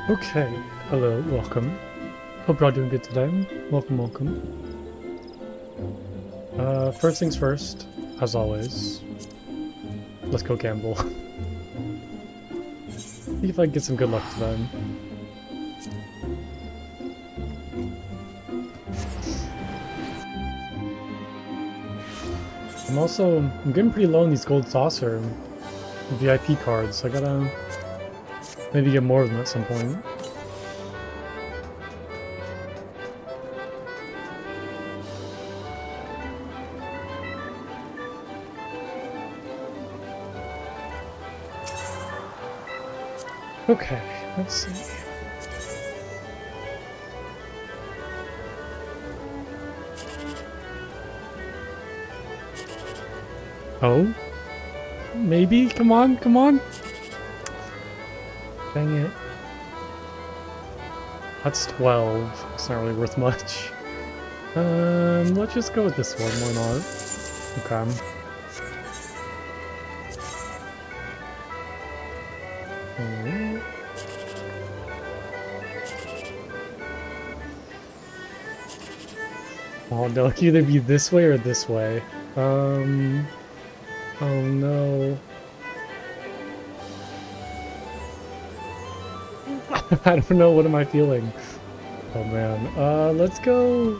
Okay, hello, welcome. Hope you're all doing good today. Welcome, welcome. First things first, as always, let's go gamble. See if I can get some good luck today. I'm getting pretty low on these gold saucer VIP cards. I gotta maybe get more of them at some point. Okay, let's see. Oh? Maybe? Come on, come on! Dang it. That's 12. It's not really worth much. Let's just go with this one, why not? Okay. Oh no, it can either be this way or this way. Oh no. I don't know, what am I feeling? Oh man, let's go...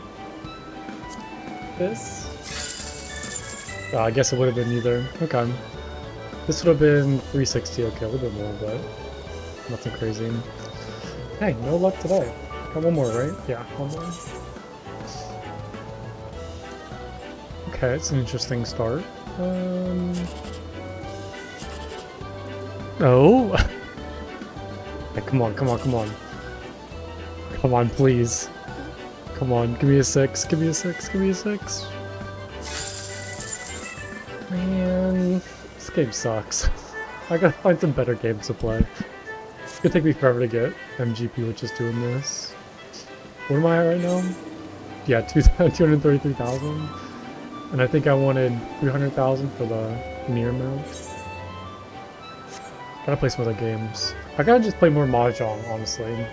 this? Oh, I guess it would have been either. Okay. This would have been 360, okay, a little bit more, but nothing crazy. Hey, no luck today. Got one more, right? Yeah, one more. Okay, it's an interesting start. Oh! Hey, come on, come on, come on. Come on, please. Come on, give me a 6, give me a 6, give me a 6. Man, this game sucks. I gotta find some better games to play. It's gonna take me forever to get MGP, which is doing this. What am I at right now? Yeah, 233,000. And I think I wanted 300,000 for the mirror mount. Gotta play some other games. I gotta just play more Mahjong, honestly.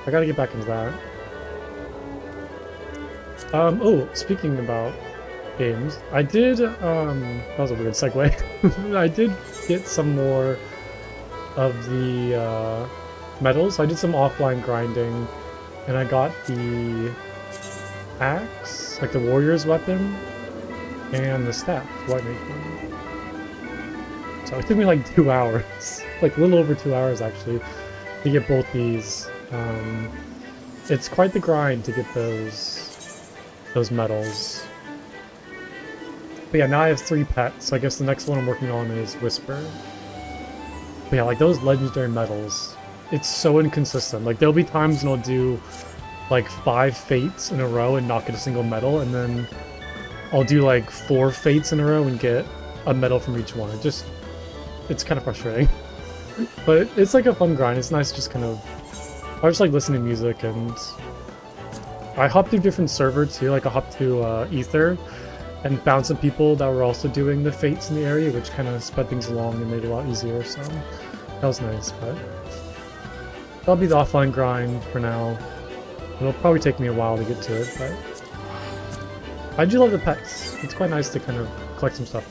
I gotta get back into that. Oh, speaking about games, I did, that was a weird segue. I did get some more of the, medals. I did some offline grinding, and I got the axe, like the warrior's weapon, and the staff, white mage one. So it took me like 2 hours, like a little over 2 hours actually, to get both these. It's quite the grind to get those medals. But yeah, now I have 3 pets, so I guess the next one I'm working on is Whisper. But yeah, like those legendary medals, it's so inconsistent. Like there'll be times when I'll do like 5 fates in a row and not get a single medal, and then I'll do like 4 fates in a row and get a medal from each one. It's kind of frustrating. But it's like a fun grind. It's nice to just kind of... I just like listening to music, and I hopped through different servers too. Like I hopped to Ether and found some people that were also doing the fates in the area, which kind of sped things along and made it a lot easier, so that was nice. But that'll be the offline grind for now. It'll probably take me a while to get to it, but I do love the pets. It's quite nice to kind of collect some stuff.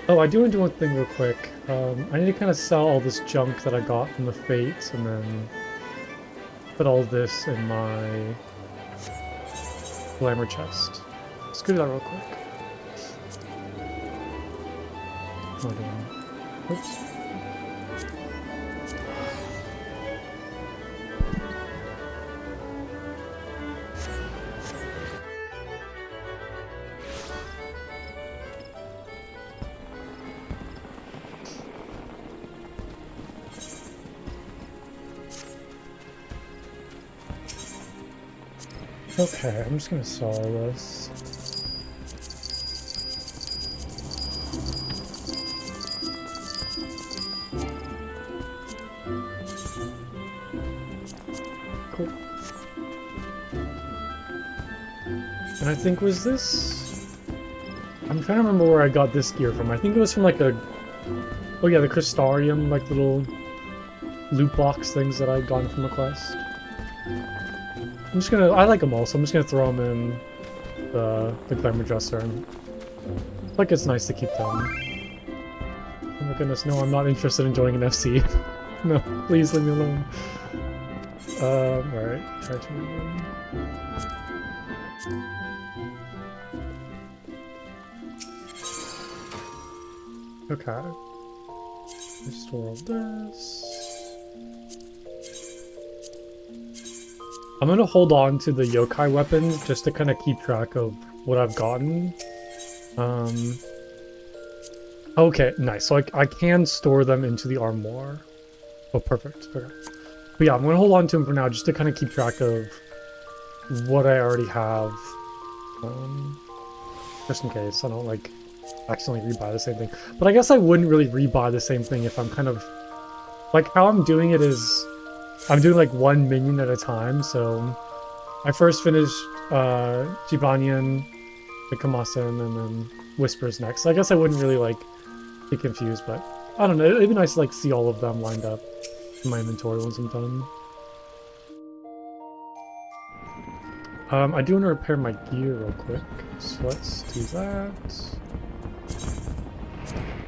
Oh, I do want to do one thing real quick. I need to kind of sell all this junk that I got from the fates, and then put all this in my glamour chest. Let's do that real quick. Hold on. Oops. Okay, I'm just gonna sell all this. Cool. And I think, was this... I'm trying to remember where I got this gear from. I think it was from like a... Oh yeah, the Crystarium, like little loot box things that I'd gotten from a quest. I'm just gonna, I like them all, so I'm just gonna throw them in the glamour dresser. And like it's nice to keep them. Oh my goodness, no, I'm not interested in joining an FC. No, please leave me alone. Alright, try to move in. Okay. Restore all this. I'm gonna hold on to the yokai weapons just to kind of keep track of what I've gotten. Okay, nice. So I can store them into the armoire. Oh, perfect. Okay. But yeah, I'm gonna hold on to them for now just to kind of keep track of what I already have. Just in case I don't like accidentally rebuy the same thing. But I guess I wouldn't really rebuy the same thing if I'm kind of like how I'm doing it is I'm doing like one minion at a time. So I first finished Jibanyan, the Kamasen, and then Whispers next. So I guess I wouldn't really like be confused, but I don't know. It'd be nice to like see all of them lined up in my inventory once I'm done. I do want to repair my gear real quick, so let's do that.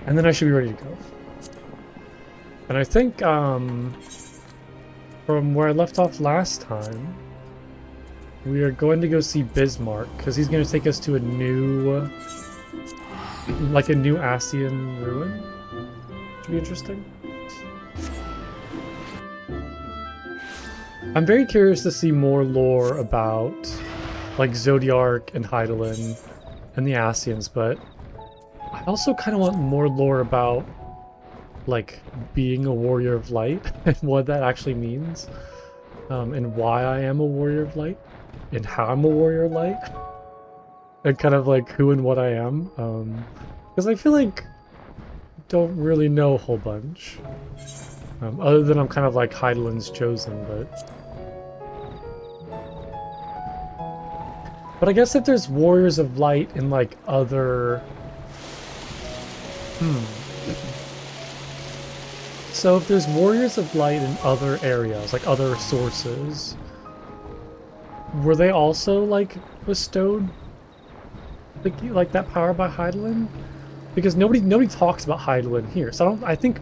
And then I should be ready to go. And I think, from where I left off last time, we are going to go see Bismarck, because he's going to take us to a new, like a new Asian ruin. Should be interesting. I'm very curious to see more lore about, like, Zodiark and Hydaelyn and the Asians, but I also kind of want more lore about, like, being a warrior of light and what that actually means, and why I am a warrior of light, and how I'm a warrior of light, and kind of like who and what I am, because I feel like I don't really know a whole bunch, other than I'm kind of like Hydaelyn's chosen, but I guess if there's warriors of light in like other So if there's warriors of light in other areas, like other sources, were they also like bestowed like that power by Hydaelyn? Because nobody talks about Hydaelyn here. So I think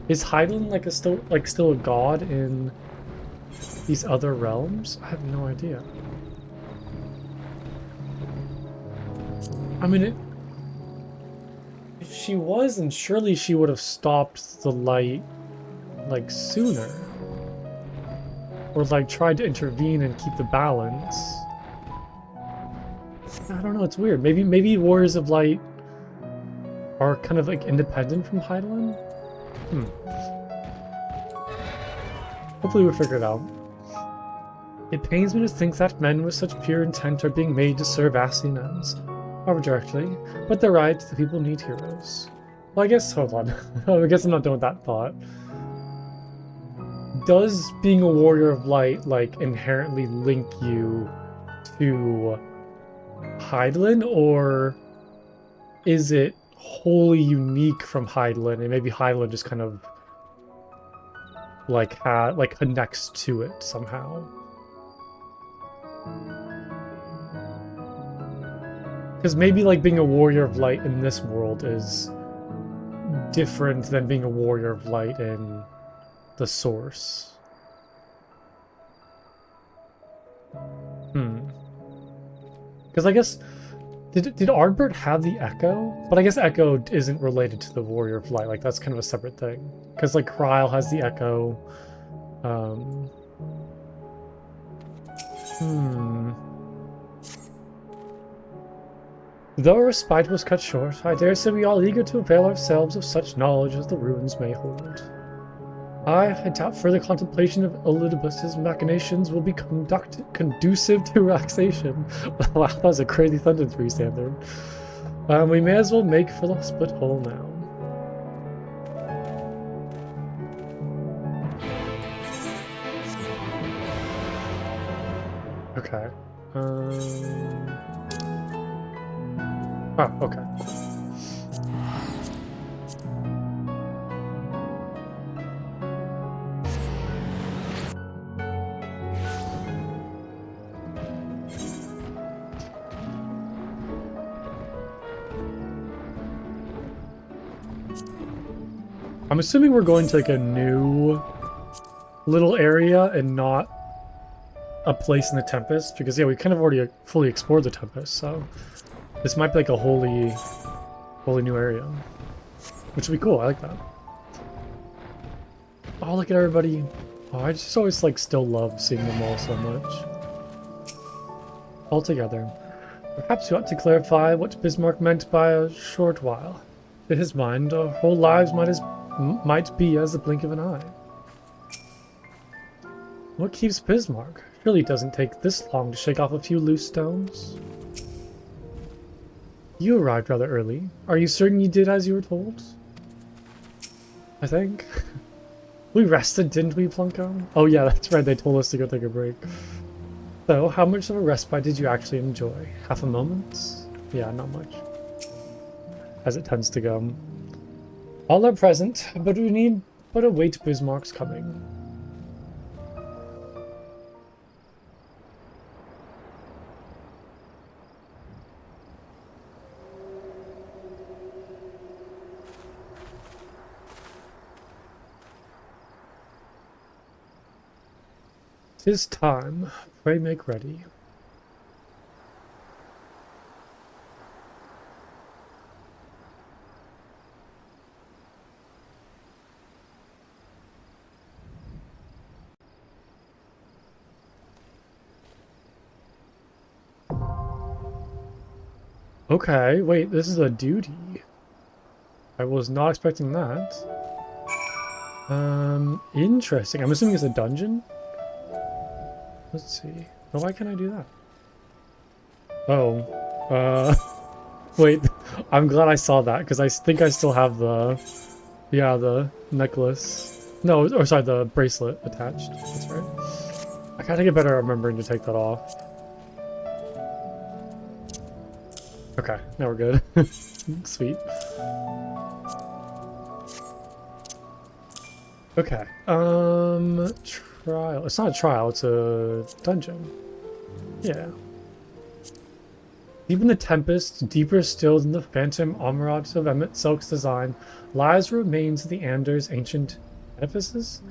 is Hydaelyn like still a god in these other realms? I have no idea. I mean, if she was, then surely she would have stopped the light, like, sooner. Or, like, tried to intervene and keep the balance. I don't know, it's weird. Maybe Warriors of Light are kind of, like, independent from Hydaelyn? Hopefully we'll figure it out. It pains me to think that men with such pure intent are being made to serve Asian ends. Arbitrarily, but they're right, the people need heroes. Well, I guess, hold on. I guess I'm not done with that thought. Does being a warrior of light, like, inherently link you to Hydaelyn, or is it wholly unique from Hydaelyn, and maybe Hydaelyn just kind of, like, connects to it somehow? Because maybe, like, being a warrior of light in this world is different than being a warrior of light in the source. Because I guess, did Ardbert have the Echo? But I guess Echo isn't related to the warrior of light. Like, that's kind of a separate thing. Because, like, Kryl has the Echo. Though our respite was cut short, I dare say we all eager to avail ourselves of such knowledge as the ruins may hold. I doubt further contemplation of Elidibus's machinations will be conducive to relaxation. Wow, that was a crazy sentence for you, Sandler. We may as well make for the split hole now. Okay. Oh, okay. I'm assuming we're going to like a new little area and not a place in the Tempest, because yeah, we kind of already fully explored the Tempest, so this might be like a wholly new area, which would be cool. I like that. Oh, look at everybody. Oh, I just always like still love seeing them all so much all together. Perhaps you ought to clarify what Bismarck meant by a short while. In his mind, our whole lives might be as the blink of an eye. What keeps Bismarck? Surely it doesn't take this long to shake off a few loose stones. You arrived rather early. Are you certain you did as you were told? I think. We rested, didn't we, Plunko? Oh yeah, that's right, they told us to go take a break. So, how much of a respite did you actually enjoy? Half a moment? Yeah, not much. As it tends to go. All are present, but we need but await Bismarck's coming. "'Tis time. Pray make ready." Okay, wait, this is a duty. I was not expecting that. Interesting. I'm assuming it's a dungeon? Let's see. Oh, why can't I do that? Oh. Wait. I'm glad I saw that, because I think I still have the... Yeah, the necklace. No, or sorry, the bracelet attached. That's right. I gotta get better at remembering to take that off. Okay, now we're good. Sweet. Okay. Trial. It's not a trial, it's a dungeon. Yeah. Deep in the Tempest, deeper still than the phantom armorage of Emmett Silk's design, lies the remains of the Anders' ancient edifices.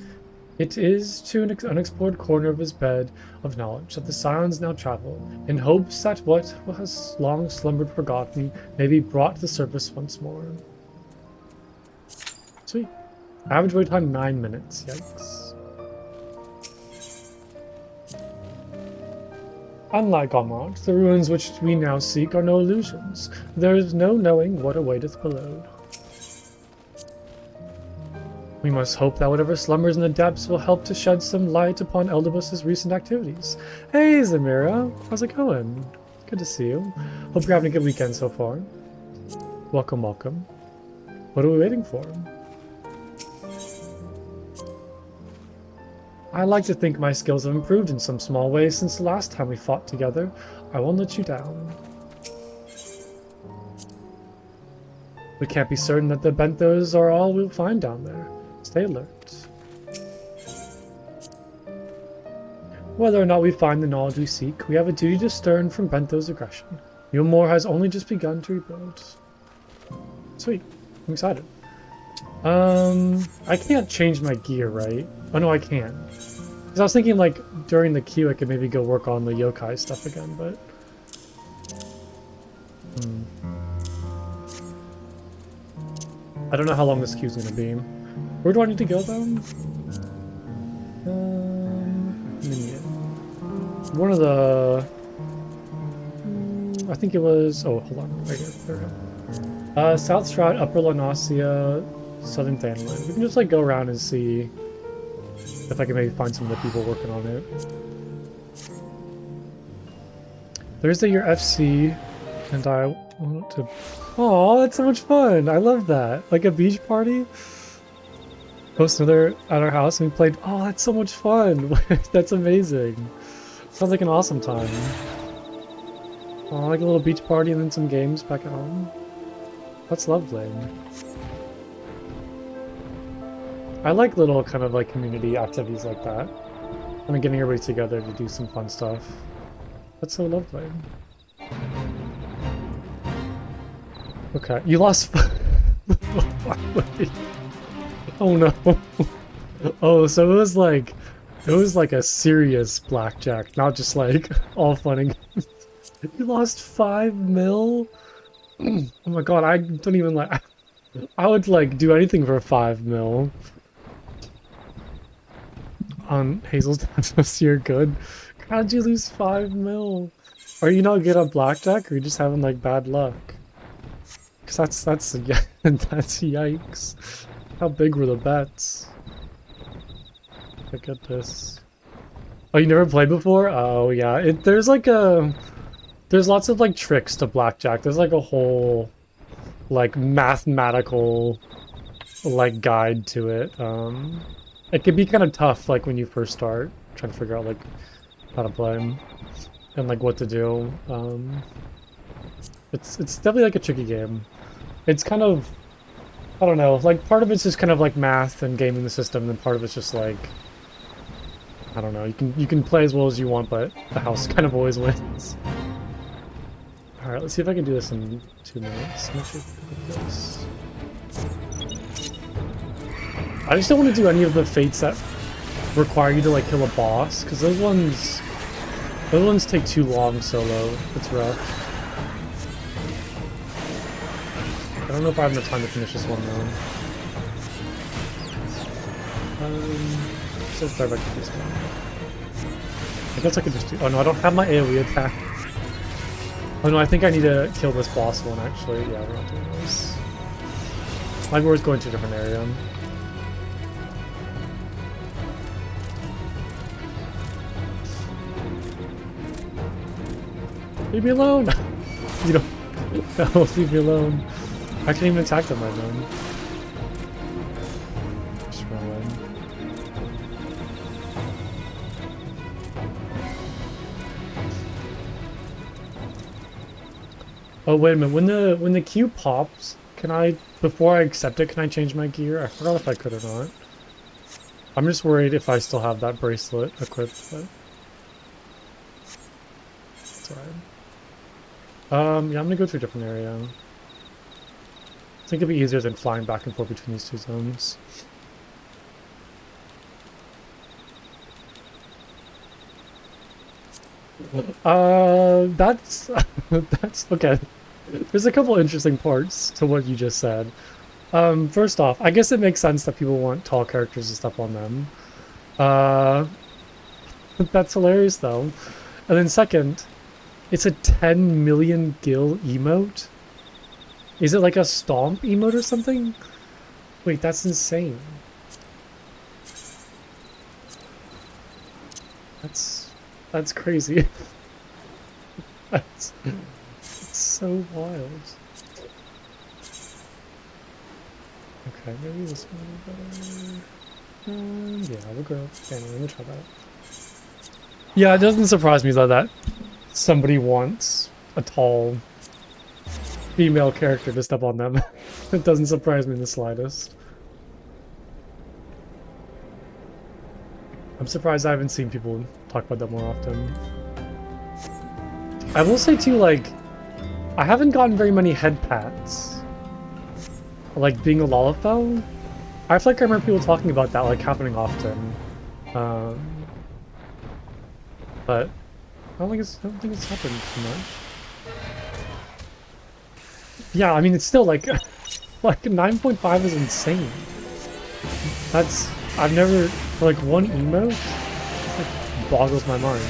It is to an unexplored corner of his bed of knowledge that the Scions now travel, in hopes that what has long slumbered forgotten may be brought to the surface once more. Sweet. Average wait time 9 minutes. Yikes. Unlike Almont, the ruins which we now seek are no illusions. There is no knowing what awaiteth below. We must hope that whatever slumbers in the depths will help to shed some light upon Eldebus's recent activities. Hey, Zamira! How's it going? Good to see you. Hope you're having a good weekend so far. Welcome, welcome. What are we waiting for? I like to think my skills have improved in some small way since the last time we fought together. I won't let you down. We can't be certain that the benthos are all we'll find down there. Stay alert. Whether or not we find the knowledge we seek, we have a duty to stern from Benthos' aggression. Muirmore has only just begun to rebuild. Sweet. I'm excited. I can't change my gear, right? Oh no, I can. Because I was thinking, like, during the queue I could maybe go work on the yokai stuff again, but... I don't know how long this queue's gonna be. Where do I need to go, though? Minion. One of the... I think it was... Oh, hold on. Right here. There we go. South Shroud, Upper Lanasia, Southern Thanland. We can just, like, go around and see if I can maybe find some of the people working on it. Thursday, your FC, and I want to... Oh, that's so much fun! I love that. Like a beach party? Host another at our house and we played... Oh, that's so much fun! That's amazing. Sounds like an awesome time. Oh, like a little beach party and then some games back at home. That's lovely. I like little kind of like community activities like that. Kind of getting everybody together to do some fun stuff. That's so lovely. Okay, you lost. Oh no. Oh, so it was like a serious blackjack, not just like all fun and games. You lost 5 mil? Oh my god, I don't even like. I would like do anything for 5 mil. On Hazel's this year, good. How'd you lose 5 mil? Are you not good at blackjack, or are you just having like bad luck? Cause that's yeah, that's yikes. How big were the bets? Look at this. Oh, you never played before? Oh yeah, there's like there's lots of like tricks to blackjack. There's like a whole like mathematical like guide to it. It can be kind of tough like when you first start trying to figure out like how to play and like what to do. It's definitely like a tricky game. It's kind of, I don't know, like part of it's just kind of like math and gaming the system, and part of it's just like, I don't know, you can play as well as you want, but the house kind of always wins. Alright, let's see if I can do this in 2 minutes. Make sure this. I just don't want to do any of the fates that require you to like kill a boss, because those ones take too long solo. It's rough. I don't know if I have enough time to finish this one though. Says direct to this one. I guess I could just do. Oh no, I don't have my AoE attack. Oh no, I think I need to kill this boss one actually. Yeah, we're not doing this. My board's going to a different area. Leave me alone! You don't. No, leave me alone. I can't even attack them right now. Just run away. Oh wait a minute. When the queue pops, can I, before I accept it, can I change my gear? I forgot if I could or not. I'm just worried if I still have that bracelet equipped. But it's alright. Yeah, I'm gonna go to a different area. I think it'd be easier than flying back and forth between these two zones. That's that's okay. There's a couple interesting parts to what you just said. First off, I guess it makes sense that people want tall characters and stuff on them. That's hilarious though. And then second, it's a 10 million gil emote? Is it like a stomp emote or something? Wait, that's insane. That's crazy. It's so wild. Okay, maybe this one will be better. Yeah, we'll go. Okay, let me try that. Yeah, it doesn't surprise me though that somebody wants a tall female character to step on them. It doesn't surprise me in the slightest. I'm surprised I haven't seen people talk about that more often. I will say too, like, I haven't gotten very many head pats. Like, being a Lalafell. I feel like I remember people talking about that, like, happening often. But I don't think it's happened too much. Yeah, I mean, it's still like, like 9.5 is insane. That's, I've never, for like one emote, it like boggles my mind.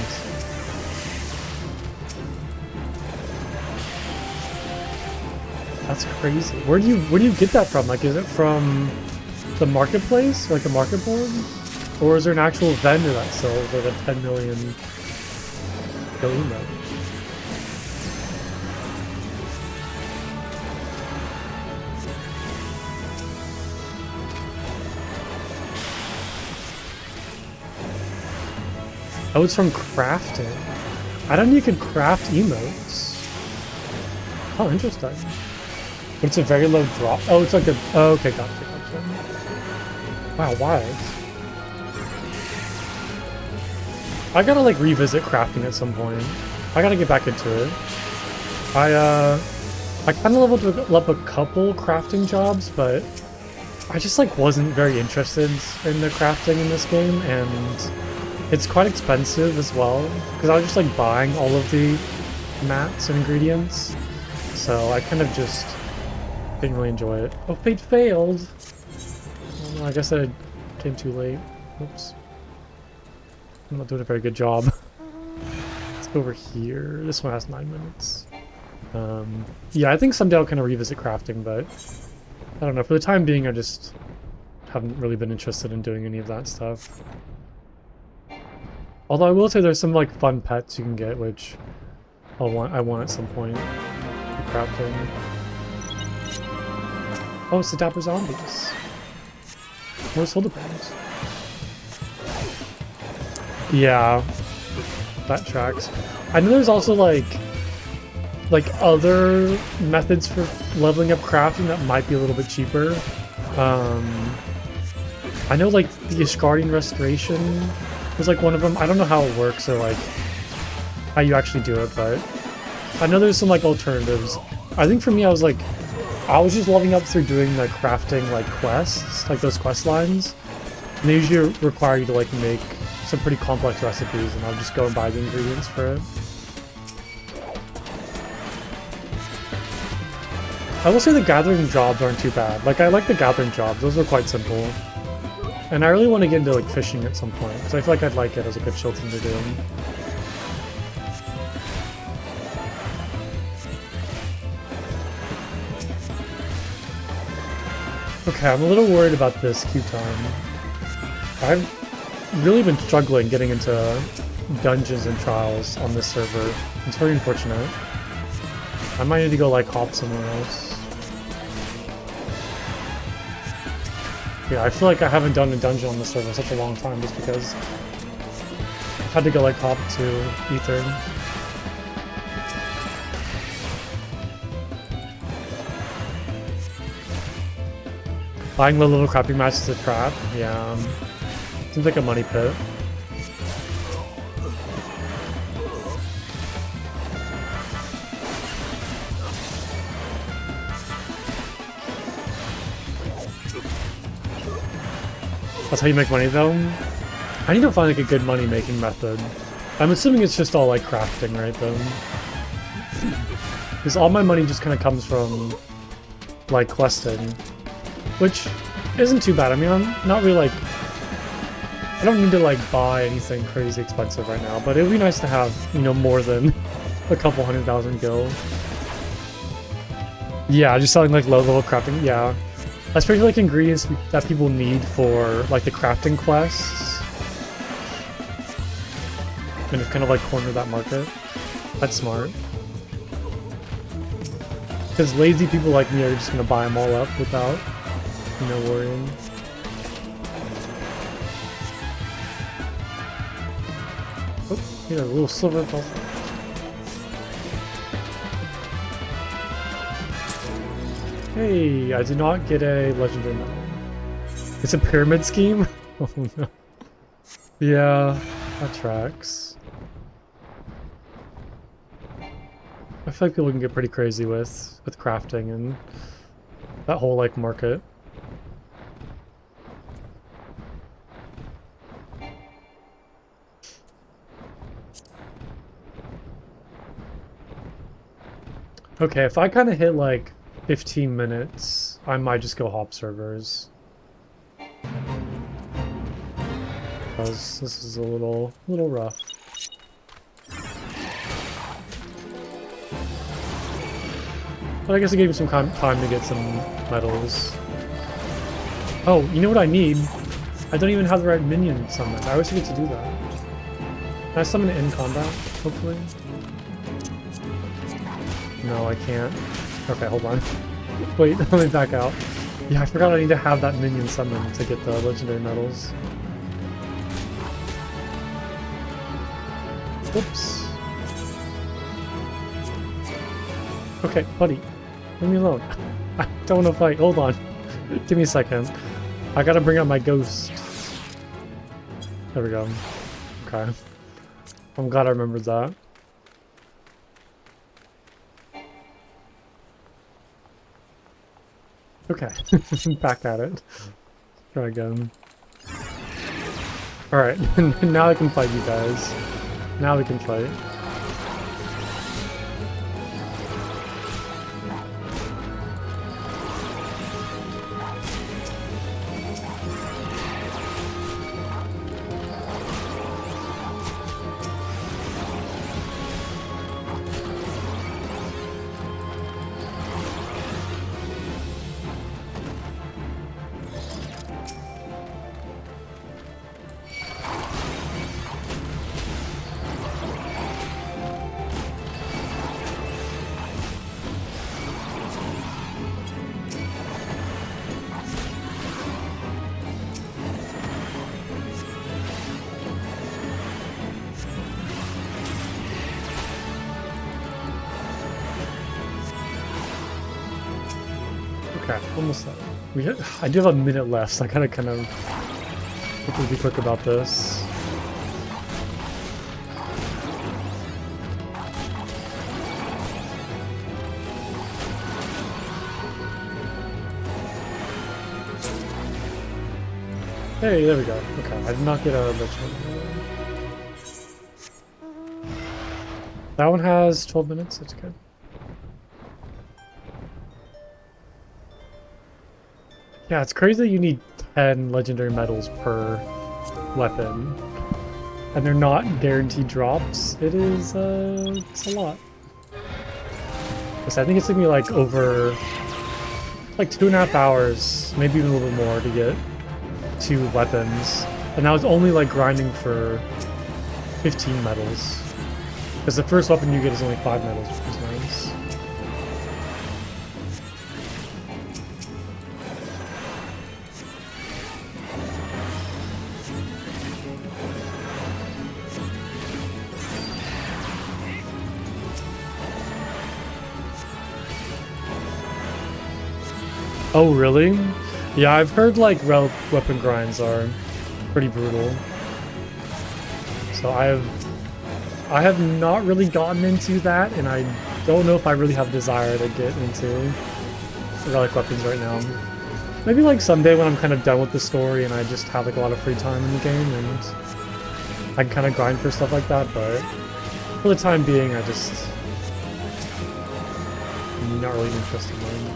That's crazy. Where do you get that from? Like, is it from the marketplace, like the market board, or is there an actual vendor that sells like a 10 million emote? Oh, it's from crafting. I don't know you could craft emotes. Oh, interesting. But it's a very low drop. Oh, it's like a... Oh, okay, gotcha. Wow, wild. I gotta, like, revisit crafting at some point. I gotta get back into it. I kind of leveled up a couple crafting jobs, but I just like wasn't very interested in the crafting in this game, and it's quite expensive as well, because I was just like buying all of the mats and ingredients, so I kind of just didn't really enjoy it. Oh, fate failed! Oh, no, I guess I came too late. Oops. I'm not doing a very good job. Let's go over here. This one has 9 minutes. Yeah, I think someday I'll kind of revisit crafting, but I don't know. For the time being, I just haven't really been interested in doing any of that stuff. Although I will say there's some like fun pets you can get, which I want at some point. Crafting. Oh, it's the Dapper Zombies. Where's Shadowbringers? Yeah, that tracks. I know there's also like other methods for leveling up crafting that might be a little bit cheaper. I know like the Ishgardian Restoration was like one of them. I don't know how it works or like how you actually do it, but I know there's some like alternatives. I think for me, I was just leveling up through doing like crafting like quests, like those quest lines. And they usually require you to like make some pretty complex recipes, and I'll just go and buy the ingredients for it. I will say the gathering jobs aren't too bad. Like I like the gathering jobs; those are quite simple. And I really want to get into like fishing at some point, because I feel like I'd like it as a good chill thing to do. Okay, I'm a little worried about this queue time. I've really been struggling getting into dungeons and trials on this server. It's very unfortunate. I might need to go like hop somewhere else. Yeah, I feel like I haven't done a dungeon on this server in such a long time just because I've had to go like hop to Ether. Buying the little crappy match is a trap. Yeah, seems like a money pit. That's how you make money though? I need to find like a good money making method. I'm assuming it's just all like crafting, right though? Because all my money just kind of comes from like questing. Which isn't too bad. I mean, I'm not really like... I don't need to like buy anything crazy expensive right now, but it would be nice to have, you know, more than a couple 100,000 gil. Yeah, just selling like low level crafting, yeah. Especially like ingredients that people need for like the crafting quests. And it's kind of like corner that market. That's smart. Because lazy people like me are just gonna buy them all up without, you know, worrying. Oh, yeah, a little silver belt. Hey, I did not get a legendary medal. It's a pyramid scheme? Oh no. Yeah, that tracks. I feel like people can get pretty crazy with crafting and that whole like market. Okay, if I kind of hit like 15 minutes, I might just go hop servers. Because this is a little rough. But I guess it gave me some time to get some medals. Oh, you know what I need? I don't even have the right minion summon. I always forget to do that. Can I summon it in combat, hopefully? No, I can't. Okay, hold on. Wait, let me back out. Yeah, I forgot I need to have that minion summon to get the legendary medals. Whoops. Okay, buddy. Leave me alone. I don't want to fight. Hold on. Give me a second. I gotta bring out my ghost. There we go. Okay. I'm glad I remembered that. Okay, back at it. Try again. Alright, now I can fight you guys. Now we can fight. Okay, almost there. I do have a minute left, so I gotta kind of quickly be quick about this. Hey, there we go. Okay, I did not get a Richmond. That one has 12 minutes, that's good. Yeah, it's crazy that you need 10 legendary medals per weapon. And they're not guaranteed drops. It is, it's a lot. So I think it's gonna be like over, like 2.5 hours, maybe even a little bit more to get 2 weapons. And that was only like grinding for 15 medals. Because the first weapon you get is only 5 medals, which is nice. Oh, really? Yeah, I've heard like relic weapon grinds are pretty brutal. So I have not really gotten into that, and I don't know if I really have a desire to get into relic weapons right now. Maybe like someday when I'm kind of done with the story and I just have like a lot of free time in the game and I can kind of grind for stuff like that, but for the time being I'm not really interested in them.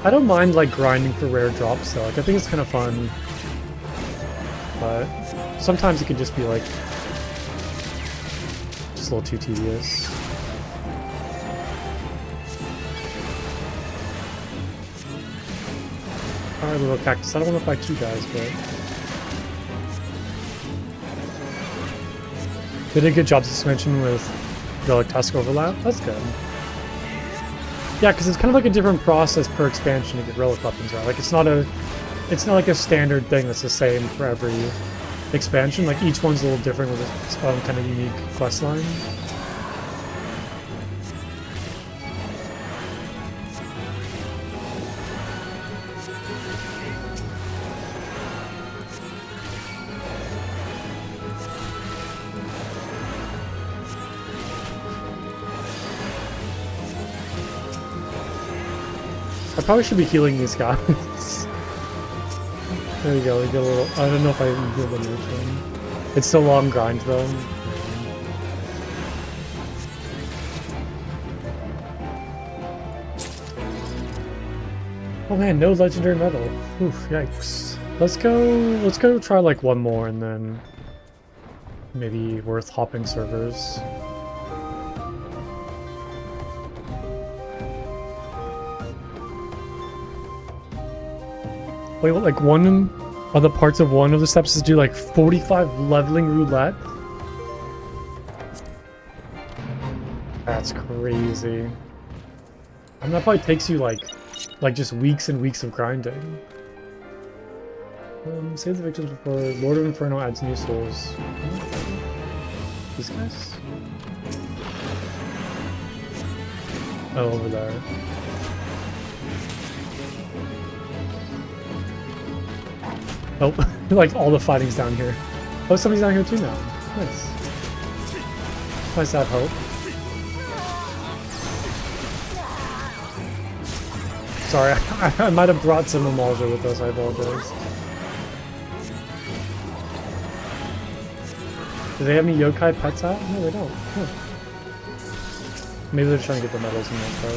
I don't mind like grinding for rare drops though, like I think it's kind of fun, but sometimes it can just be like just a little too tedious. Alright, little cactus, I don't want to fight you guys, but they did a good job suspension with relic task overlap, that's good. Yeah, because it's kind of like a different process per expansion to get relic weapons, right? Like it's not like a standard thing that's the same for every expansion. Like each one's a little different with its own kind of unique quest line. I probably should be healing these guys. There we go, we get a little... I don't know if I even heal them anything. It's still long grind though. Oh man, no legendary medal. Oof, yikes. Let's go try like one more and then maybe worth hopping servers. Wait, what, like one of the parts of one of the steps is do like 45 leveling roulette? That's crazy. I mean, that probably takes you like just weeks and weeks of grinding. Save the victims before Lord of Inferno adds new souls. These guys? Oh, over there. Oh, like all the fighting's down here. Oh, somebody's down here too now. Nice. Nice to have hope. Sorry, I might have brought some Amalja with us, I apologize. Do they have any yokai pets out? No, they don't. Huh. Maybe they're trying to get the medals in that car.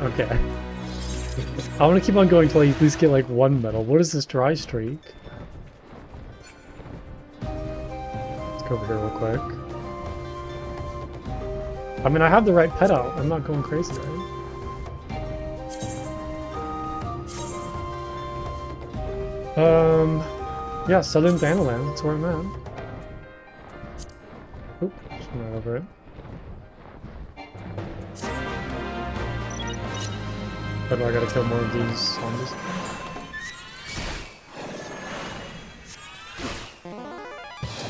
Okay. I want to keep on going until I at least get like one medal. What is this dry streak? Let's go over here real quick. I mean, I have the right pet out. I'm not going crazy, right? Yeah, Southern Thanaland. That's where I'm at. Oop, just went right over it. But I gotta kill more of these zombies.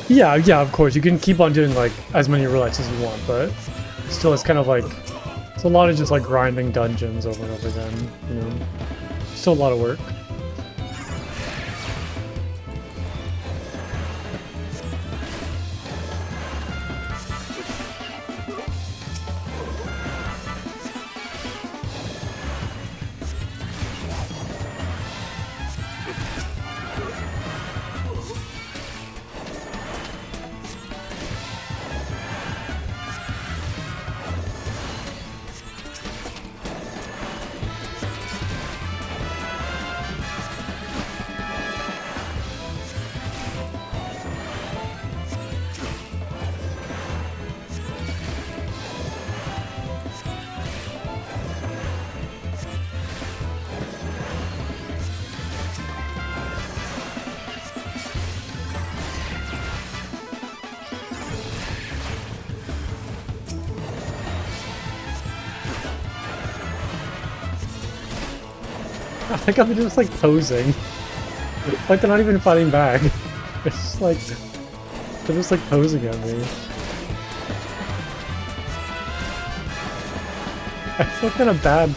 Yeah, of course. You can keep on doing like as many relights as you want, but still it's kind of like it's a lot of just like grinding dungeons over and over again, you know. Still a lot of work. I think I'm just like posing. Like they're not even fighting back. It's just like they're just like posing at me. I feel kind of bad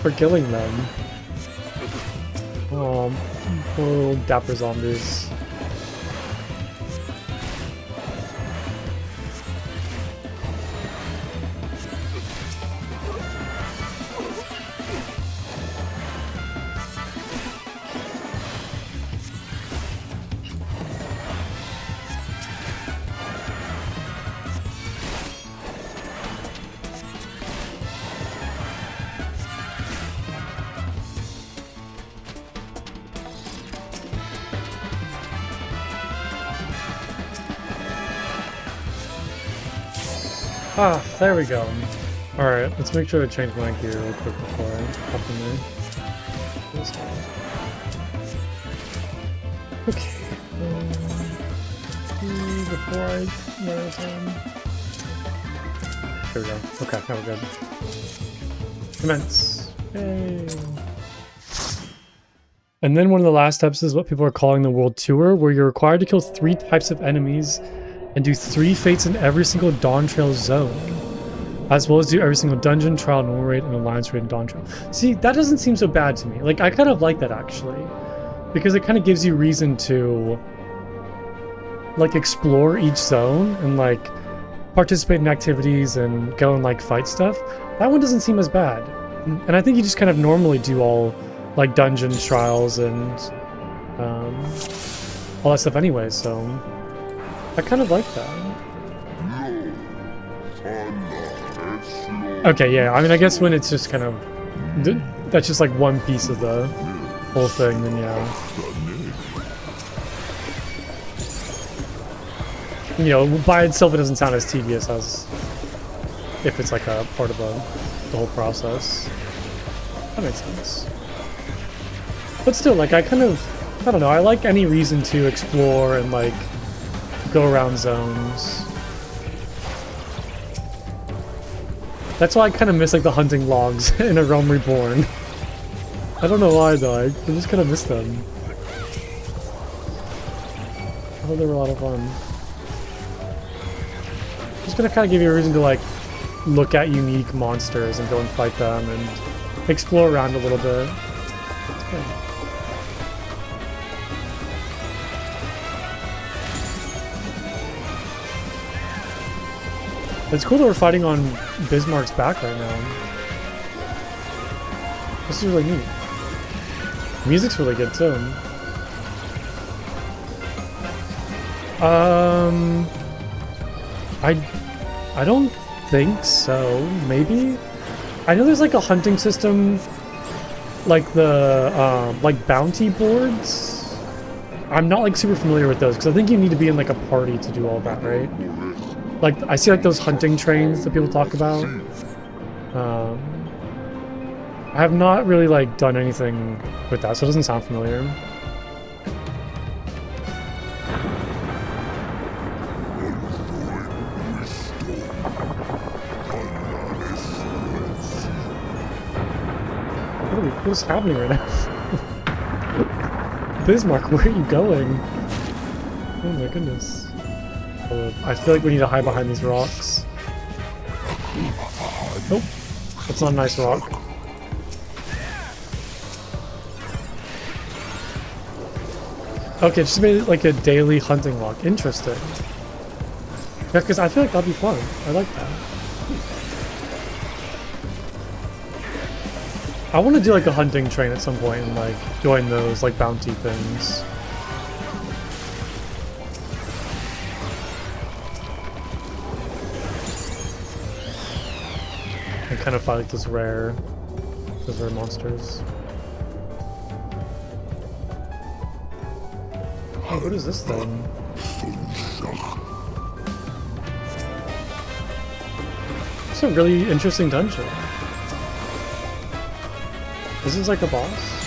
for killing them. Oh, poor little dapper zombies. Ah, there we go. Alright, let's make sure to change my gear real quick before I hop in there. Okay. Before I run out of time. There we go. Okay, now we're good. Commence. Yay. And then one of the last steps is what people are calling the World Tour, where you're required to kill 3 types of enemies and do 3 fates in every single Dawn Trail zone, as well as do every single dungeon, trial, normal raid, and alliance raid in Dawn Trail. See, that doesn't seem so bad to me. Like, I kind of like that, actually, because it kind of gives you reason to, like, explore each zone and, like, participate in activities and go and, like, fight stuff. That one doesn't seem as bad. And I think you just kind of normally do all, like, dungeon trials and all that stuff anyway, so I kind of like that. Okay, yeah, I mean, I guess when it's just kind of, that's just like one piece of the whole thing, then yeah. You know, by itself it doesn't sound as tedious as if it's like a part of the whole process. That makes sense. But still, like, I don't know, I like any reason to explore and, like, go around zones. That's why I kind of miss, like, the hunting logs in A Realm Reborn. I don't know why, though. I just kind of miss them. I thought they were a lot of fun. Just gonna kind of give you a reason to like look at unique monsters and go and fight them and explore around a little bit. It's good. It's cool that we're fighting on Bismarck's back right now. This is really neat. Music's really good too. I don't think so. Maybe? I know there's like a hunting system, like the like bounty boards. I'm not like super familiar with those because I think you need to be in like a party to do all that, right? Like I see like those hunting trains that people talk about. I have not really like done anything with that, so it doesn't sound familiar. What is happening right now? Bismarck, where are you going? Oh my goodness. I feel like we need to hide behind these rocks. Nope. That's not a nice rock. Okay, just made it like a daily hunting lock. Interesting. Yeah, because I feel like that'd be fun. I like that. I want to do like a hunting train at some point and like join those like bounty things. And kind of fight like those rare monsters. Oh, what is this thing? It's a really interesting dungeon. This is like a boss?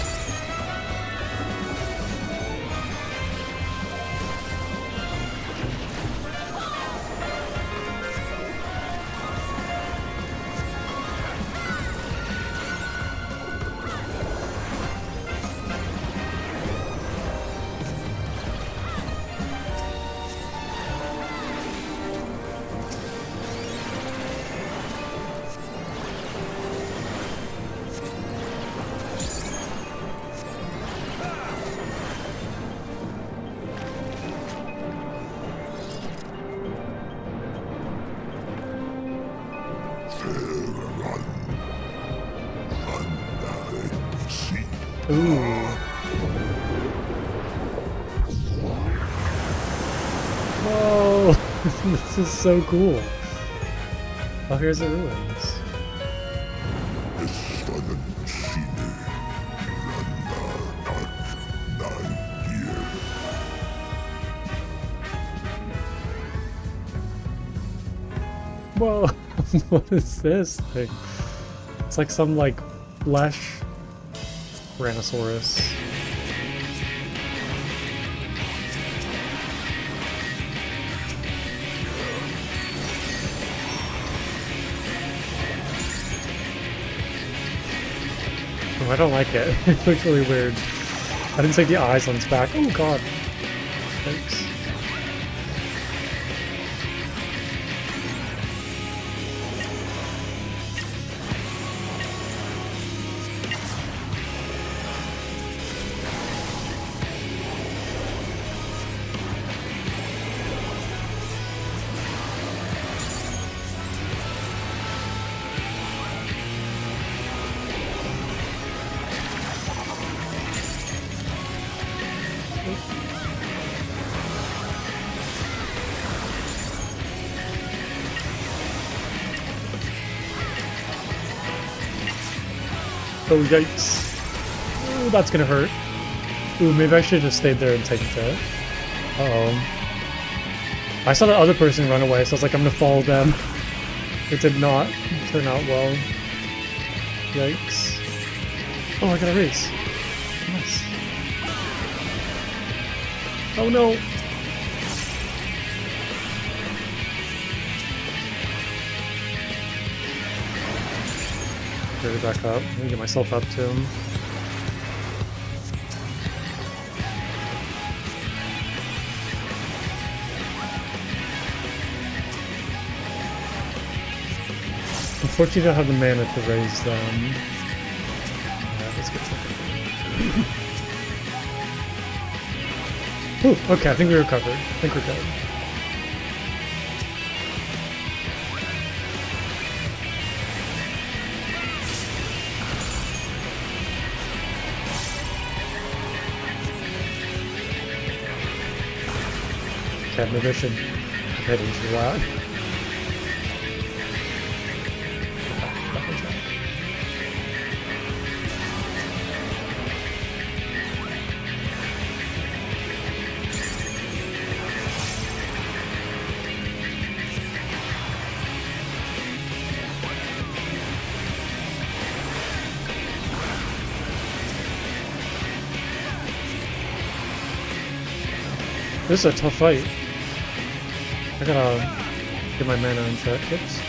Ooh. Whoa! This is so cool. Oh, here's the ruins. Whoa! What is this thing? It's like some like flesh Tyrannosaurus. Oh, I don't like it. It looks really weird. I didn't take the eyes on its back. Oh god. Thanks. Oh, yikes. Oh, that's gonna hurt. Ooh, maybe I should have just stayed there and taken it. Uh-oh. I saw the other person run away, so I was like, I'm gonna follow them. It did not turn out well. Yikes. Oh, I got a race. Nice. Oh no! Get back up. Let me get myself up to him. Unfortunately, I don't have the mana to raise them. Alright, let's get something. Ooh, okay, I think we recovered. I think we're good. Okay, maybe I should head into that. This is a tough fight. I gotta get my mana in check. Oops.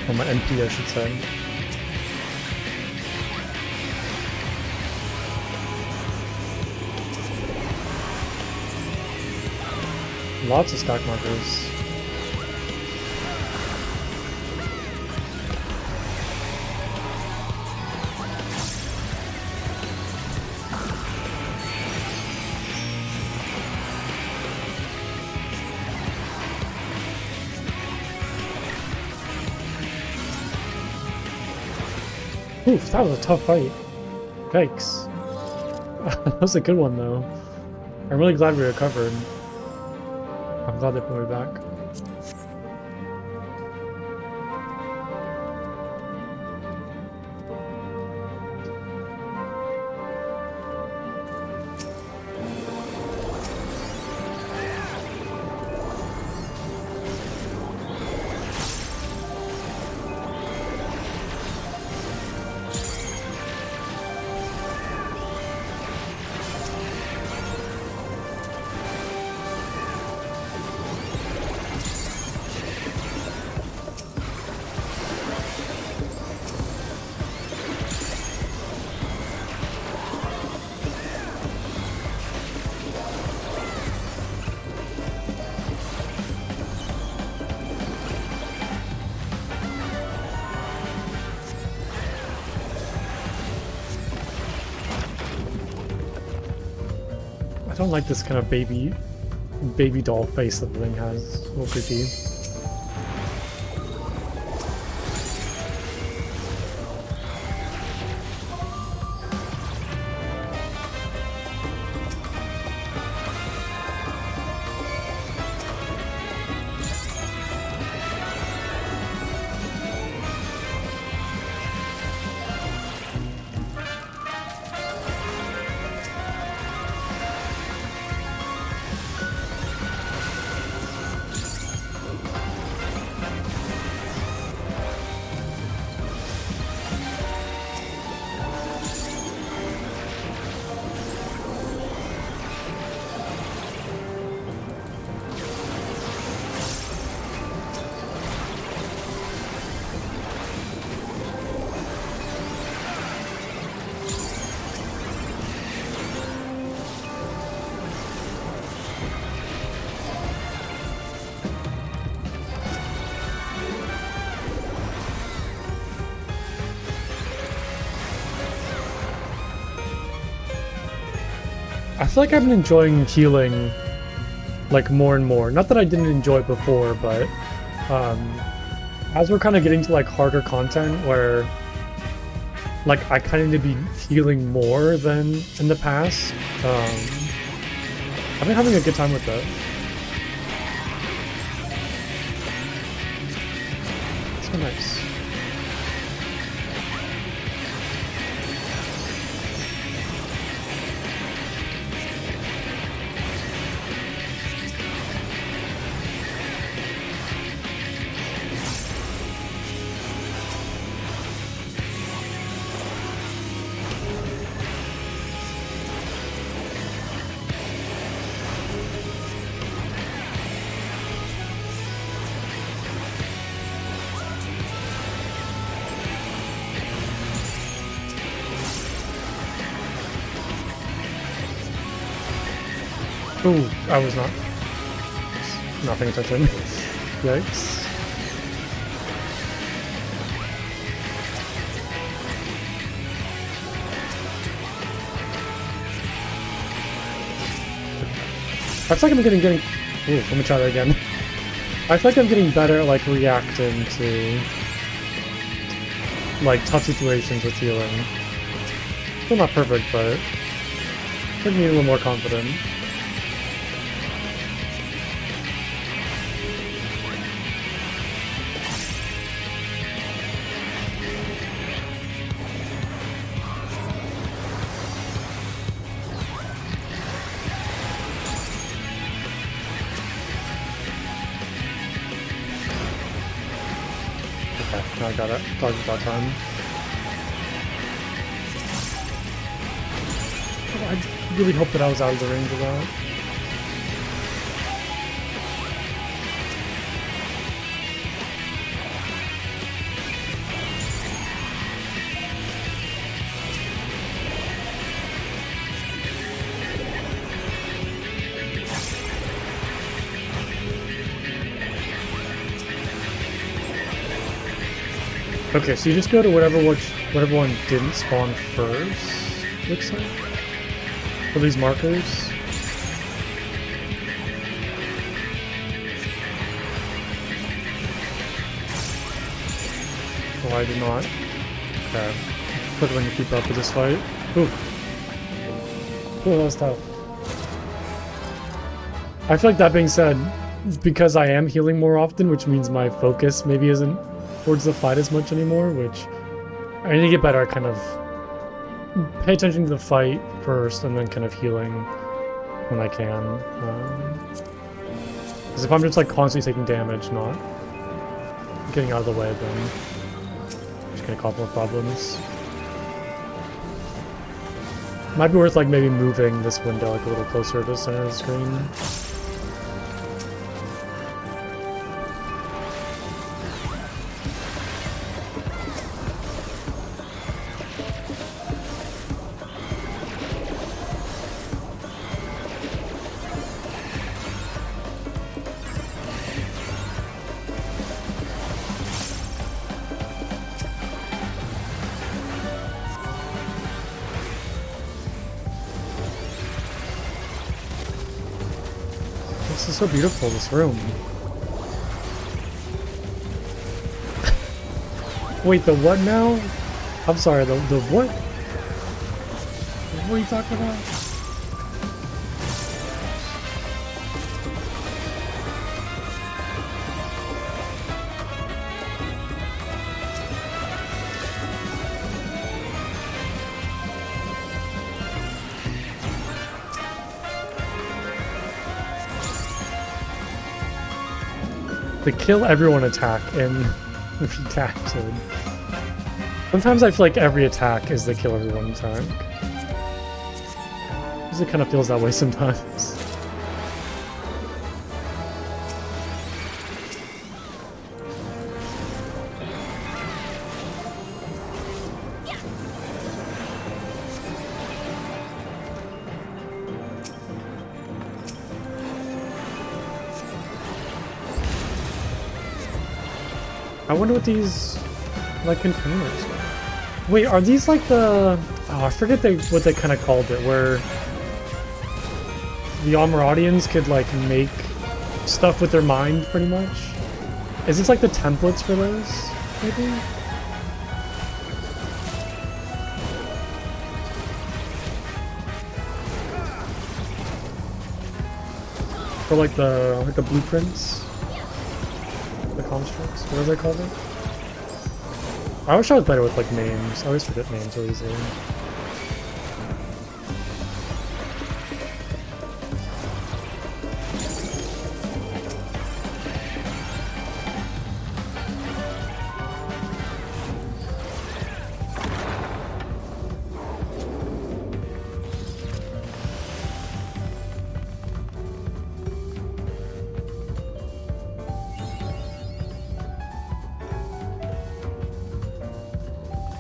Or my NP, I should say. Lots of stack markers. Oof, that was a tough fight. Yikes. That was a good one, though. I'm really glad we recovered. I'm glad they put me back. I don't like this kind of baby doll face that the thing has. It's a little creepy. I feel like I've been enjoying healing, like, more and more. Not that I didn't enjoy it before, but as we're kind of getting to, like, harder content where, like, I kind of need to be healing more than in the past, I've been having a good time with that. So nice. Ooh, I was not paying attention. Yikes. I feel like I'm getting. Ooh, let me try that again. I feel like I'm getting better at like reacting to like tough situations with healing. Still not perfect, but making me a little more confident. I got it. Dodged that time. Oh, I really hope that I was out of the range of that. Okay, so you just go to whatever one didn't spawn first, looks like. For these markers. Oh, I did not. Okay. Quick when you keep up with this fight. Ooh. Ooh, that was tough. I feel like that being said, because I am healing more often, which means my focus maybe isn't towards the fight as much anymore, which I need to get better at kind of pay attention to the fight first and then kind of healing when I can. Because if I'm just like constantly taking damage, not getting out of the way, then I'm just gonna cause more problems. Might be worth like maybe moving this window like a little closer to the center of the screen. This is so beautiful, this room. Wait, the what now? I'm sorry, the what? What are you talking about? The kill everyone attack in Redacted. Sometimes I feel like every attack is the kill everyone attack. Because it kind of feels that way sometimes. I wonder what these, like, containers are. Wait, are these like the... Oh, I forget what they kind of called it, where the Almiradians could, like, make stuff with their mind, pretty much? Is this like the templates for those, maybe? For like the blueprints? The constructs? What are they called? I wish I was better with like names. I always forget names so easily.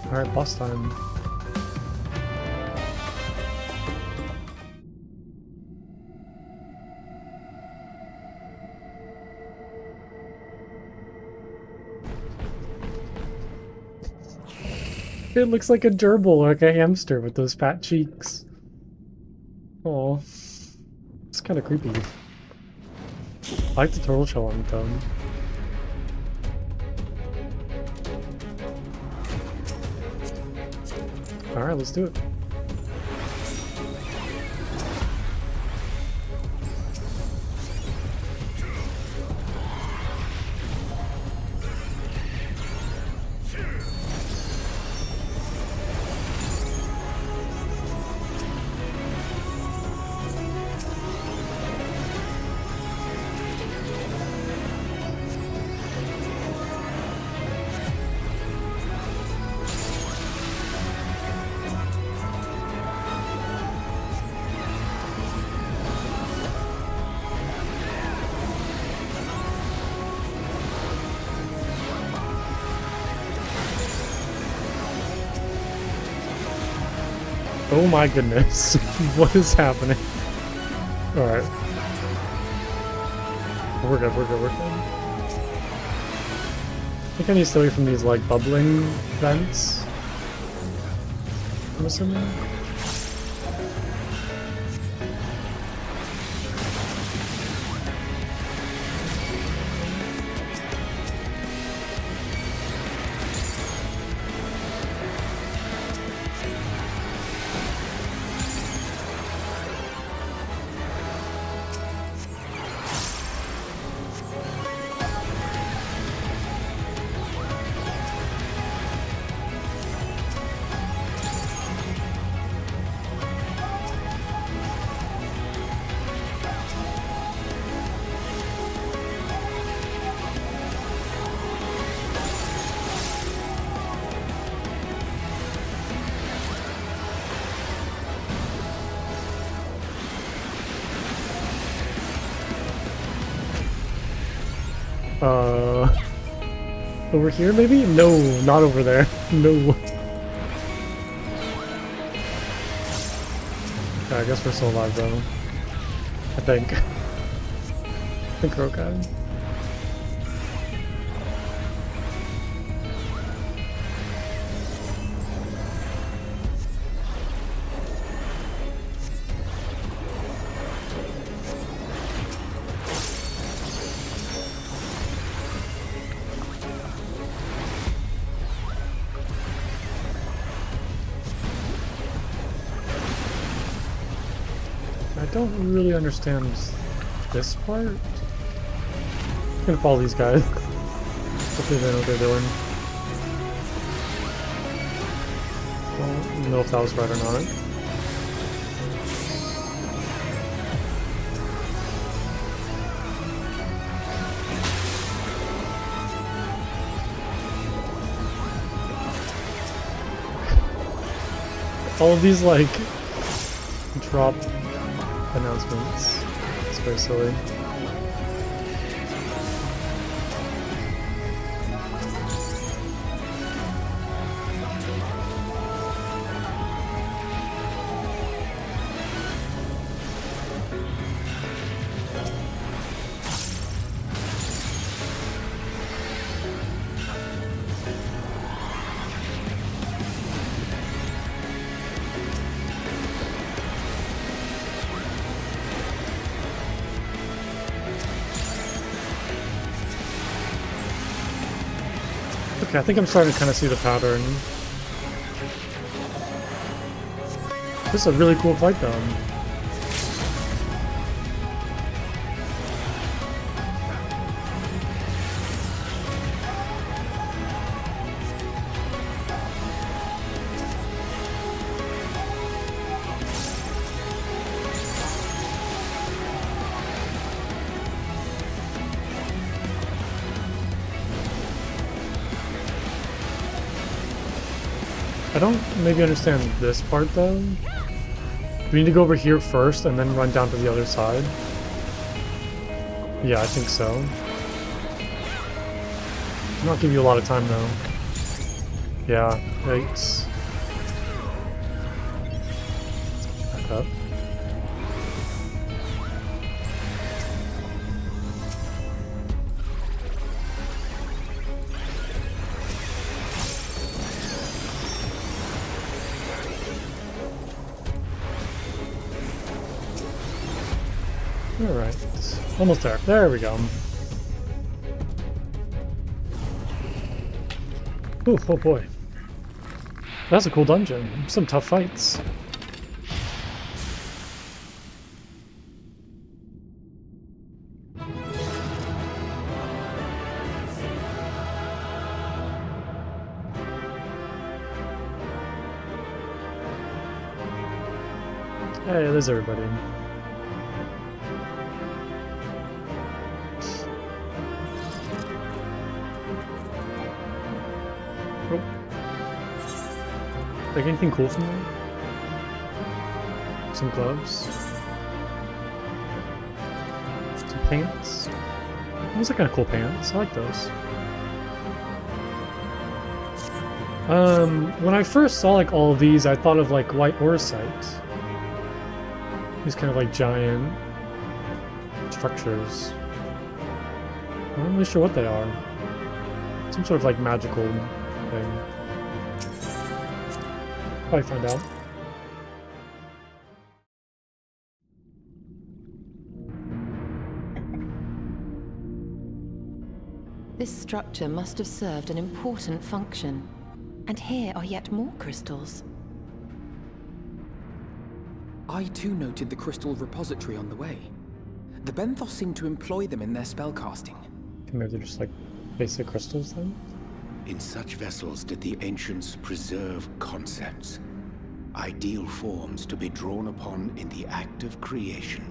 Alright, boss time. It looks like a gerbil, like a hamster with those fat cheeks. Oh, it's kind of creepy. I like the turtle shell on it though. Alright, let's do it. Oh my goodness, what is happening? Alright. We're good, we're good, we're good. I think I need to stay away from these, like, bubbling vents. I'm assuming. Over here maybe? No, not over there. No. Okay, I guess we're still alive though. I think. I think we're okay. I don't really understand this part. I'm gonna follow these guys. Hopefully they know what they're doing. I don't know if that was right or not. All of these, like, drop announcements. It's very silly. Okay, I think I'm starting to kind of see the pattern. This is a really cool fight though. I don't maybe understand this part though. Do we need to go over here first and then run down to the other side? Yeah, I think so. I'll not give you a lot of time though. Yeah, yikes. Back up. Alright. Almost there. There we go. Ooh, oh boy. That's a cool dungeon. Some tough fights. Hey, there's everybody. Oh. Like anything cool from there? Some gloves. Some pants. Those are kind of cool pants. I like those. When I first saw like all of these, I thought of like white orsite. These kind of like giant structures. I'm not really sure what they are. Some sort of like magical thing. Probably find out. This structure must have served an important function. And here are yet more crystals. I too noted the crystal repository on the way. The Benthos seem to employ them in their spellcasting. Maybe they're just like basic crystals then? In such vessels did the ancients preserve concepts, ideal forms to be drawn upon in the act of creation.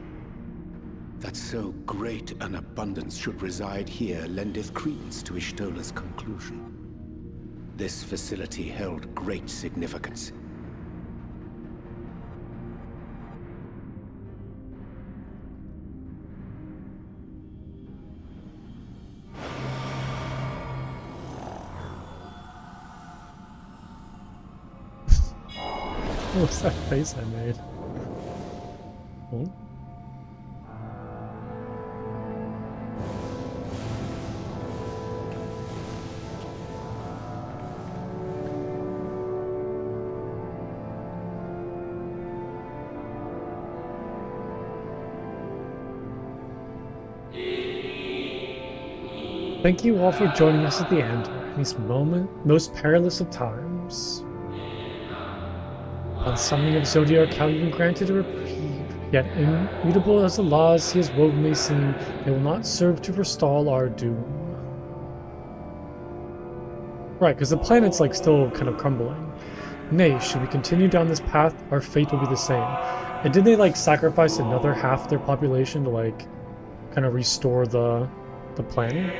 That so great an abundance should reside here lendeth credence to Ishtola's conclusion. This facility held great significance. What was that face I made? Oh. Thank you all for joining us at the end, in this most perilous of times. On summoning of Zodiark, how you've been granted a reprieve, yet immutable as the laws he has woven may seem, they will not serve to forestall our doom. Right, because the planet's like still kind of crumbling. Nay, should we continue down this path, our fate will be the same. And did they like sacrifice another half of their population to like kind of restore the planet?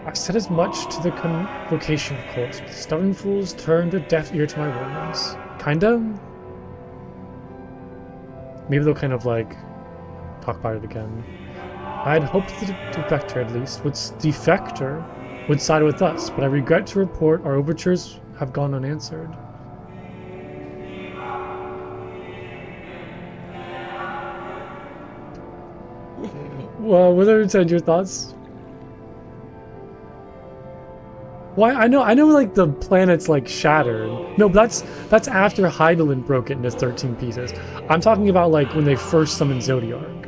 I said as much to the convocation, of course, but the stubborn fools turned a deaf ear to my warnings. Kinda? Maybe they'll kind of like talk about it again. I'd hoped the defector at least would side with us, but I regret to report our overtures have gone unanswered. Well, Wizard said your thoughts. Why? I know like the planet's like shattered. No, but that's after Hydaelyn broke it into 13 pieces. I'm talking about like when they first summoned Zodiark.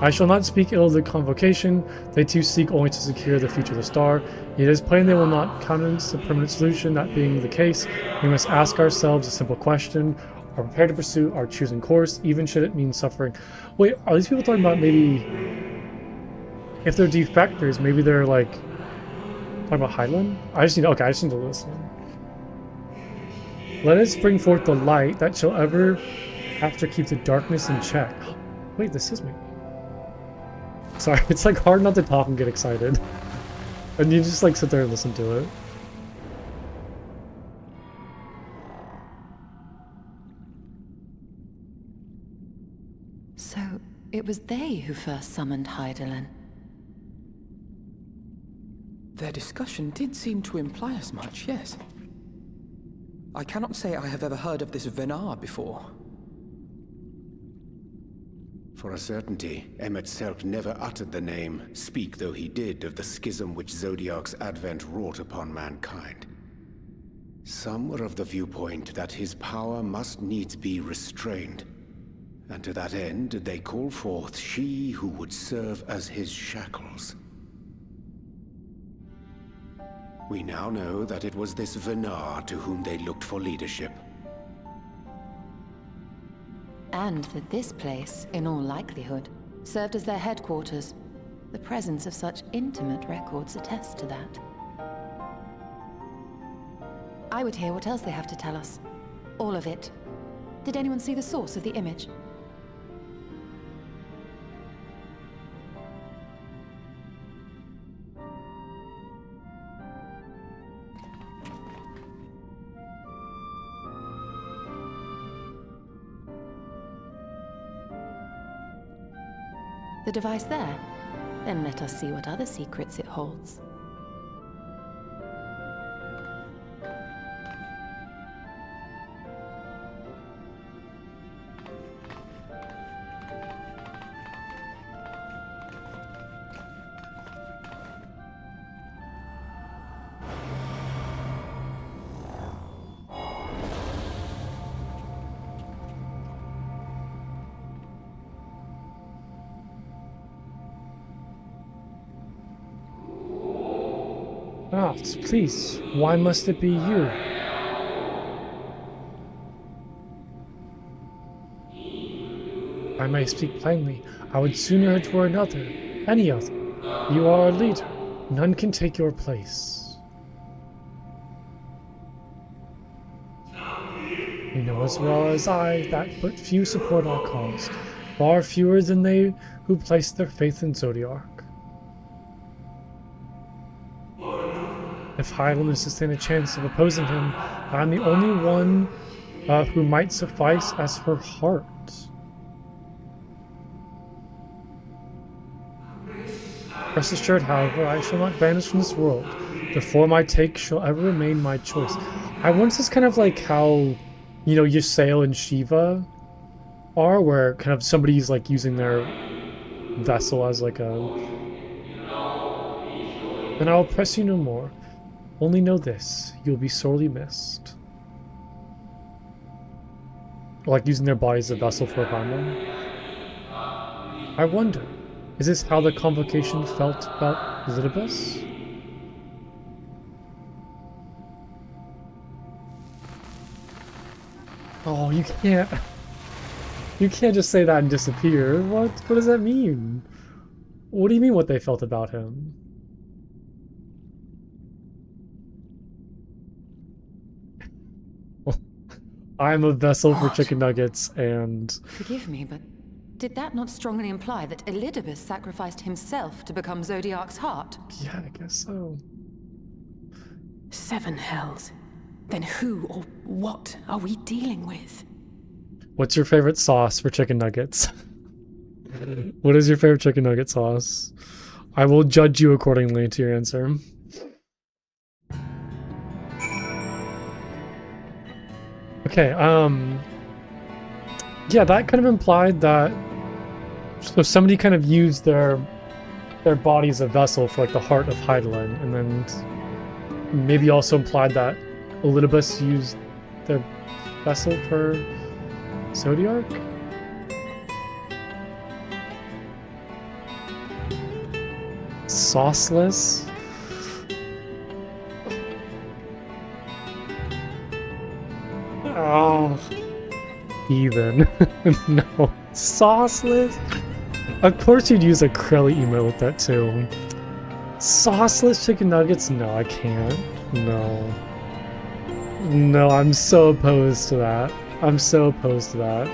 I shall not speak ill of the convocation. They too seek only to secure the future of the star. It is plain they will not countenance a permanent solution. That being the case, we must ask ourselves a simple question: are we prepared to pursue our chosen course, even should it mean suffering? Wait, are these people talking about maybe if they're defectors? Maybe they're like talking about Hydaelyn? I just need to listen. Let us bring forth the light that shall ever after keep the darkness in check. Wait, this is me. Sorry, it's like hard not to talk and get excited. And you just like sit there and listen to it. So, it was they who first summoned Hydaelyn. Their discussion did seem to imply as much, yes. I cannot say I have ever heard of this Venar before. For a certainty, Emet-Selch never uttered the name, speak though he did of the schism which Zodiark's advent wrought upon mankind. Some were of the viewpoint that his power must needs be restrained, And to that end did they call forth she who would serve as his shackles. We now know that it was this Venar to whom they looked for leadership. And that this place, in all likelihood, served as their headquarters. The presence of such intimate records attests to that. I would hear what else they have to tell us. All of it. Did anyone see the source of the image? The device there? Then let us see what other secrets it holds. Ah, please, why must it be you? I may speak plainly. I would sooner it were another, any other. You are a leader. None can take your place. You know as well as I that but few support our cause, far fewer than they who place their faith in Zodiac. If Hylam is to stand a chance of opposing him, I am the only one who might suffice as her heart. Rest assured, however, I shall not vanish from this world. The form I take shall ever remain my choice. I wonder if this is kind of like how, you know, Ysael and Shiva are, where kind of somebody's like using their vessel as like a... Then I will press you no more. Only know this, you'll be sorely missed. Like using their body as a vessel for Hylam. I wonder, is this how the convocation felt about Elidibus? Oh, you can't just say that and disappear. What does that mean? What do you mean what they felt about him? I'm a vessel for chicken nuggets, and... Forgive me, but did that not strongly imply that Elidibus sacrificed himself to become Zodiac's heart? Yeah, I guess so. 7 hells. Then who or what are we dealing with? What's your favorite sauce for chicken nuggets? What is your favorite chicken nugget sauce? I will judge you accordingly to your answer. Okay, yeah, that kind of implied that, so somebody kind of used their body as a vessel for like the heart of Hydaelyn, and then maybe also implied that Elidibus used their vessel for Zodiac? Sauceless? Oh, heathen. No. Sauceless? Of course you'd use a Krelly emote with that too. Sauceless chicken nuggets? No, I can't. No. No, I'm so opposed to that. I'm so opposed to that.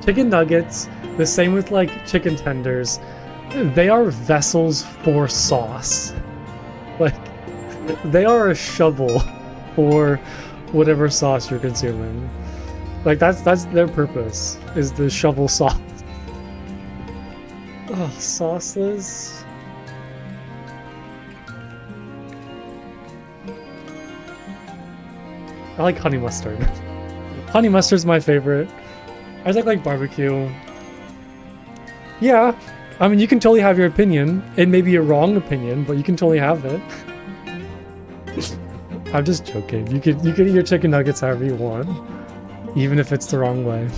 Chicken nuggets, the same with like chicken tenders, they are vessels for sauce. Like, they are a shovel for whatever sauce you're consuming. Like, that's their purpose, is the shovel sauce. Oh, sauceless. I like honey mustard. Honey mustard's my favorite. I like barbecue. Yeah, I mean, you can totally have your opinion. It may be a wrong opinion, but you can totally have it. I'm just joking. You can eat your chicken nuggets however you want, even if it's the wrong way.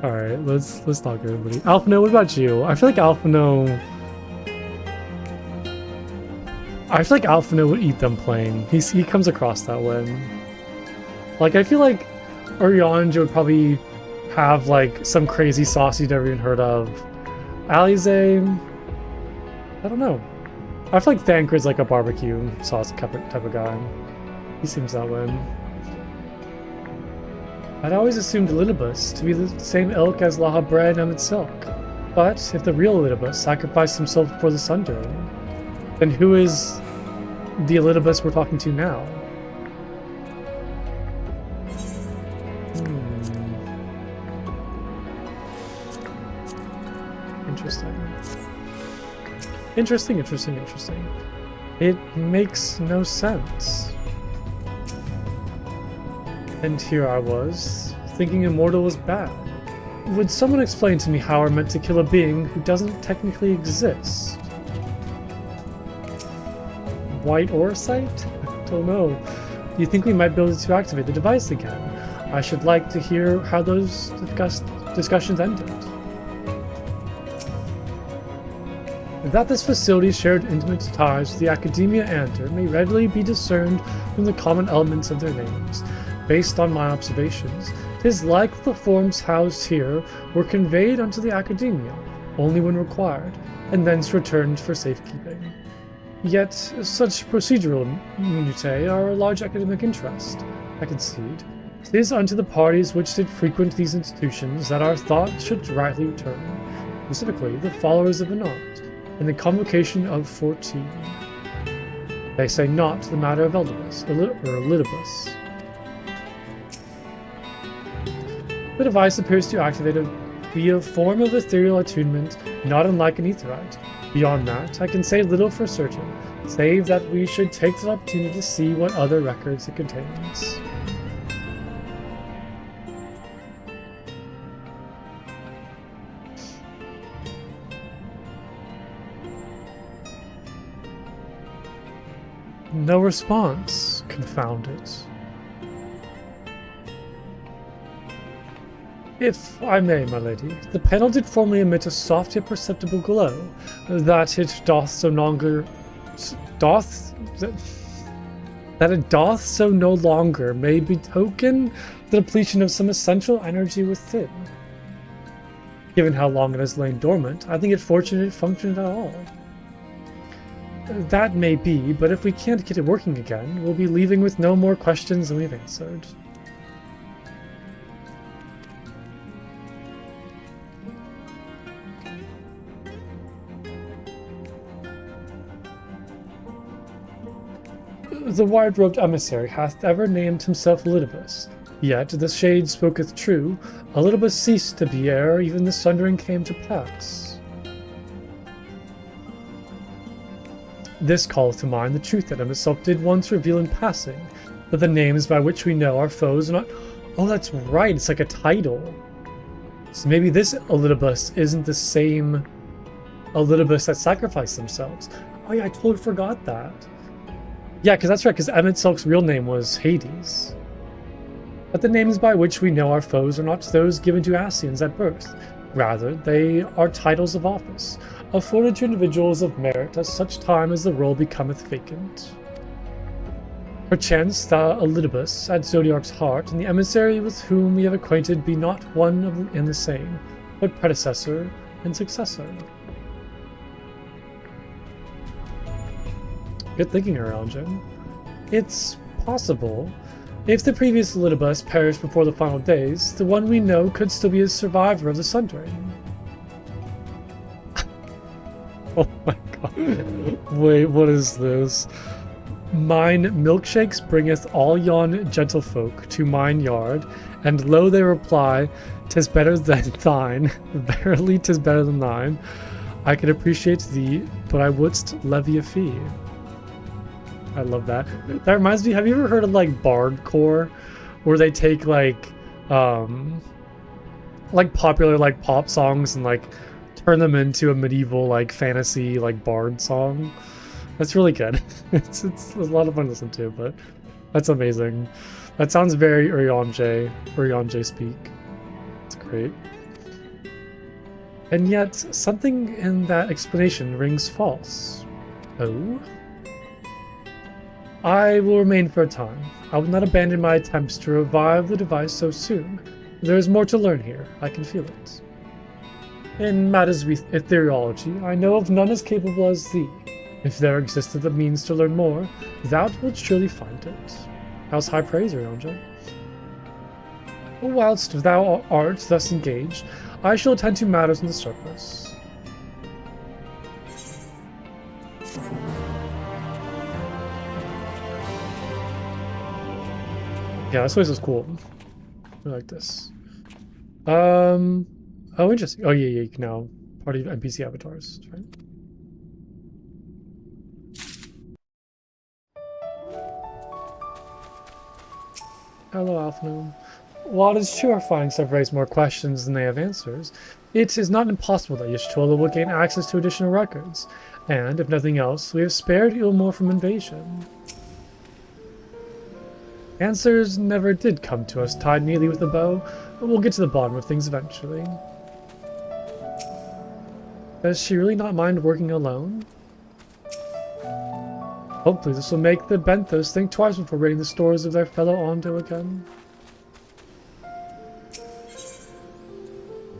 Alright, let's talk to everybody. Alphino, what about you? I feel like Alphino would eat them plain. He comes across that way. Like, I feel like Urianger would probably have, like, some crazy sauce you'd never even heard of. Alize, I don't know. I feel like Thancred's like a barbecue sauce type of guy. He seems that way. I'd always assumed Elidibus to be the same ilk as Lahabra and Emmett Silk. But if the real Elidibus sacrificed himself before the Sundering, then who is the Elidibus we're talking to now? Interesting. Interesting. It makes no sense. And here I was, thinking immortal was bad. Would someone explain to me how we're meant to kill a being who doesn't technically exist? White Orsight? Don't know. Do you think we might be able to activate the device again? I should like to hear how those discussions ended. That this facility shared intimate ties with the Academia Ander may readily be discerned from the common elements of their names. Based on my observations, 'tis like the forms housed here were conveyed unto the Academia, only when required, and thence returned for safekeeping. Yet, such procedural minutiae are a large academic interest, I concede. 'Tis unto the parties which did frequent these institutions that our thought should rightly return, specifically the followers of Anand, in the convocation of 14. They say not the matter of Elidibus, or Elidibus. The device appears to activate via a form of ethereal attunement not unlike an aetherite. Beyond that, I can say little for certain, save that we should take the opportunity to see what other records it contains. No response. Confound it. If I may, my lady, the panel did formerly emit a soft yet perceptible glow, that it doth so no longer may betoken the depletion of some essential energy within. Given how long it has lain dormant, I think it fortunate it functioned at all. That may be, but if we can't get it working again, we'll be leaving with no more questions than we've answered. The wide-robed emissary hath ever named himself Elidibus, yet the shade spoketh true, Elidibus ceased to be ere even the sundering came to pass. This calleth to mind the truth that himself did once reveal in passing, that the names by which we know our foes are not... Oh, that's right, it's like a title. So maybe this Elidibus isn't the same Elidibus that sacrificed themselves. Oh yeah, I totally forgot that. Yeah, because that's right, because Emmett Silk's real name was Hades. But the names by which we know our foes are not those given to Ascians at birth. Rather, they are titles of office, afforded to individuals of merit at such time as the role becometh vacant. Perchance the Elidibus at Zodiark's heart, and the emissary with whom we have acquainted be not one and the same, but predecessor and successor. Good thinking, Urianger. It's possible. If the previous Elidibus perished before the final days, the one we know could still be a survivor of the Sundering. Oh my god. Wait, what is this? Mine milkshakes bringeth all yon gentlefolk to mine yard, and lo they reply, 'tis better than thine, verily 'tis better than thine. I can appreciate thee, but I wouldst levy a fee. I love that. That reminds me, have you ever heard of like bardcore, where they take like popular like pop songs and like turn them into a medieval like fantasy like bard song? That's really good. It's a lot of fun to listen to, but that's amazing. That sounds very Urianger speak. It's great. And yet, something in that explanation rings false. Oh? I will remain for a time. I will not abandon my attempts to revive the device so soon. There is more to learn here. I can feel it. In matters of ethereology, I know of none as capable as thee. If there existed the means to learn more, thou wilt surely find it. How's high praise, Ryanja? Whilst thou art thus engaged, I shall attend to matters in the surface. Yeah, this place is cool. I like this. Oh, interesting. Oh, yeah, you can now party NPC avatars. That's right. Hello, Alphanome. While it is true our findings have raised more questions than they have answers, it is not impossible that Y'shtola will gain access to additional records, and, if nothing else, we have spared Ilmore from invasion. Answers never did come to us tied neatly with a bow, but we'll get to the bottom of things eventually. Does she really not mind working alone? Hopefully this will make the Benthos think twice before raiding the stores of their fellow Ondo again.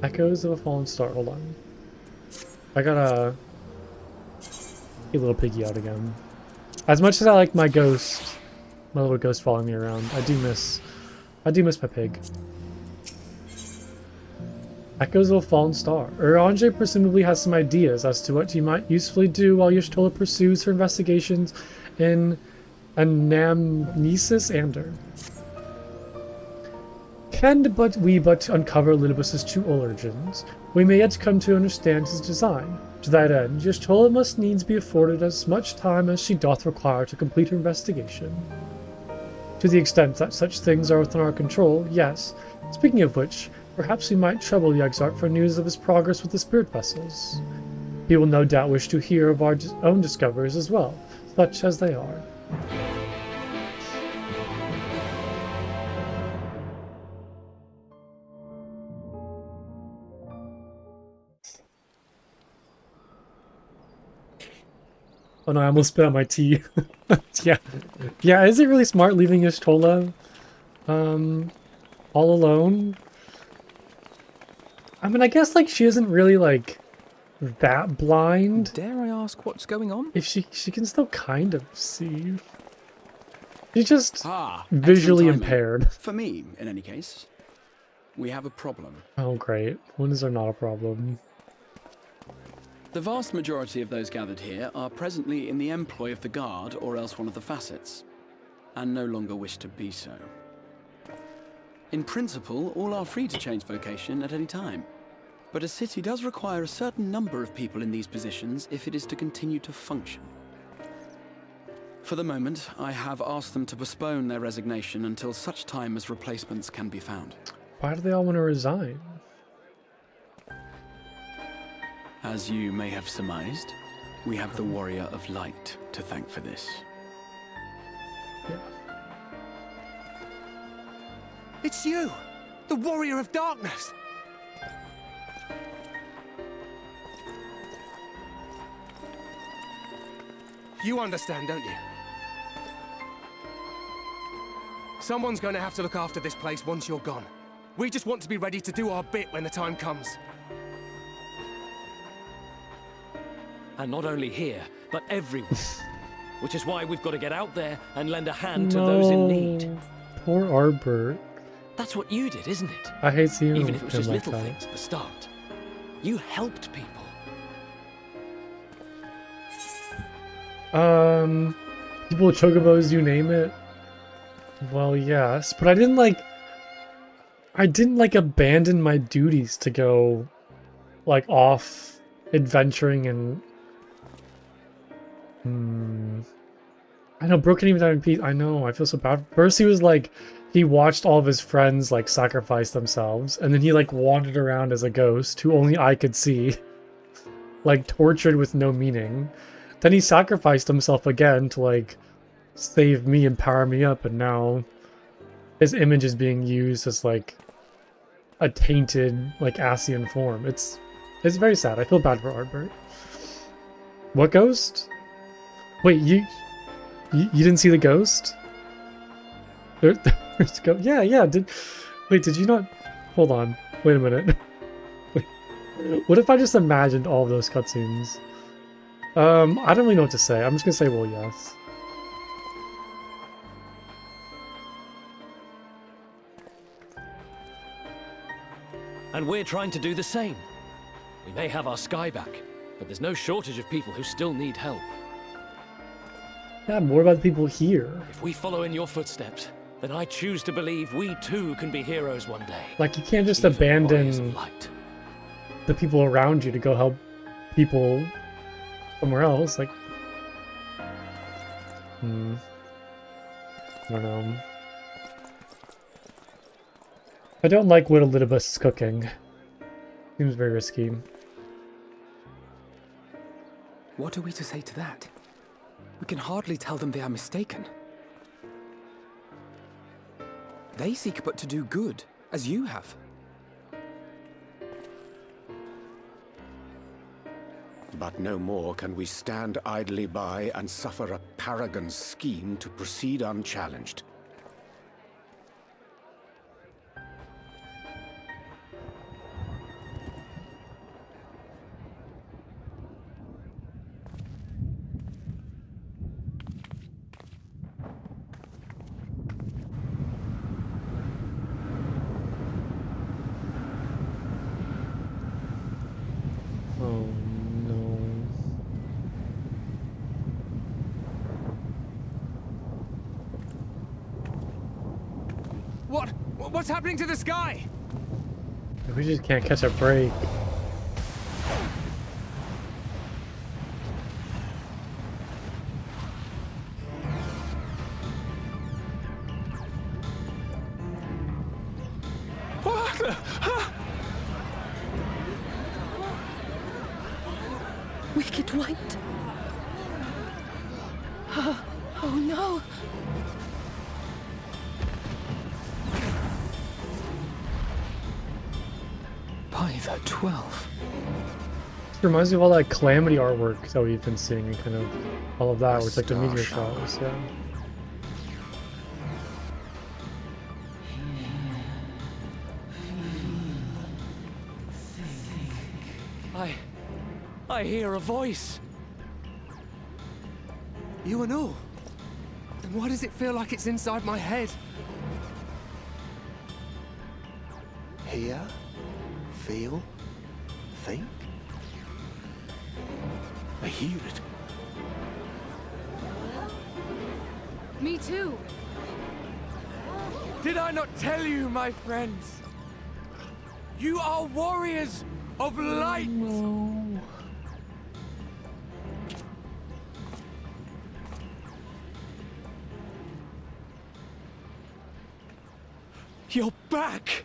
Echoes of a fallen star. Hold on. I gotta get little piggy out again. As much as I like my ghost, my little ghost following me around, I do miss my pig. Echoes of a fallen star. Uranje presumably has some ideas as to what he might usefully do while Y'shtola pursues her investigations in Anamnesis Ander. Can we but uncover Linibus's true origins, we may yet come to understand his design. To that end, Y'shtola must needs be afforded as much time as she doth require to complete her investigation. To the extent that such things are within our control, yes. Speaking of which, perhaps we might trouble the Exarch for news of his progress with the spirit vessels. He will no doubt wish to hear of our own discoveries as well, such as they are. Oh no, I almost spit out my tea. Yeah, is it really smart leaving Y'shtola all alone? I mean, I guess, like, she isn't really, like, that blind. Dare I ask what's going on? If she can still kind of see. She's just excellent visually timing. impaired. For me, in any case. We have a problem. Oh, great. When is there not a problem? The vast majority of those gathered here are presently in the employ of the Guard or else one of the facets, and no longer wish to be so. In principle, all are free to change vocation at any time, but a city does require a certain number of people in these positions if it is to continue to function. For the moment, I have asked them to postpone their resignation until such time as replacements can be found. Why do they all want to resign? As you may have surmised, we have the Warrior of Light to thank for this. Yeah. It's you! The Warrior of Darkness! You understand, don't you? Someone's going to have to look after this place once you're gone. We just want to be ready to do our bit when the time comes. And not only here, but everywhere. Which is why we've got to get out there and lend a hand to those in need. Poor Arbor. That's what you did, isn't it? I hate seeing Even if it was him just like little that. things at the start. You helped people. People, chocobos, you name it. Well, yes, but I didn't abandon my duties to go, like, off adventuring and. I know, Brooke can't even die in peace. I know, I feel so bad. First, he was like, he watched all of his friends, like, sacrifice themselves, and then he, like, wandered around as a ghost who only I could see, like, tortured with no meaning. Then he sacrificed himself again to, like, save me and power me up, and now his image is being used as, like, a tainted, like, Asian form. It's It's very sad. I feel bad for Arbert. What ghost? Wait, you didn't see the ghost? There's go. Yeah. Wait, did you not? Hold on. Wait a minute. Wait. What if I just imagined all of those cutscenes? I don't really know what to say. I'm just gonna say, well, yes. And we're trying to do the same. We may have our sky back, but there's no shortage of people who still need help. Yeah, more about the people here. If we follow in your footsteps, then I choose to believe we too can be heroes one day. Like, you can't just Even warriors abandon of light. the people around you to go help people somewhere else. Like, I don't know. I don't like what Elidibus is cooking. Seems very risky. What are we to say to that? We can hardly tell them they are mistaken. They seek but to do good, as you have. But no more can we stand idly by and suffer a paragon's scheme to proceed unchallenged. Oh no. What's happening to the sky? We just can't catch a break. Wicked White. Oh no. By the 12. It reminds me of all that Calamity artwork that we've been seeing and kind of all of that, where it's like the meteor showers, yeah. I hear a voice. You and all? And why does it feel like it's inside my head? Hear? Feel? Think? I hear it. Me too. Did I not tell you, my friends? You are warriors of light! You're back!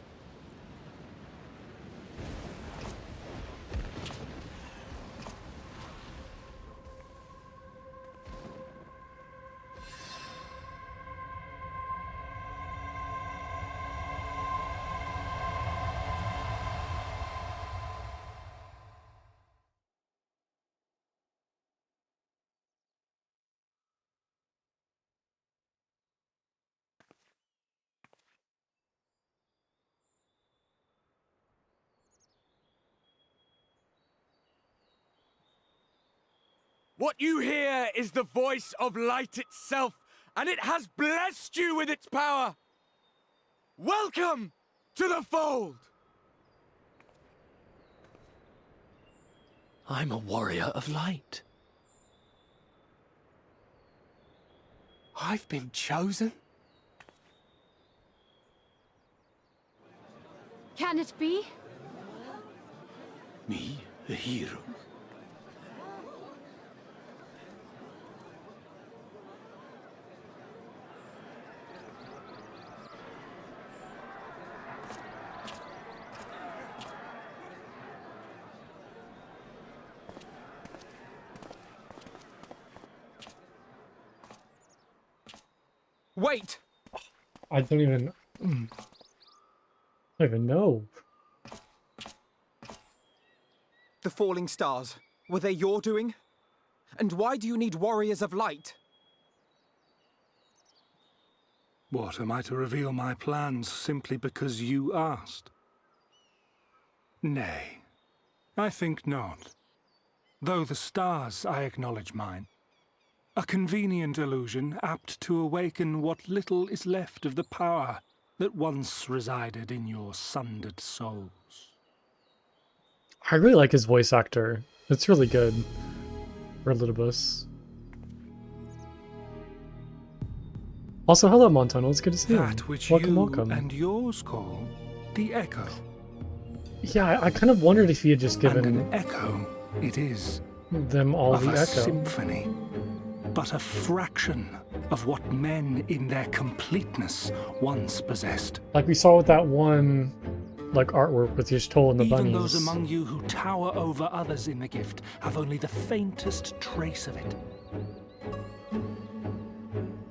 What you hear is the voice of light itself, and it has blessed you with its power. Welcome to the fold! I'm a warrior of light. I've been chosen? Can it be? Me, a hero? Wait! I don't even know. the falling stars? Were they your doing? And why do you need warriors of light? What, am I to reveal my plans simply because you asked? Nay, I think not. Though the stars, I acknowledge mine. A convenient illusion apt to awaken what little is left of the power that once resided in your sundered souls. I really like his voice actor. It's really good. Relitibus. Also, hello, Montano. It's good to see you. That which Welcome, you welcome. and yours call the Echo. Yeah, I kind of wondered if he had just given And an echo it is. them all Of the a echo. symphony, but a fraction of what men in their completeness once possessed. Like we saw with that one, like artwork with Yishtoll and the Even bunnies. those among you who tower over others in the gift have only the faintest trace of it.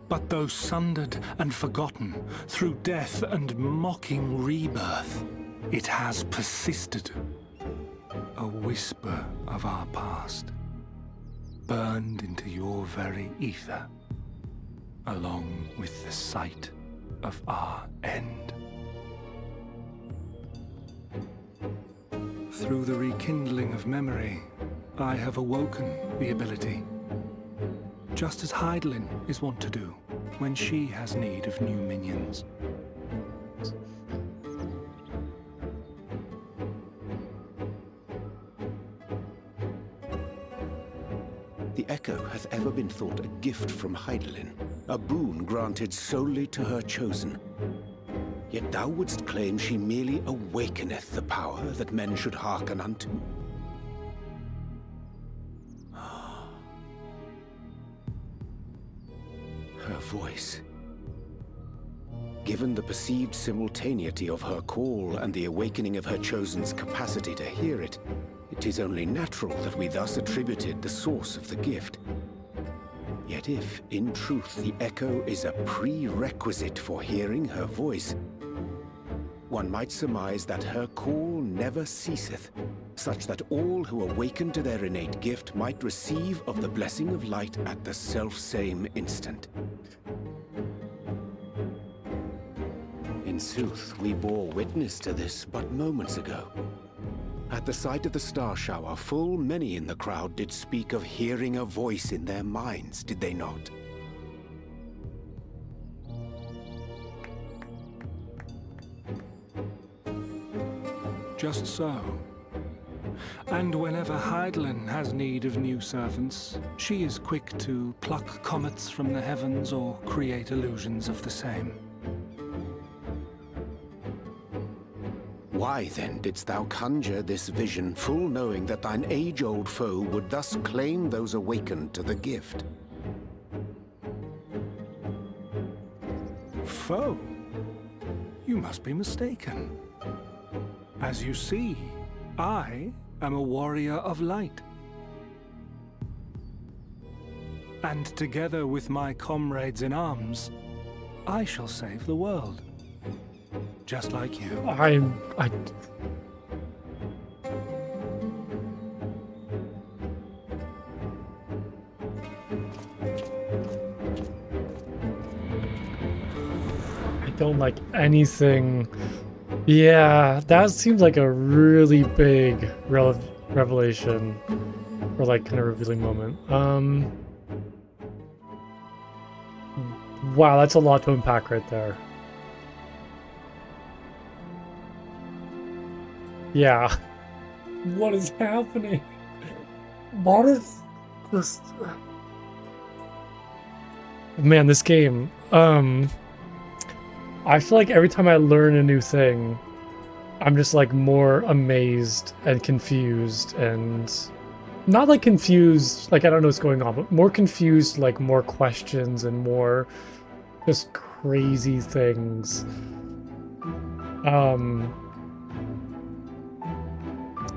But though sundered and forgotten through death and mocking rebirth, it has persisted. A whisper of our past, burned into your very ether, along with the sight of our end. Through the rekindling of memory, I have awoken the ability, just as Heidelin is wont to do when she has need of new minions. The Echo hath ever been thought a gift from Heidelin, a boon granted solely to her chosen. Yet thou wouldst claim she merely awakeneth the power that men should hearken unto. Her voice. Given the perceived simultaneity of her call and the awakening of her chosen's capacity to hear it, it is only natural that we thus attributed the source of the gift. Yet if, in truth, the Echo is a prerequisite for hearing her voice, one might surmise that her call never ceaseth, such that all who awaken to their innate gift might receive of the blessing of light at the self-same instant. In sooth, we bore witness to this but moments ago. At the sight of the star shower, full many in the crowd did speak of hearing a voice in their minds, did they not? Just so. And whenever Heidelin has need of new servants, she is quick to pluck comets from the heavens or create illusions of the same. Why then didst thou conjure this vision, full knowing that thine age-old foe would thus claim those awakened to the gift? Foe? You must be mistaken. As you see, I am a warrior of light. And together with my comrades in arms, I shall save the world. Just like you. I don't like anything. Yeah, that seems like a really big revelation, or like kind of revealing moment. Wow, that's a lot to unpack right there. Yeah. What is happening? What is this? Man, this game. I feel like every time I learn a new thing, I'm just like more amazed and confused, and not like confused, like I don't know what's going on, but more confused, like more questions and more just crazy things.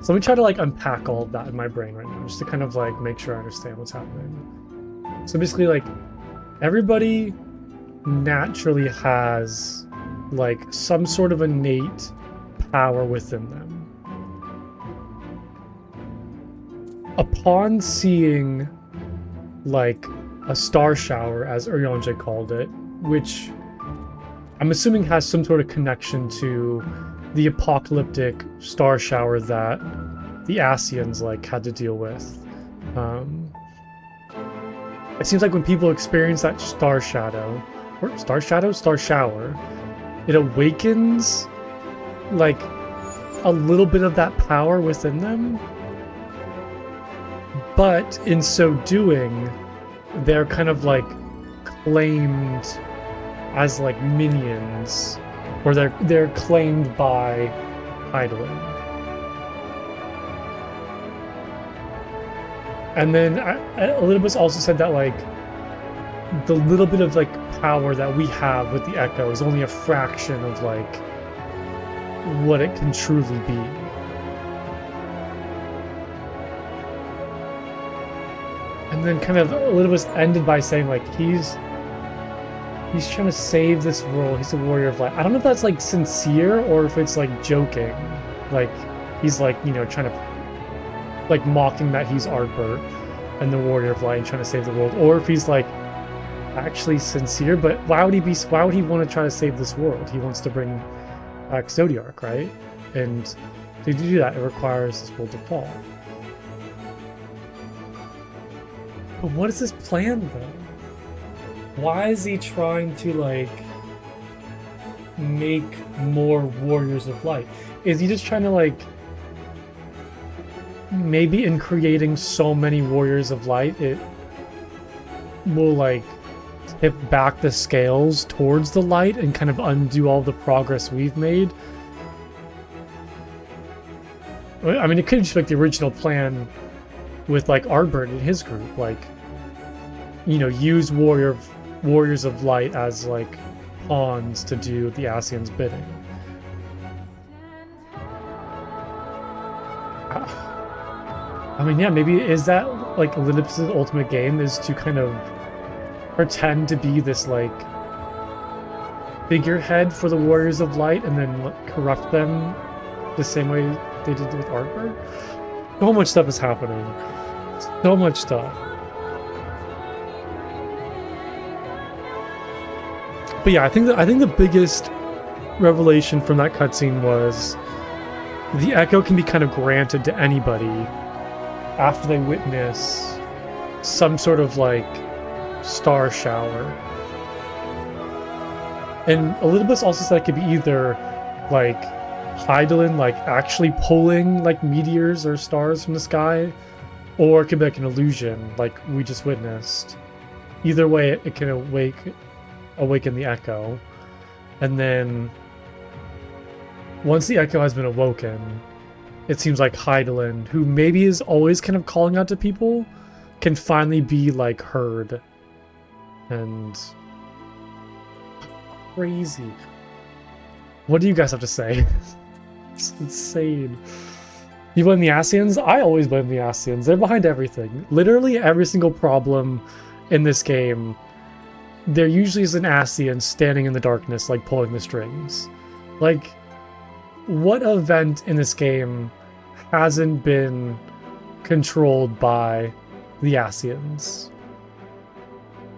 So let me try to like unpack all of that in my brain right now, just to kind of like make sure I understand what's happening. So basically, like, everybody naturally has like some sort of innate power within them. upon seeing like a star shower, as Uryanje called it, which I'm assuming has some sort of connection to the apocalyptic star shower that the Ascians like had to deal with. It seems like when people experience that star shower, it awakens like a little bit of that power within them, but in so doing, they're kind of like claimed as like minions, or they're claimed by Hydaelyn. And then Elidibus also said that like the little bit of like power that we have with the Echo is only a fraction of like what it can truly be. And then kind of Elidibus ended by saying like he's trying to save this world. He's a warrior of light. I don't know if that's like sincere or if it's like joking. Like he's like, you know, trying to like mocking that he's Ardbert and the warrior of light and trying to save the world, or if he's like actually sincere. But why would he want to try to save this world? He wants to bring back Zodiark, right? And to do that, it requires this world to fall. But what is his plan though? Why is he trying to like make more warriors of light? Is he just trying to like, maybe in creating so many warriors of light, it will like tip back the scales towards the light and kind of undo all the progress we've made? I mean, it could just be like the original plan with like Ardbert and his group, like, you know, use warriors of light as like pawns to do the Ascians' bidding. I mean, yeah, maybe is that like Elidibus' ultimate game, is to kind of pretend to be this like figurehead for the Warriors of Light and then corrupt them the same way they did with Ardbert? So much stuff is happening. So much stuff. But yeah, I think the biggest revelation from that cutscene was the Echo can be kind of granted to anybody after they witness some sort of like star shower. And Elidibus also said it could be either like Hydaelyn like actually pulling like meteors or stars from the sky, or it could be like an illusion like we just witnessed. Either way, it can awaken the Echo. And then once the Echo has been awoken, it seems like Hydaelyn, who maybe is always kind of calling out to people, can finally be like heard. And crazy. What do you guys have to say? It's insane. You blame the Ascians? I always blame the Ascians. They're behind everything. Literally every single problem in this game, there usually is an Ascian standing in the darkness, like pulling the strings. Like, what event in this game hasn't been controlled by the Ascians?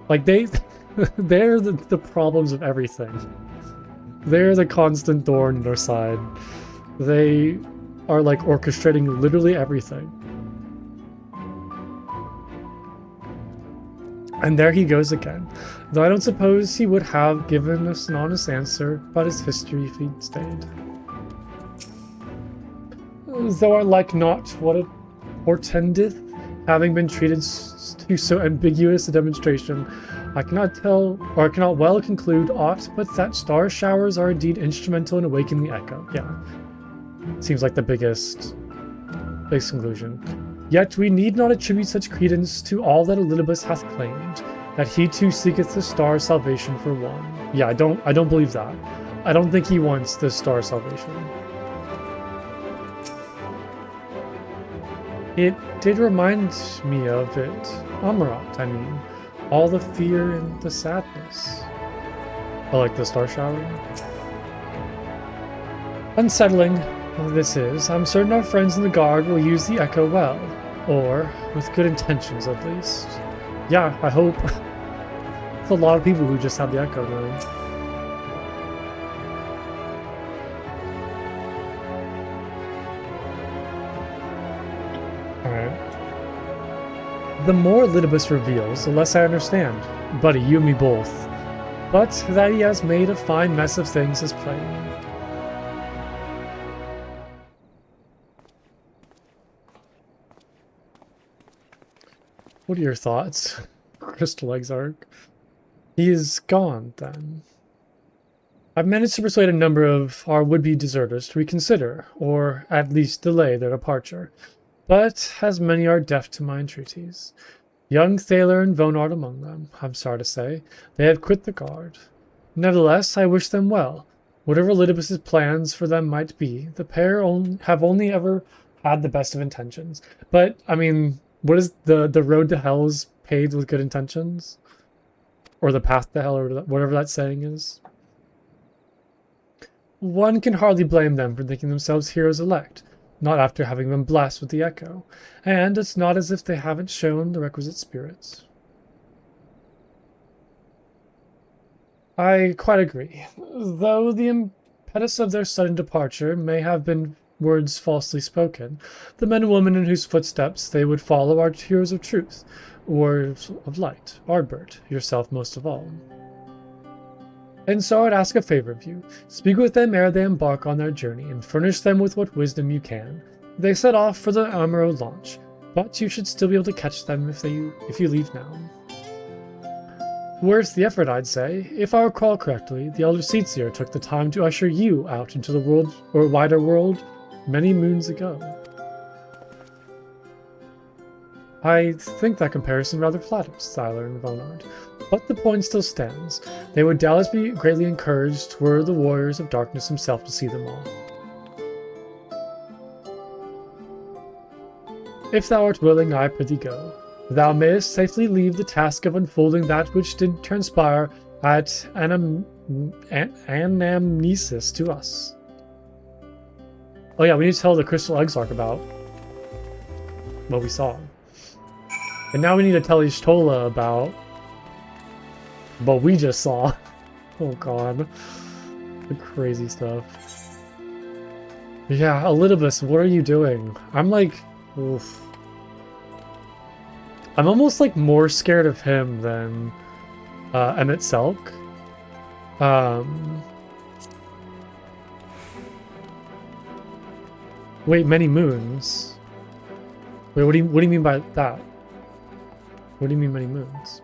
Like, they're the problems of everything. They're the constant thorn in our side. They are like orchestrating literally everything. And there he goes again. Though I don't suppose he would have given us an honest answer about his history if he'd stayed. Though I like not what it portendeth, having been treated to so ambiguous a demonstration, I cannot well conclude aught but that star showers are indeed instrumental in awakening the Echo. Yeah. Seems like the biggest conclusion. Yet we need not attribute such credence to all that Elidibus hath claimed, that he too seeketh the star salvation for one. Yeah, I don't believe that. I don't think he wants the star salvation. It did remind me of it. Amarat, I mean. All the fear and the sadness. Oh, like the star shower? Unsettling this is. I'm certain our friends in the guard will use the Echo well. Or with good intentions, at least. Yeah, I hope. There's a lot of people who just have the Echo now. The more Lidibus reveals, the less I understand. Buddy, you and me both. But that he has made a fine mess of things is plain. What are your thoughts, Crystal Exarch? He is gone, then. I've managed to persuade a number of our would-be deserters to reconsider, or at least delay their departure. But as many are deaf to my entreaties. Young Thaler and Vonard among them, I'm sorry to say, they have quit the guard. Nevertheless, I wish them well. Whatever Lidibus's plans for them might be, the pair have only ever had the best of intentions. But, I mean, what is the road to hell is paved with good intentions? Or the path to hell, or whatever that saying is. One can hardly blame them for thinking themselves heroes elect. Not after having been blessed with the Echo, and it's not as if they haven't shown the requisite spirits. I quite agree, though the impetus of their sudden departure may have been words falsely spoken. The men and women in whose footsteps they would follow are heroes of truth, or of light, Ardbert, yourself most of all. And so I'd ask a favor of you. Speak with them ere they embark on their journey, and furnish them with what wisdom you can. They set off for the Amaro launch, but you should still be able to catch them if you leave now. Worth the effort, I'd say. If I recall correctly, the Elder Seatsier took the time to usher you out into the world, or wider world, many moons ago. I think that comparison rather flatters Thaler and Vonard. But the point still stands. They would doubtless be greatly encouraged were the warriors of darkness himself to see them all. If thou art willing, I prithee go. Thou mayest safely leave the task of unfolding that which did transpire at anamnesis to us. Oh yeah, we need to tell the Crystal Exarch about what we saw. And now we need to tell Y'shtola about what we just saw. Oh god. The crazy stuff. Yeah, Elidibus, what are you doing? I'm like... oof. I'm almost like more scared of him than Emmett Selk. Wait, many moons? Wait, what do you mean by that? What do you mean many moons?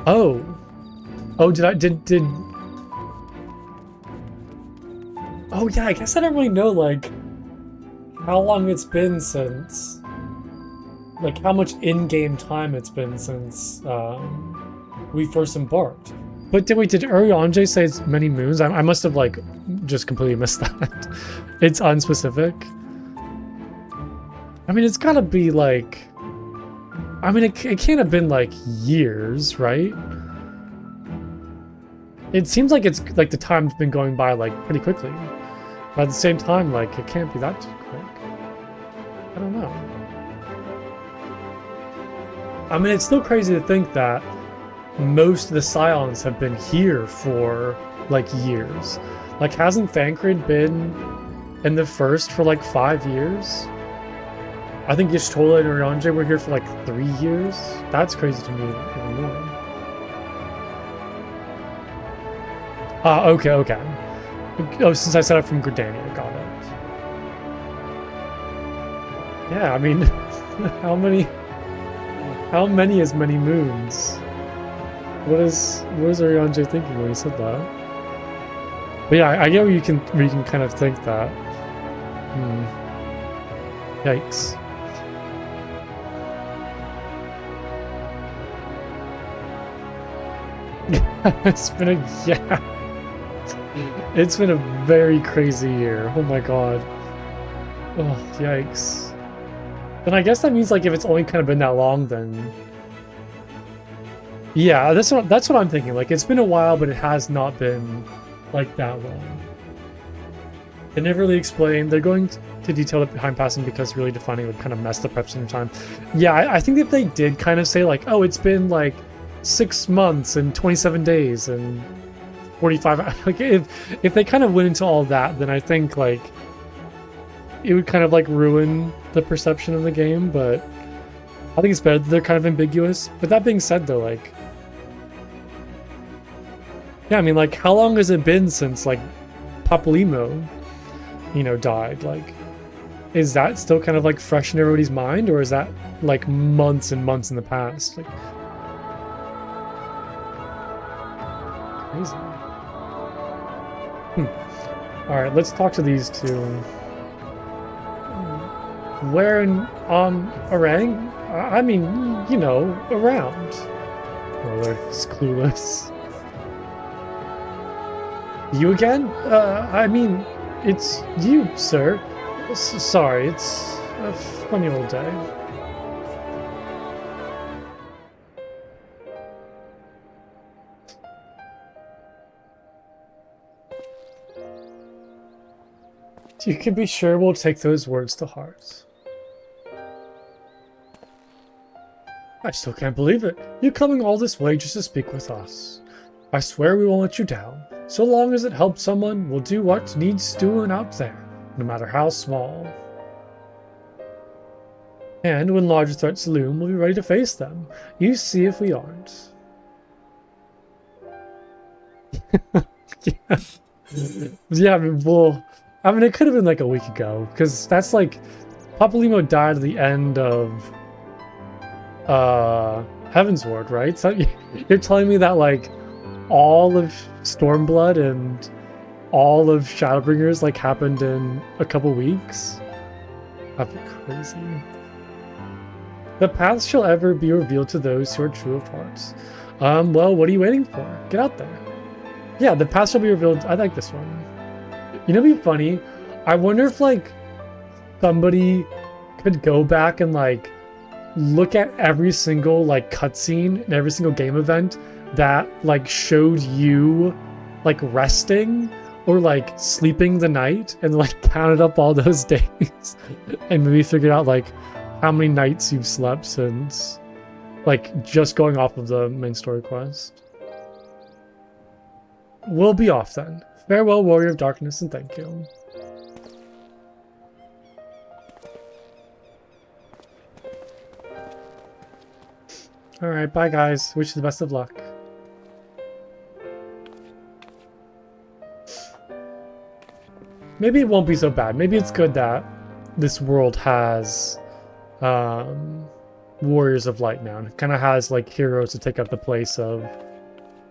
Oh. Oh, did oh yeah, I guess I don't really know, like, how long it's been since, like, how much in-game time it's been since, we first embarked. But did Urianger say it's many moons? I must have, like, just completely missed that. It's unspecific. I mean, it's gotta be, like... I mean, it can't have been, like, years, right? It seems like it's, like, the time's been going by, like, pretty quickly. But at the same time, like, it can't be that quick. I don't know. I mean, it's still crazy to think that most of the Scions have been here for, like, years. Like, hasn't Thancred been in the first for, like, 5 years? I think Y'shtola and Urianger were here for, like, 3 years? That's crazy to me even more. Okay. Oh, since I set up from Gridania, got it. Yeah, I mean, how many is many moons? What is Urianger thinking when he said that? But yeah, I get where you can kind of think that. Yikes. It's been a very crazy year. Oh my god. Oh, yikes. Then I guess that means, like, if it's only kind of been that long, then... yeah, that's what I'm thinking. Like, it's been a while, but it has not been, like, that long. They never really explain. They're going to detail it behind passing because really defining would kind of mess the prep center time. Yeah, I think if they did kind of say like, oh, it's been like 6 months and 27 days and 45, like if they kind of went into all that, then I think like it would kind of like ruin the perception of the game. But I think it's better that they're kind of ambiguous. But that being said, though, like, yeah, I mean, like, how long has it been since like Papalymo, you know, died? Like, is that still kind of like fresh in everybody's mind, or is that like months and months in the past? Like, crazy. All right, let's talk to these two. Where in Orang? I mean, you know, around. Oh, they're clueless. You again? I mean, it's you, sir. Sorry, it's a funny old day. You can be sure we'll take those words to heart. I still can't believe it. You coming all this way just to speak with us. I swear we won't let you down. So long as it helps someone, we'll do what needs doing out there, no matter how small. And when larger threats loom, we'll be ready to face them. You see if we aren't. Yeah, I mean, well, I mean, it could have been like a week ago, because that's like, Papalymo died at the end of Heavensward, right? So you're telling me that like all of Stormblood and all of Shadowbringers like happened in a couple weeks? That'd be crazy. The paths shall ever be revealed to those who are true of hearts. Well, what are you waiting for? Get out there. Yeah, the paths shall be revealed. I like this one. You know, it'd be funny. I wonder if like somebody could go back and like look at every single like cutscene and every single game event that like showed you like resting or like sleeping the night, and like counted up all those days and maybe figured out like how many nights you've slept since, like, just going off of the main story quest. We'll be off then. Farewell, Warrior of Darkness, and thank you. Alright, bye guys. Wish you the best of luck. Maybe it won't be so bad. Maybe it's good that this world has Warriors of Light now. It kind of has like heroes to take up the place of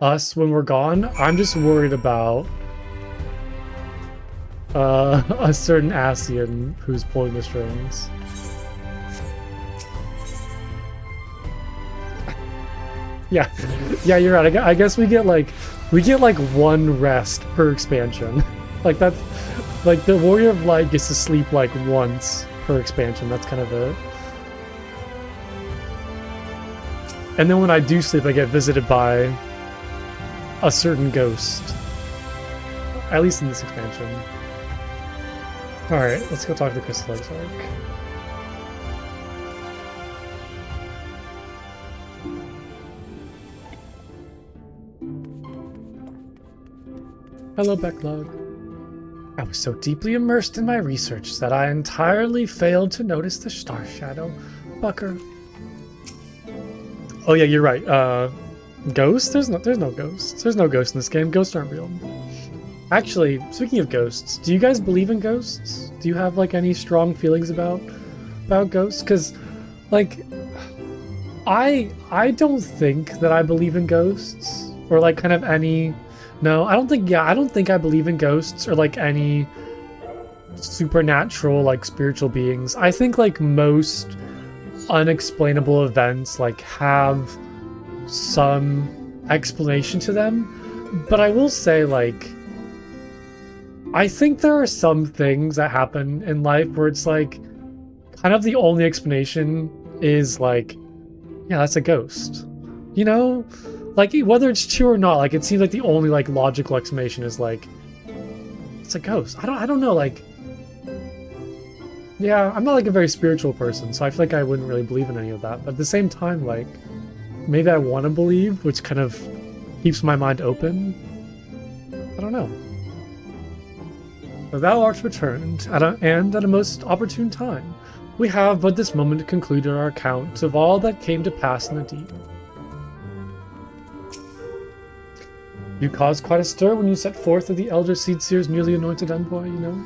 us when we're gone. I'm just worried about a certain Ascian who's pulling the strings. Yeah, yeah, you're right. I guess we get like one rest per expansion. Like that's like the Warrior of Light gets to sleep like once per expansion. That's kind of it. And then when I do sleep, I get visited by a certain ghost. At least in this expansion. Alright, let's go talk to the Crystal Exarch. Hello, Backlog. I was so deeply immersed in my research that I entirely failed to notice the star shadow. Bucker. Oh yeah, you're right. Ghosts? There's no ghosts. There's no ghosts in this game. Ghosts aren't real. Actually, speaking of ghosts, do you guys believe in ghosts? Do you have like any strong feelings about ghosts? Because like I don't think that I believe in ghosts or like kind of any. No, I don't think I believe in ghosts or like any supernatural like spiritual beings. I think like most unexplainable events like have some explanation to them. But I will say like I think there are some things that happen in life where it's like kind of the only explanation is like, yeah, that's a ghost. You know? Like, whether it's true or not, like, it seems like the only, like, logical explanation is, like, It's a ghost. I don't know, like... Yeah, I'm not like a very spiritual person, so I feel like I wouldn't really believe in any of that. But at the same time, like, maybe I want to believe, which kind of keeps my mind open. I don't know. But thou art returned, and at a most opportune time. We have but this moment concluded our account of all that came to pass in the deep. You caused quite a stir when you set forth as the Elder Seedseer's newly anointed envoy, you know?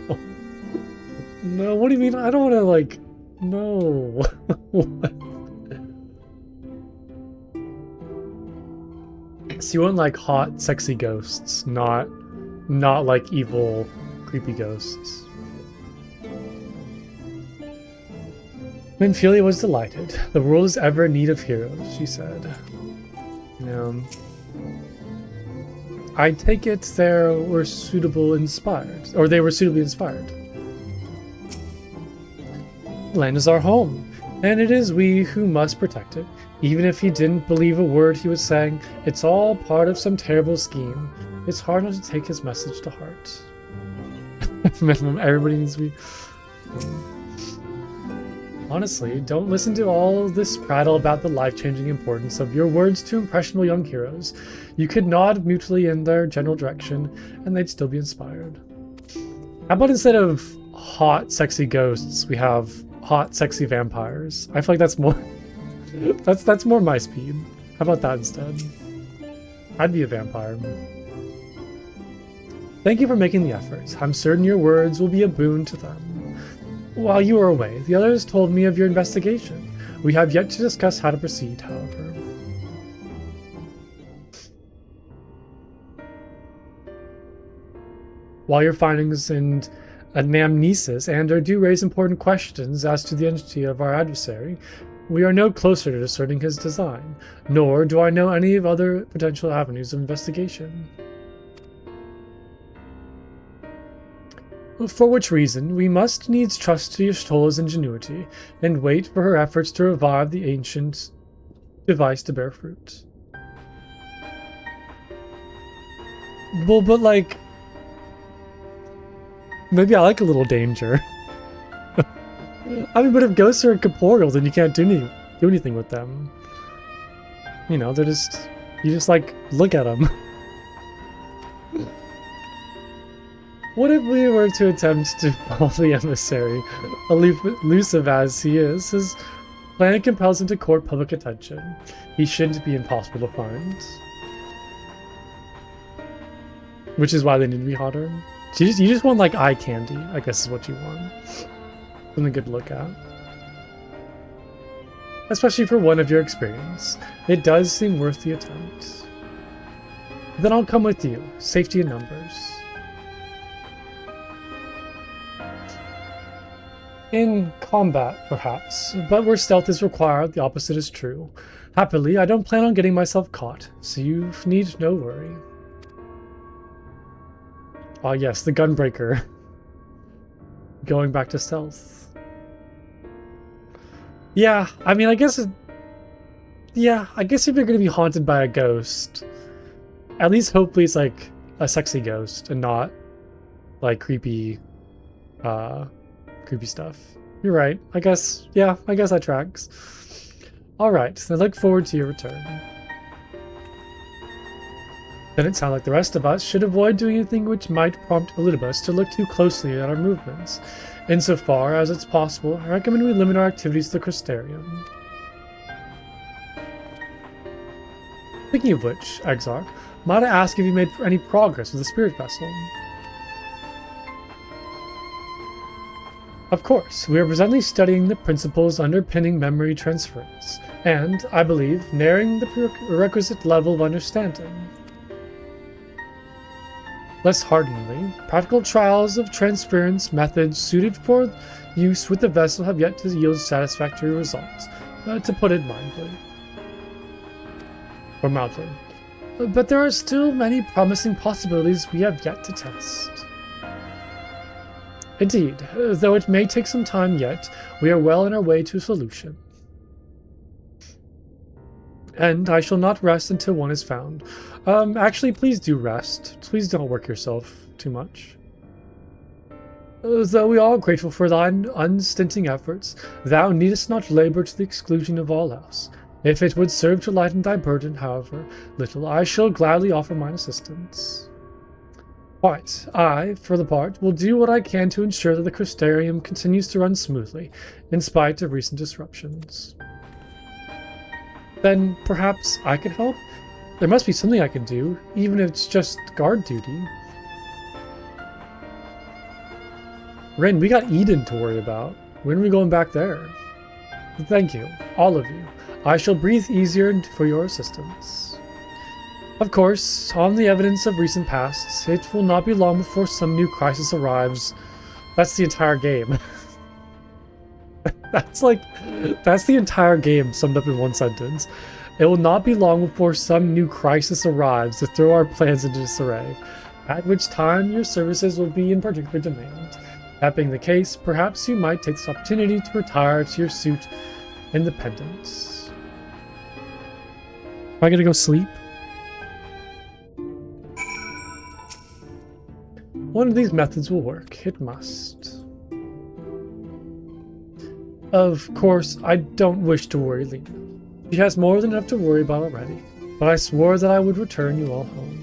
No. No, what do you mean? I don't want to, like... No. What? So you want, like, hot, sexy ghosts, not like evil, creepy ghosts. Menphilia was delighted. The world is ever in need of heroes, she said. I take it they were suitably inspired. Land is our home, and it is we who must protect it. Even if he didn't believe a word he was saying, it's all part of some terrible scheme. It's hard not to take his message to heart. Everybody needs to be... Honestly, don't listen to all this prattle about the life-changing importance of your words to impressionable young heroes. You could nod mutually in their general direction, and they'd still be inspired. How about instead of hot, sexy ghosts, we have hot, sexy vampires? I feel like that's more... that's more my speed. How about that instead? I'd be a vampire. Thank you for making the effort. I'm certain your words will be a boon to them. While you were away, the others told me of your investigation. We have yet to discuss how to proceed, however. While your findings and anamnesis do raise important questions as to the identity of our adversary, we are no closer to discerning his design, nor do I know any of other potential avenues of investigation. For which reason, we must needs trust to Y'shtola's ingenuity, and wait for her efforts to revive the ancient device to bear fruit. Well, but like... Maybe I like a little danger. I mean, but if ghosts are corporeal, then you can't do anything with them. You know, they're just... You just, like, look at them. What if we were to attempt to follow the emissary, elusive as he is? His plan compels him to court public attention. He shouldn't be impossible to find. Which is why they need to be hotter. You just want, like, eye candy, I guess is what you want. Something good to look at. Especially for one of your experience. It does seem worth the attempt. Then I'll come with you. Safety in numbers. In combat, perhaps, but where stealth is required, the opposite is true. Happily, I don't plan on getting myself caught, so you need no worry. Ah, yes, the gunbreaker. Going back to stealth. Yeah, I mean, I guess if you're going to be haunted by a ghost, at least hopefully it's like a sexy ghost and not like creepy stuff. You're right. I guess that tracks. Alright, so I look forward to your return. Then it sounds like the rest of us should avoid doing anything which might prompt Elidibus to look too closely at our movements. Insofar as it's possible, I recommend we limit our activities to the Crystarium. Speaking of which, Exarch, might I ask if you made any progress with the spirit vessel? Of course, we are presently studying the principles underpinning memory transference, and, I believe, nearing the prerequisite level of understanding. Less hardeningly, practical trials of transference methods suited for use with the vessel have yet to yield satisfactory results, to put it mildly. Or mildly. But there are still many promising possibilities we have yet to test. Indeed, though it may take some time yet, we are well on our way to a solution. And I shall not rest until one is found. Actually, please do rest. Please don't work yourself too much. Though we are grateful for thine unstinting efforts, thou needest not labor to the exclusion of all else. If it would serve to lighten thy burden, however little, I shall gladly offer mine assistance. Quite. I, for the part, will do what I can to ensure that the Crystarium continues to run smoothly, in spite of recent disruptions. Then, perhaps I could help? There must be something I can do, even if it's just guard duty. Rin, we got Eden to worry about. When are we going back there? Thank you, all of you. I shall breathe easier for your assistance. Of course, on the evidence of recent pasts, it will not be long before some new crisis arrives. That's the entire game. That's the entire game summed up in one sentence. It will not be long before some new crisis arrives to throw our plans into disarray, at which time your services will be in particular demand. That being the case, perhaps you might take this opportunity to retire to your suit independence. Am I gonna go sleep? One of these methods will work. It must. Of course, I don't wish to worry Lena. She has more than enough to worry about already, but I swore that I would return you all home.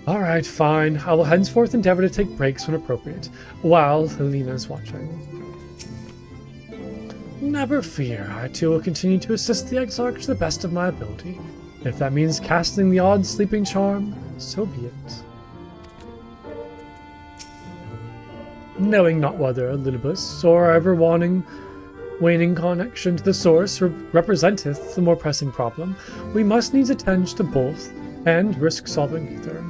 Alright, fine. I will henceforth endeavor to take breaks when appropriate, while Lena is watching. Never fear, I too will continue to assist the Exarch to the best of my ability. If that means casting the odd sleeping charm, so be it. Knowing not whether Lilibus or ever waning connection to the source representeth the more pressing problem, we must needs attend to both and risk solving either.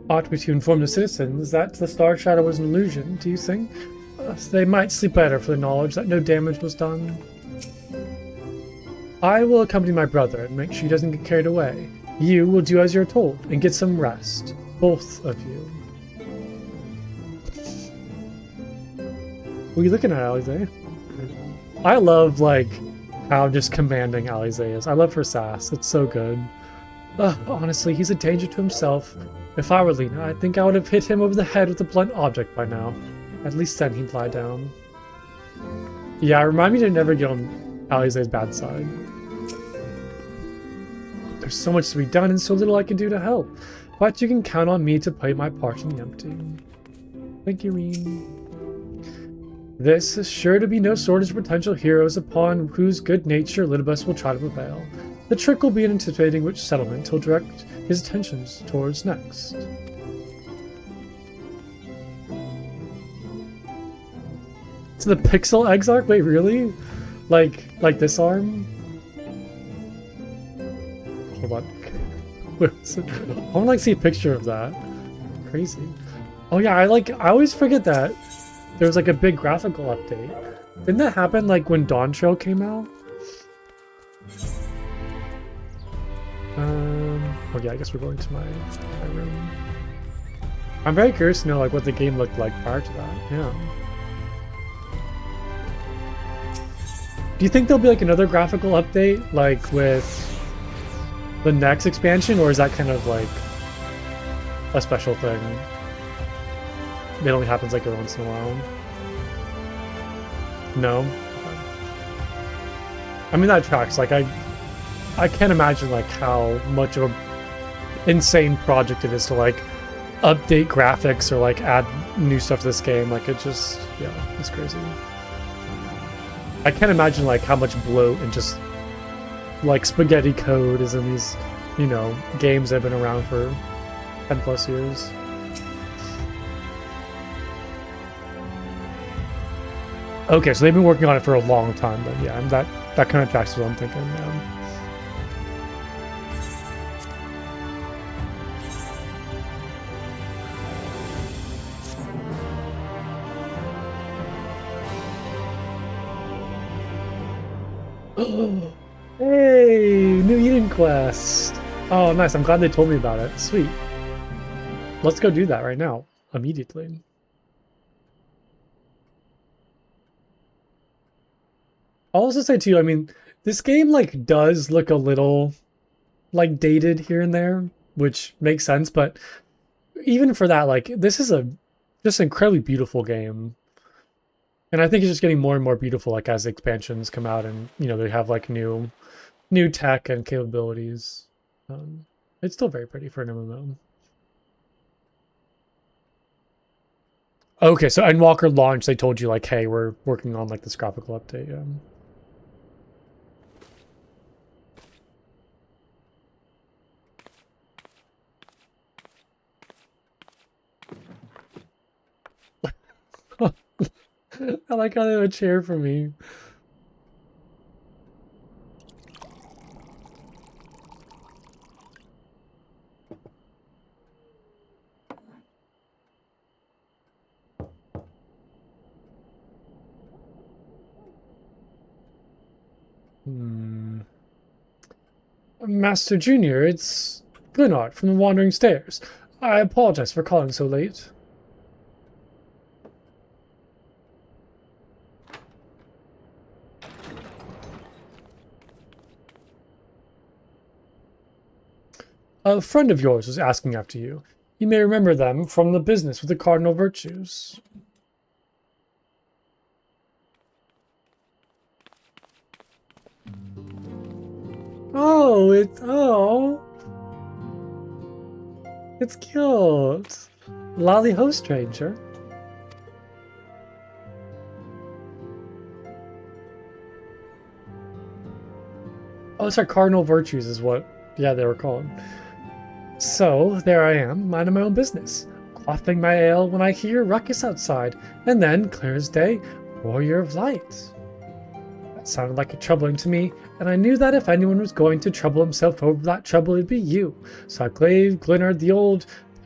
Ought we to inform the citizens that the Star Shadow was an illusion, do you think? They might sleep better for the knowledge that no damage was done. I will accompany my brother and make sure he doesn't get carried away. You will do as you're told and get some rest. Both of you. What are you looking at, Alize? I love, how just commanding Alize is. I love her sass. It's so good. Honestly, he's a danger to himself. If I were Lena, I think I would have hit him over the head with a blunt object by now. At least then he'd lie down. Yeah, remind me to never get on Alize's bad side. There's so much to be done and so little I can do to help. But you can count on me to play my part in the empty. Thank you, Reen. This is sure to be no shortage of potential heroes upon whose good nature Lilibus will try to prevail. The trick will be in anticipating which settlement he'll direct his attentions towards next. So the Pixel Exarch? Wait, really? Like this arm? Hold on. Where is it? I want to see a picture of that. Crazy. Oh yeah, I always forget that there was a big graphical update. Didn't that happen when Dawn Trail came out? Oh yeah, I guess we're going to my room. I'm very curious to know what the game looked like prior to that. Yeah. Do you think there'll be another graphical update with the next expansion, or is that kind of a special thing? It only happens every once in a while. No? Okay. I mean, that tracks. I can't imagine how much of an insane project it is to update graphics or add new stuff to this game. It just, yeah, it's crazy. I can't imagine how much bloat and just spaghetti code is in these, games that have been around for 10 plus years. Okay, so they've been working on it for a long time, then yeah, and that kind of tracks what I'm thinking, yeah. Hey, new Dungeon quest. Oh, nice. I'm glad they told me about it. Sweet. Let's go do that right now. Immediately. I'll also say too, I mean, this game like does look a little like dated here and there, which makes sense, but even for that, like this is a just incredibly beautiful game. And I think it's just getting more and more beautiful like as expansions come out and you know they have like new tech and capabilities. It's still very pretty for an MMO. Okay, so Endwalker launch, they told you like, hey, we're working on like this graphical update. Yeah. I like how they have a chair for me. Master Junior, it's Glenard from the Wandering Stairs. I apologize for calling so late. A friend of yours was asking after you. You may remember them from the business with the cardinal virtues. Oh, it's cute. Lolly ho, stranger. Oh, sorry, cardinal virtues is what, yeah, they were called. So, there I am, minding my own business, quaffing my ale when I hear ruckus outside, and then, clear as day, warrior of light. That sounded like a troubling to me, and I knew that if anyone was going to trouble himself over that trouble, it'd be you. So I gave Glenard the old,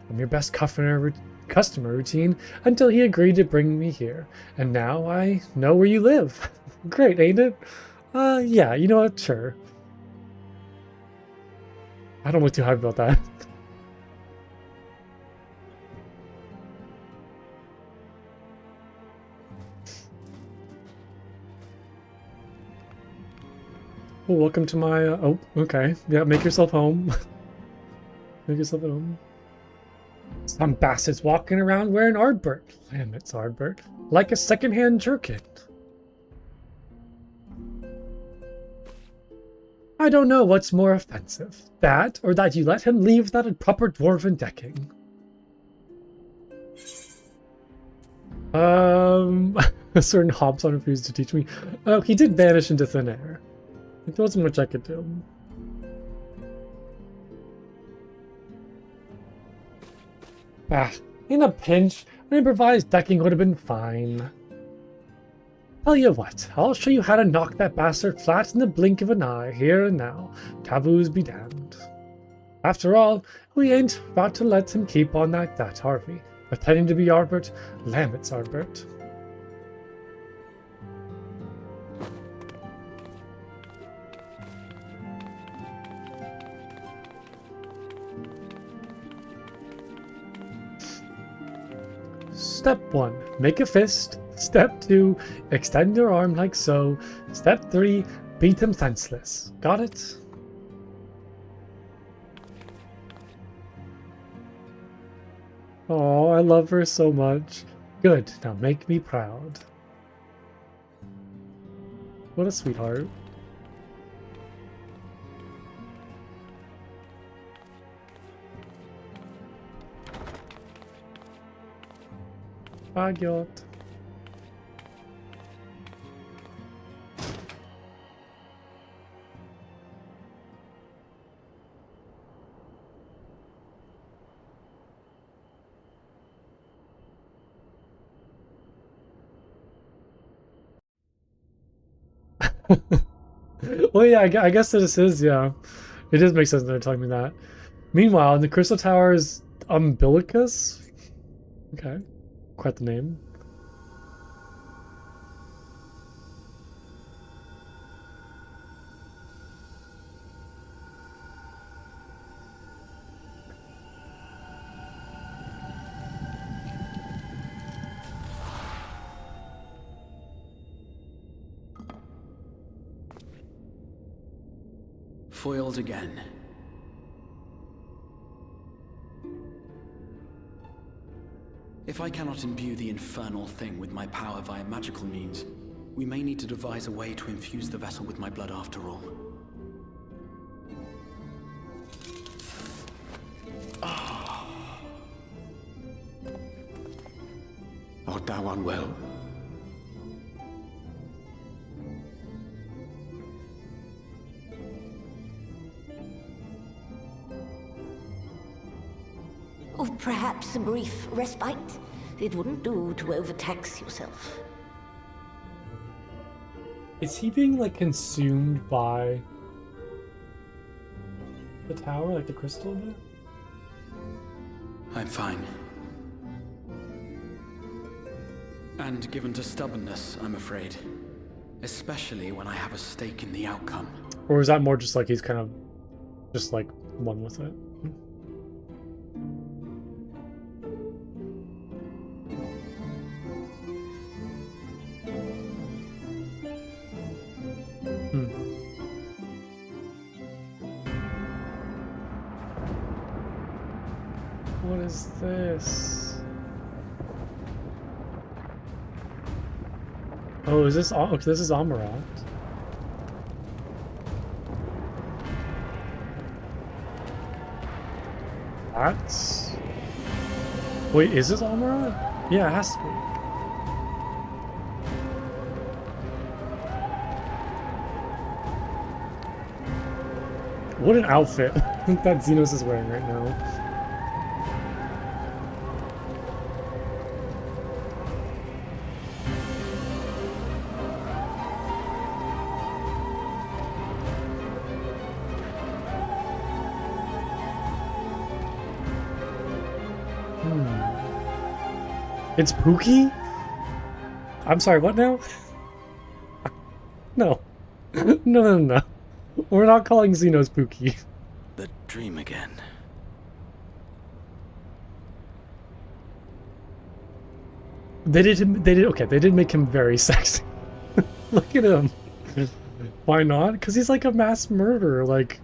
I'm your best customer routine, until he agreed to bring me here. And now I know where you live. Great, ain't it? Yeah, you know what, sure. I don't look too hyped about that. Well, welcome to my, oh, okay. Yeah, make yourself home. Make yourself at home. Some bastards walking around wearing Ardbert. Damn, it's Ardbert. Like a second-hand jerkin. I don't know what's more offensive. That, or that you let him leave without a proper dwarven decking. A certain Hobson refused to teach me. Oh, he did vanish into thin air. There wasn't much I could do. Ah, in a pinch, an improvised decking would have been fine. Tell you what, I'll show you how to knock that bastard flat in the blink of an eye, here and now. Taboos be damned. After all, we ain't about to let him keep on like that, are we? Pretending to be Ardbert, Lambett's Ardbert. Step 1, make a fist. Step 2, extend your arm like so. Step 3, beat him senseless. Got it? Oh, I love her so much. Good, now make me proud. What a sweetheart. Bagyot. Well, yeah, I guess this is, yeah. It does make sense that they're telling me that. Meanwhile, in the Crystal Tower's umbilicus? Okay. Quite the name. Foiled again. If I cannot imbue the infernal thing with my power via magical means, we may need to devise a way to infuse the vessel with my blood after all. Art thou unwell? Or perhaps a brief respite? It wouldn't do to overtax yourself. Is he being, like, consumed by the tower, like the crystal bit? I'm fine. And given to stubbornness, I'm afraid. Especially when I have a stake in the outcome. Or is that more just like he's kind of just like one with it? What is this? Oh, is this... Okay, this is Amaranth. That's... Wait, is this Amaranth? Yeah, it has to be. What an outfit that Xenos is wearing right now. It's Pookie? I'm sorry, what now? No. No. We're not calling Xenos Pookie. The dream again. They did make him very sexy. Look at him. Why not? Because he's like a mass murderer, like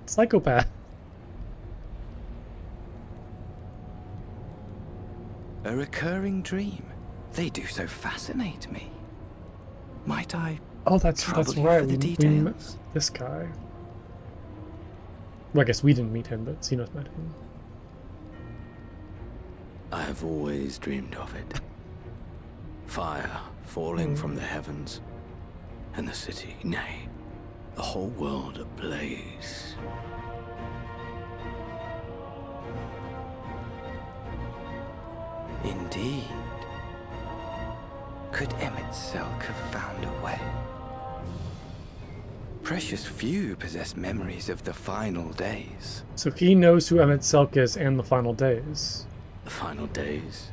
psychopath. A recurring dream. They do so fascinate me. Might I? Oh, that's right. We met this guy. Well, I guess we didn't meet him, but Xenos met him. I have always dreamed of it. Fire falling from the heavens, and the city, nay, the whole world ablaze. Indeed. Could Emmett Selk have found a way? Precious few possess memories of the final days. So he knows who Emmett Selk is and the final days. The final days?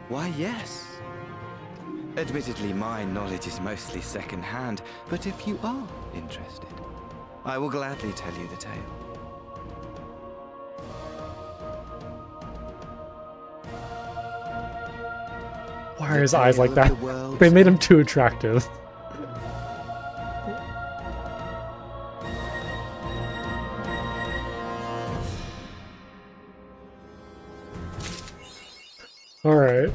Why, yes. Admittedly, my knowledge is mostly second-hand, but if you are interested, I will gladly tell you the tale. Why are his eyes like that? They made him too attractive. Alright.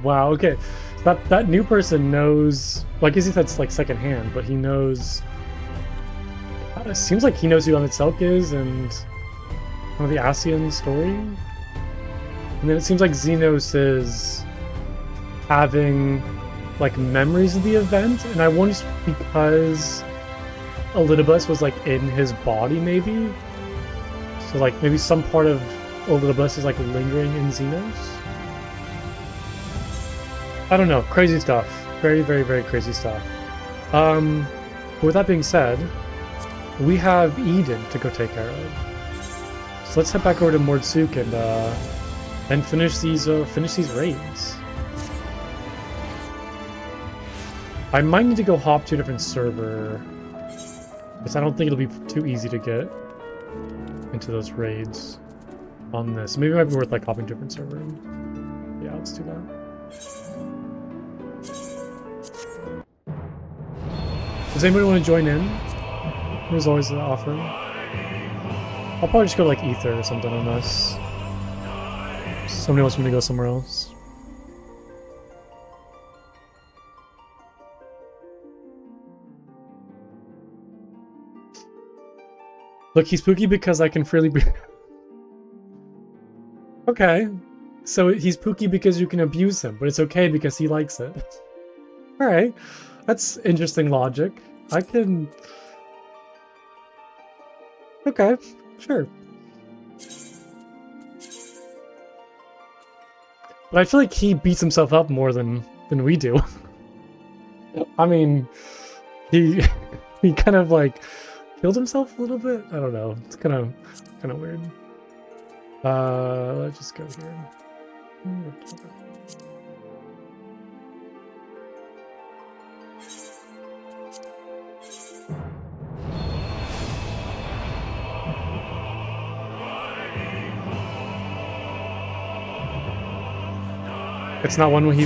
Wow, okay. So that new person knows... Well, I guess that's like second hand, but he knows... It seems like he knows who Emmett Selk is and one of the Asian story. And then it seems like Xenos is having like memories of the event, and I wonder because Elidibus was like in his body maybe. So like maybe some part of Elidibus is like lingering in Xenos. I don't know, crazy stuff. Very, very, very crazy stuff. With that being said, we have Eden to go take care of. So let's head back over to Mordsuk and finish these raids. I might need to go hop to a different server, because I don't think it'll be too easy to get into those raids. on this. Maybe it might be worth like hopping to a different server. Yeah, let's do that. Does anybody want to join in? There's always an offer. I'll probably just go like Ether or something unless somebody wants me to go somewhere else. Look, he's spooky because I can freely be. Okay. So he's spooky because you can abuse him, but it's okay because he likes it. Alright. That's interesting logic. I can... Okay, sure. But I feel like he beats himself up more than we do. I mean, he kind of like killed himself a little bit. I don't know. It's kind of weird. Let's just go here. It's not one when he...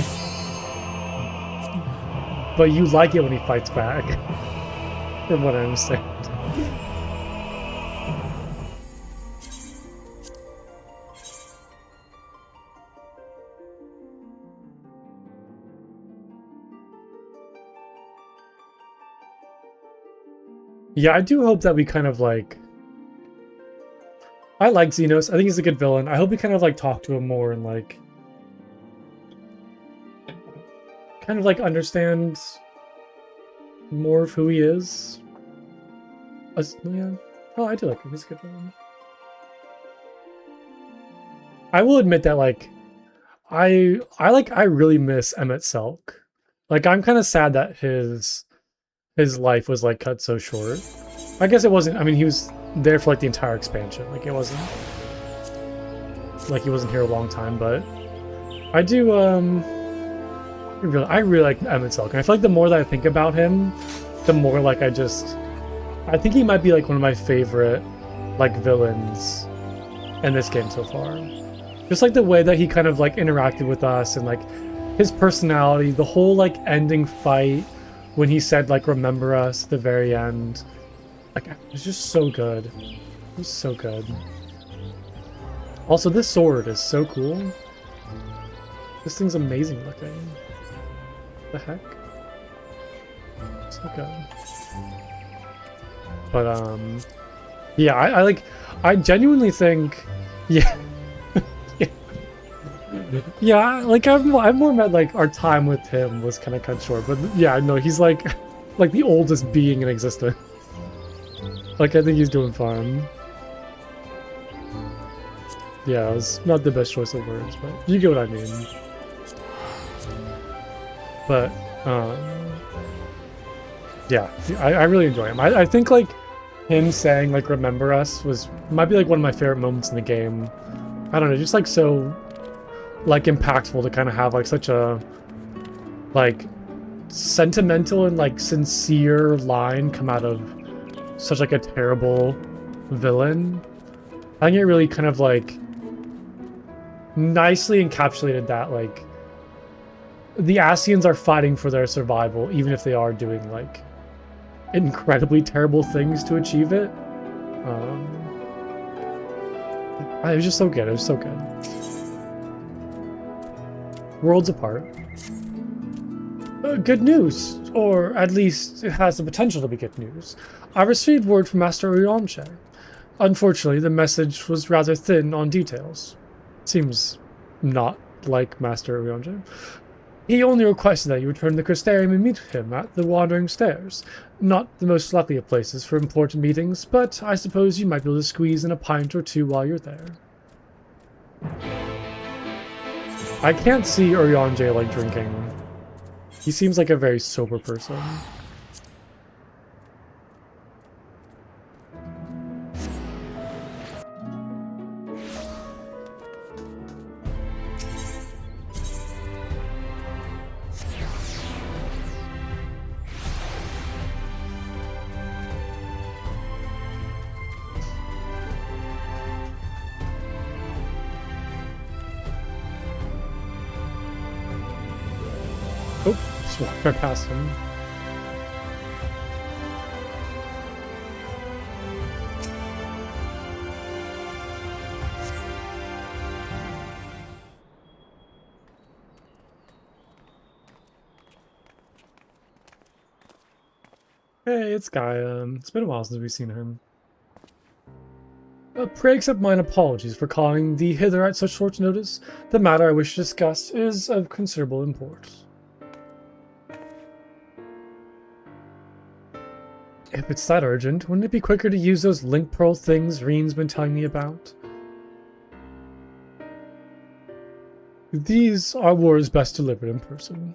But you like it when he fights back. From what I understand. Yeah, I do hope that we kind of like... I like Xenos. I think he's a good villain. I hope we kind of like talk to him more and like... kind of like understand more of who he is. Yeah. Oh, I do like him. He's a good villain. I will admit that like I really miss Emmett Selk. Like I'm kind of sad that his life was like cut so short. I guess it wasn't. I mean, he was there for like the entire expansion. Like it wasn't like he wasn't here a long time, but I do I really like Emmett Selk, and I feel like the more that I think about him, the more like I think he might be like one of my favorite like villains in this game so far. Just like the way that he kind of like interacted with us and like his personality, the whole like ending fight when he said like remember us at the very end. Like it was just so good. It was so good. Also, this sword is so cool. This thing's amazing looking. The heck? So good. But yeah, I genuinely think, yeah. Yeah, like I've more met like our time with him was kind of cut short, but yeah, no, he's like the oldest being in existence. Like I think he's doing fine. Yeah, it was not the best choice of words, but you get what I mean. But yeah, I really enjoy him. I think like him saying like remember us might be like one of my favorite moments in the game. I don't know, just like so like impactful to kind of have like such a like sentimental and like sincere line come out of such like a terrible villain. I think it really kind of like nicely encapsulated that like the Ascians are fighting for their survival, even if they are doing like incredibly terrible things to achieve it. It was just so good. It was so good. Worlds apart. Good news, or at least it has the potential to be good news. I received word from Master Urianche. Unfortunately, the message was rather thin on details. Seems not like Master Urianche. He only requested that you return to the Crystarium and meet him at the Wandering Stairs. Not the most likely of places for important meetings, but I suppose you might be able to squeeze in a pint or two while you're there. I can't see Urianche like drinking. He seems like a very sober person. Just walk right past him. Hey, it's Gaia. It's been a while since we've seen him. Pray accept mine apologies for calling thee hither at such short notice. The matter I wish to discuss is of considerable import. If it's that urgent, wouldn't it be quicker to use those link pearl things Reen's been telling me about? These are wars best delivered in person.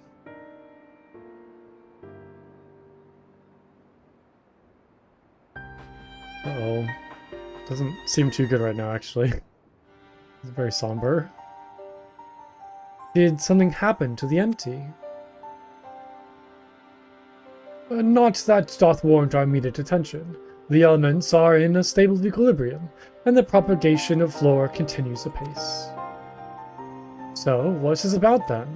Uh-oh. Doesn't seem too good right now, actually. It's very somber. Did something happen to the empty? Not that doth warrant our immediate attention. The elements are in a stable equilibrium, and the propagation of flora continues apace. So, what's this about then?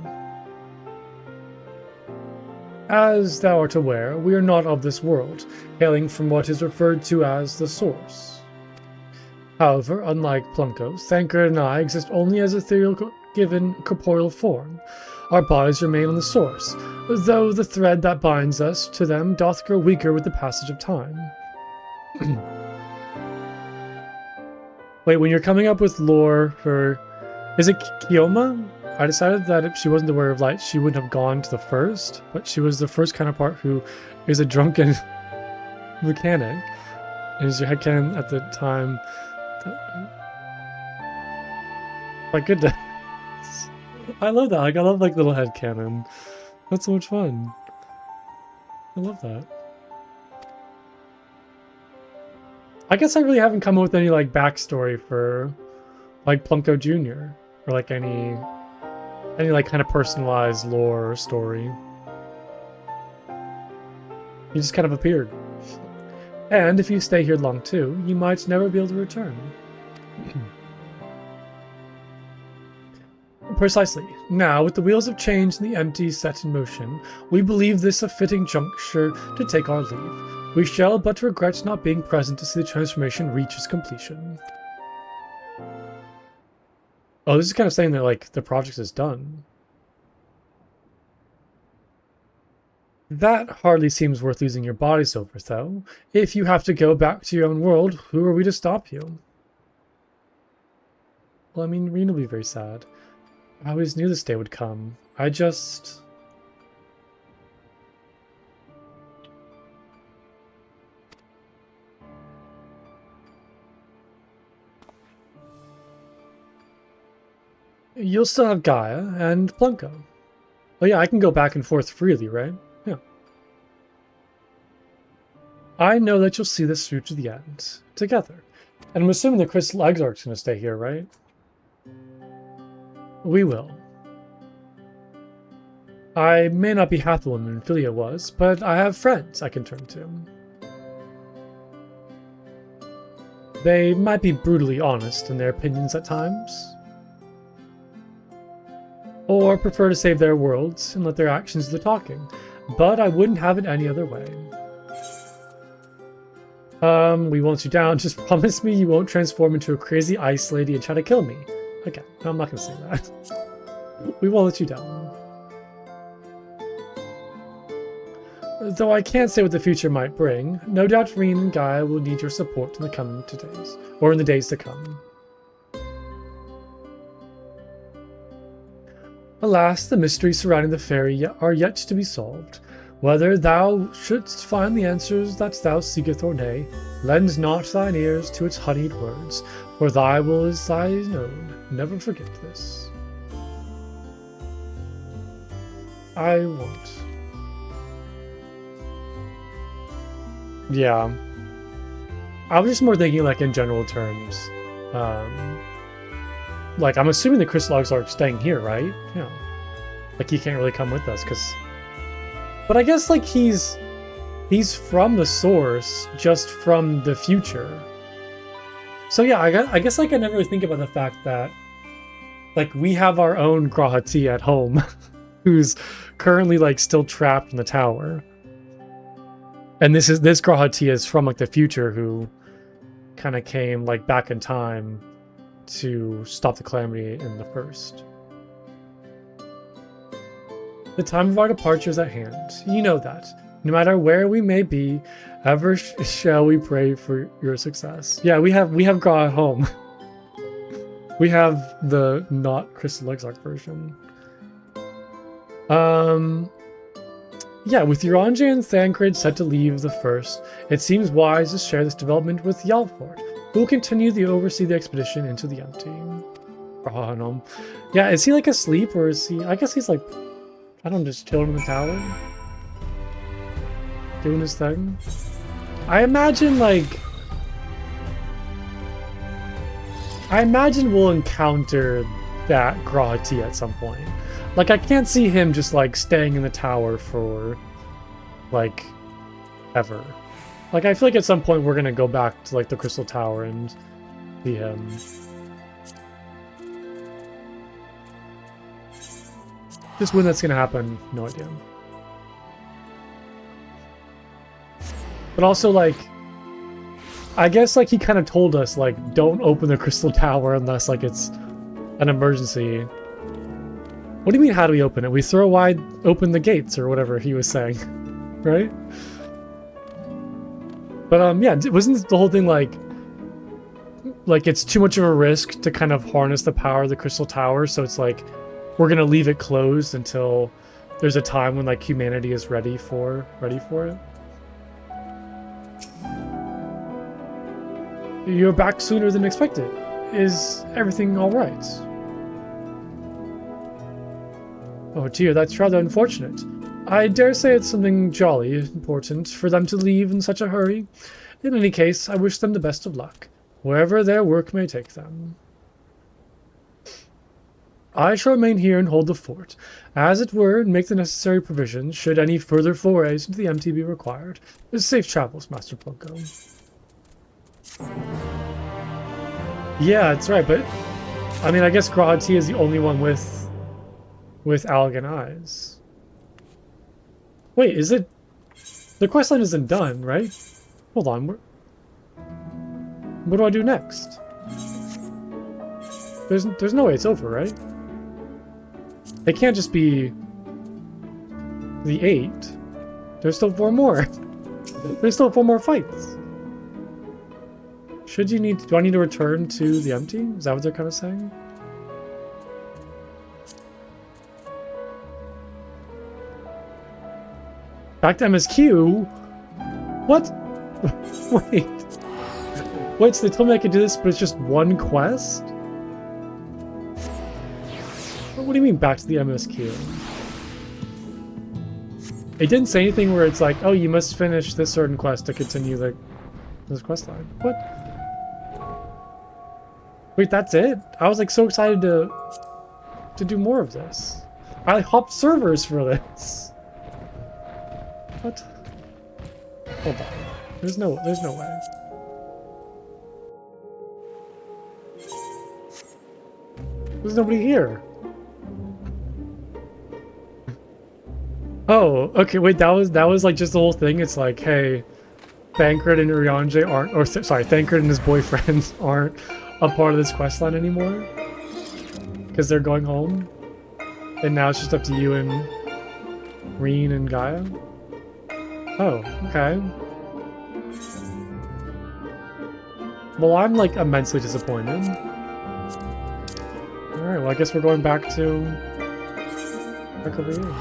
As thou art aware, we are not of this world, hailing from what is referred to as the Source. However, unlike Plunko, Thancred and I exist only as ethereal given corporeal form. Our bodies remain on the Source, though the thread that binds us to them doth grow weaker with the passage of time. Wait, when you're coming up with lore for... Is it Kioma? I decided that if she wasn't the Wearer of Light, she wouldn't have gone to the first, but she was the first counterpart who is a drunken mechanic. And is your headcanon at the time... My goodness. I love that. Like, I love like little headcanon. That's so much fun. I love that. I guess I really haven't come up with any like backstory for like Plunko Jr. or like any like kind of personalized lore or story. He just kind of appeared. And if you stay here long too, you might never be able to return. Precisely. Now, with the wheels of change and the empty set in motion, we believe this a fitting juncture to take our leave. We shall but regret not being present to see the transformation reach its completion. Oh, this is kind of saying that, like, the project is done. That hardly seems worth losing your bodies over, though. If you have to go back to your own world, who are we to stop you? Well, I mean, Reen will be very sad. I always knew this day would come. I just... You'll still have Gaia and Plunko. Oh yeah, I can go back and forth freely, right? Yeah. I know that you'll see this through to the end, together. And I'm assuming the Crystal Exarch's gonna stay here, right? We will. I may not be half the woman Philia was, but I have friends I can turn to. They might be brutally honest in their opinions at times, or prefer to save their worlds and let their actions do the talking, but I wouldn't have it any other way. We won't let you down, just promise me you won't transform into a crazy ice lady and try to kill me. Okay, no, I'm not gonna say that. We won't let you down. Though I can't say what the future might bring, no doubt Reen and Gaia will need your support in the coming days, or in the days to come. Alas, the mysteries surrounding the fairy are yet to be solved. Whether thou shouldst find the answers that thou seeketh or nay, lend not thine ears to its honeyed words, for thy will is thine own. Never forget this. I won't. Yeah. I was just more thinking like in general terms. Like, I'm assuming the Crystal Exarch's staying here, right? Yeah. Like, he can't really come with us, because... But I guess, like, he's from the Source, just from the future. So yeah, I guess like I never really think about the fact that, like, we have our own Grahati at home, who's currently like still trapped in the tower. And this Grahati is from like the future, who kind of came like back in time to stop the calamity in the first. The time of our departure is at hand. You know that. No matter where we may be, ever shall we pray for your success. Yeah, we have got home. We have the not Crystal Exarch version. Yeah, with Urianger and Thancred set to leave the first, it seems wise to share this development with Yalford, who will continue to oversee the expedition into the empty. Oh, no. Yeah, is he like asleep, or is he... I guess he's like... I don't know, just chilling in the tower? Doing his thing? I imagine, like... I imagine we'll encounter that Grahati at some point. Like, I can't see him just, like, staying in the tower for, like, ever. Like, I feel like at some point we're gonna go back to, like, the Crystal Tower and see him. Just when that's gonna happen, no idea. But also, like, I guess, like, he kind of told us, like, don't open the Crystal Tower unless, like, it's an emergency. What do you mean, how do we open it? We throw wide open the gates, or whatever he was saying, right? But, yeah, wasn't the whole thing, like, it's too much of a risk to kind of harness the power of the Crystal Tower, so it's like, we're gonna leave it closed until there's a time when, like, humanity is ready for it? You're back sooner than expected. Is everything alright? Oh dear, that's rather unfortunate. I dare say it's something jolly important for them to leave in such a hurry. In any case, I wish them the best of luck, wherever their work may take them. I shall remain here and hold the fort, as it were, and make the necessary provisions should any further forays into the empty be required. Safe travels, Master Plunko. Yeah, that's right, but I mean, I guess Grahati is the only one with Allegan eyes. Wait, is it? The questline isn't done, right? Hold on, what do I do next? There's no way it's over, right? It can't just be the 8. There's still 4 more. There's still 4 more fights. Do I need to return to the empty? Is that what they're kind of saying? Back to MSQ? What? Wait, so they told me I could do this, but it's just one quest? What do you mean back to the MSQ? It didn't say anything where it's like, oh, you must finish this certain quest to continue this quest line. What? Wait, that's it? I was like so excited to do more of this. I hopped servers for this. What? Hold on. There's no way. There's nobody here. Oh, okay, wait, that was like just the whole thing. It's like, hey, Thancred and Urianger aren't, or sorry, Thancred and his boyfriend aren't a part of this questline anymore because they're going home, and now it's just up to you and Reen and Gaia. Oh, okay. Well, I'm like immensely disappointed. All right, well, I guess we're going back over here.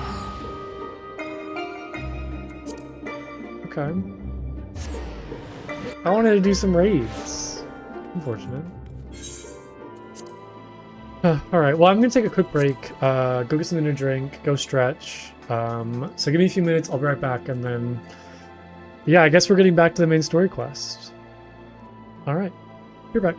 Okay. I wanted to do some raids. Unfortunate. Alright, well, I'm going to take a quick break, go get something to drink, go stretch. So give me a few minutes, I'll be right back, and then... Yeah, I guess we're getting back to the main story quest. Alright, you're back.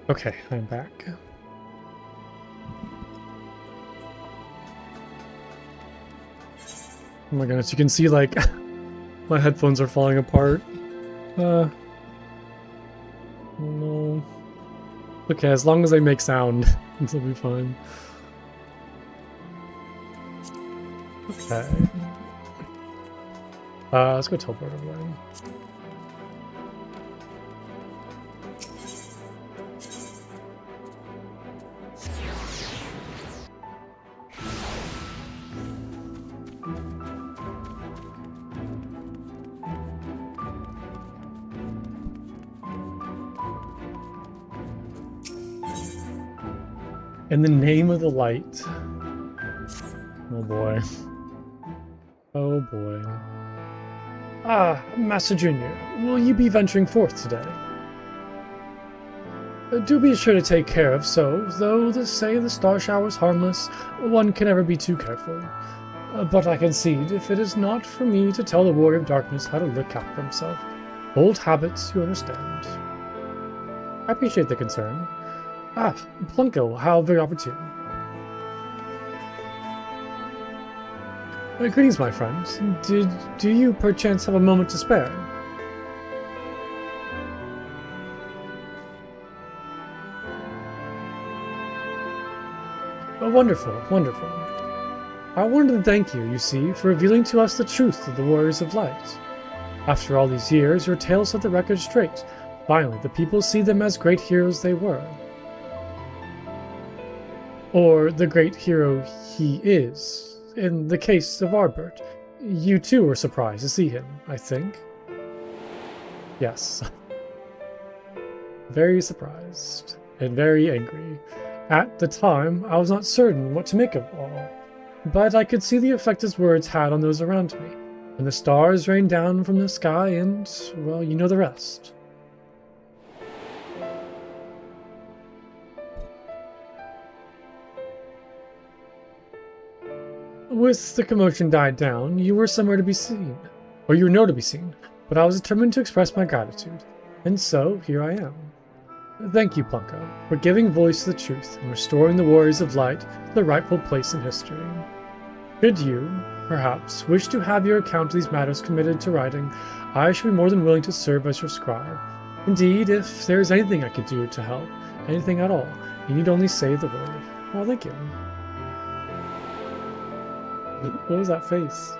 Okay, I'm back. Oh my goodness, you can see like my headphones are falling apart. No. Okay, as long as they make sound, it'll be fine. Okay. Let's go teleport over there. In the name of the light. Oh boy. Oh boy. Ah, Master Junior, will you be venturing forth today? Do be sure to take care of so, though they say the star shower is harmless, one can never be too careful. But I concede, if it is not for me to tell the Warrior of Darkness how to look after himself. Old habits, you understand. I appreciate the concern. Ah, Plunko, how very opportune. Greetings, my friends. Do you perchance have a moment to spare? Oh, wonderful, wonderful. I wanted to thank you, you see, for revealing to us the truth of the Warriors of Light. After all these years, your tales set the record straight. Finally, the people see them as great heroes they were. Or the great hero he is. In the case of Arbert, you too were surprised to see him, I think. Yes. Very surprised and very angry. At the time, I was not certain what to make of all, but I could see the effect his words had on those around me, and the stars rained down from the sky and, well, you know the rest. With the commotion died down, you were somewhere to be seen, or you were nowhere to be seen, but I was determined to express my gratitude, and so here I am. Thank you, Plunko, for giving voice to the truth and restoring the Warriors of Light to their rightful place in history. Should you, perhaps, wish to have your account of these matters committed to writing, I should be more than willing to serve as your scribe. Indeed, if there is anything I could do to help, anything at all, you need only say the word. Well, thank you. What was that face?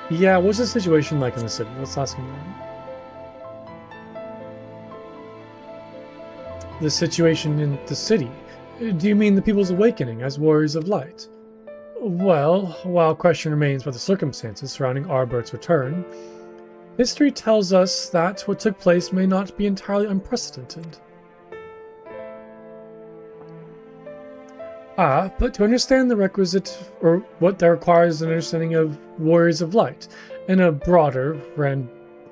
Yeah, what's the situation like in the city? Let's ask him that. The situation in the city? Do you mean the people's awakening as warriors of light? Well, while question remains about the circumstances surrounding Arbert's return, history tells us that what took place may not be entirely unprecedented. But to understand the requisite, or what that requires an understanding of Warriors of Light in a broader,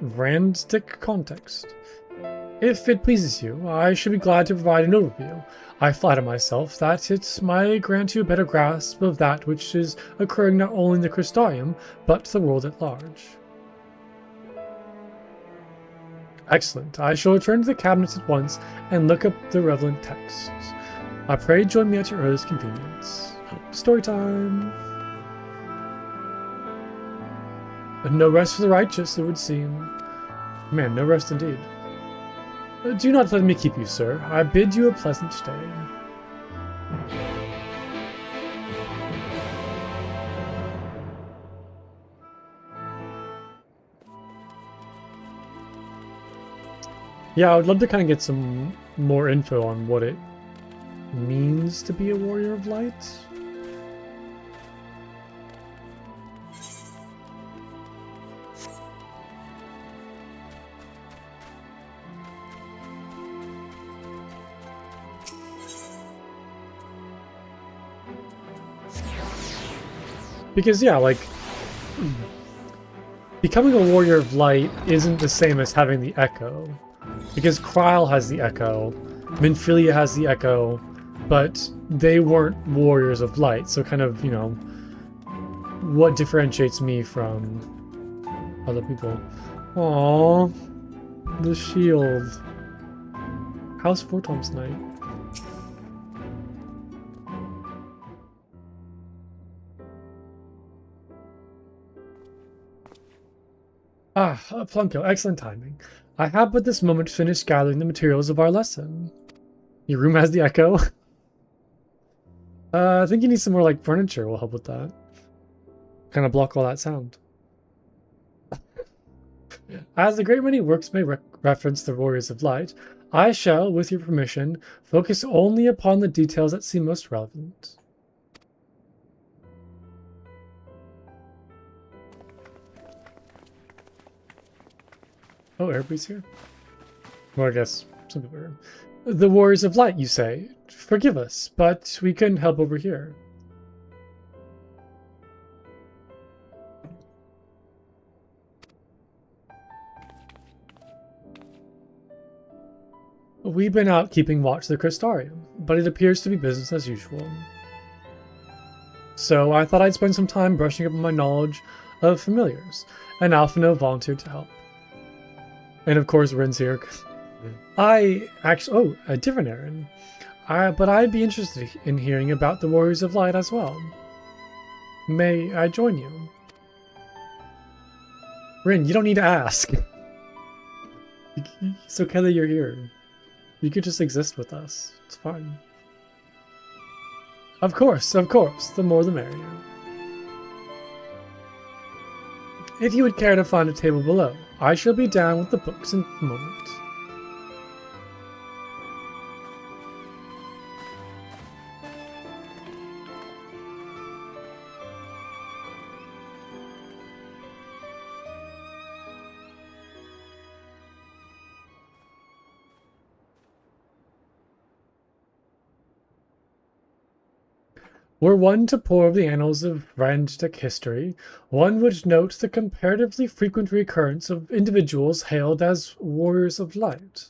Randstic context. If it pleases you, I should be glad to provide an overview. I flatter myself that it might grant you a better grasp of that which is occurring not only in the Crystarium, but the world at large. Excellent. I shall return to the cabinets at once and look up the relevant texts. I pray join me at your earliest convenience. Story time! But no rest for the righteous, it would seem. Man, no rest indeed. Do not let me keep you, sir. I bid you a pleasant stay. Yeah, I would love to kind of get some more info on what it means to be a warrior of light. Because, yeah, like, becoming a warrior of light isn't the same as having the echo. Because Kryle has the echo, Minfilia has the echo, but they weren't warriors of light. So kind of, you know, what differentiates me from other people? Aww, the shield. How's Fortom's night? Ah, Plunko, excellent timing. I have but this moment finished gathering the materials of our lesson. Your room has the echo? I think you need some more, like, furniture will help with that. Kind of block all that sound. As a great many works may reference the Warriors of Light, I shall, with your permission, focus only upon the details that seem most relevant. Oh, everybody's here? Well, I guess some people are. The Warriors of Light, you say? Forgive us, but we couldn't help over here. We've been out keeping watch of the Crystarium, but it appears to be business as usual. So I thought I'd spend some time brushing up on my knowledge of familiars, and Alphino volunteered to help. And of course, Rin's here. I actually... Oh, a different errand. But I'd be interested in hearing about the Warriors of Light as well. May I join you? Rin, you don't need to ask. It's okay that you're here. You could just exist with us. It's fine. Of course, the more the merrier. If you would care to find a table below, I shall be down with the books in a moment. Were one to pore over the annals of Randstec history, one would note the comparatively frequent recurrence of individuals hailed as Warriors of Light.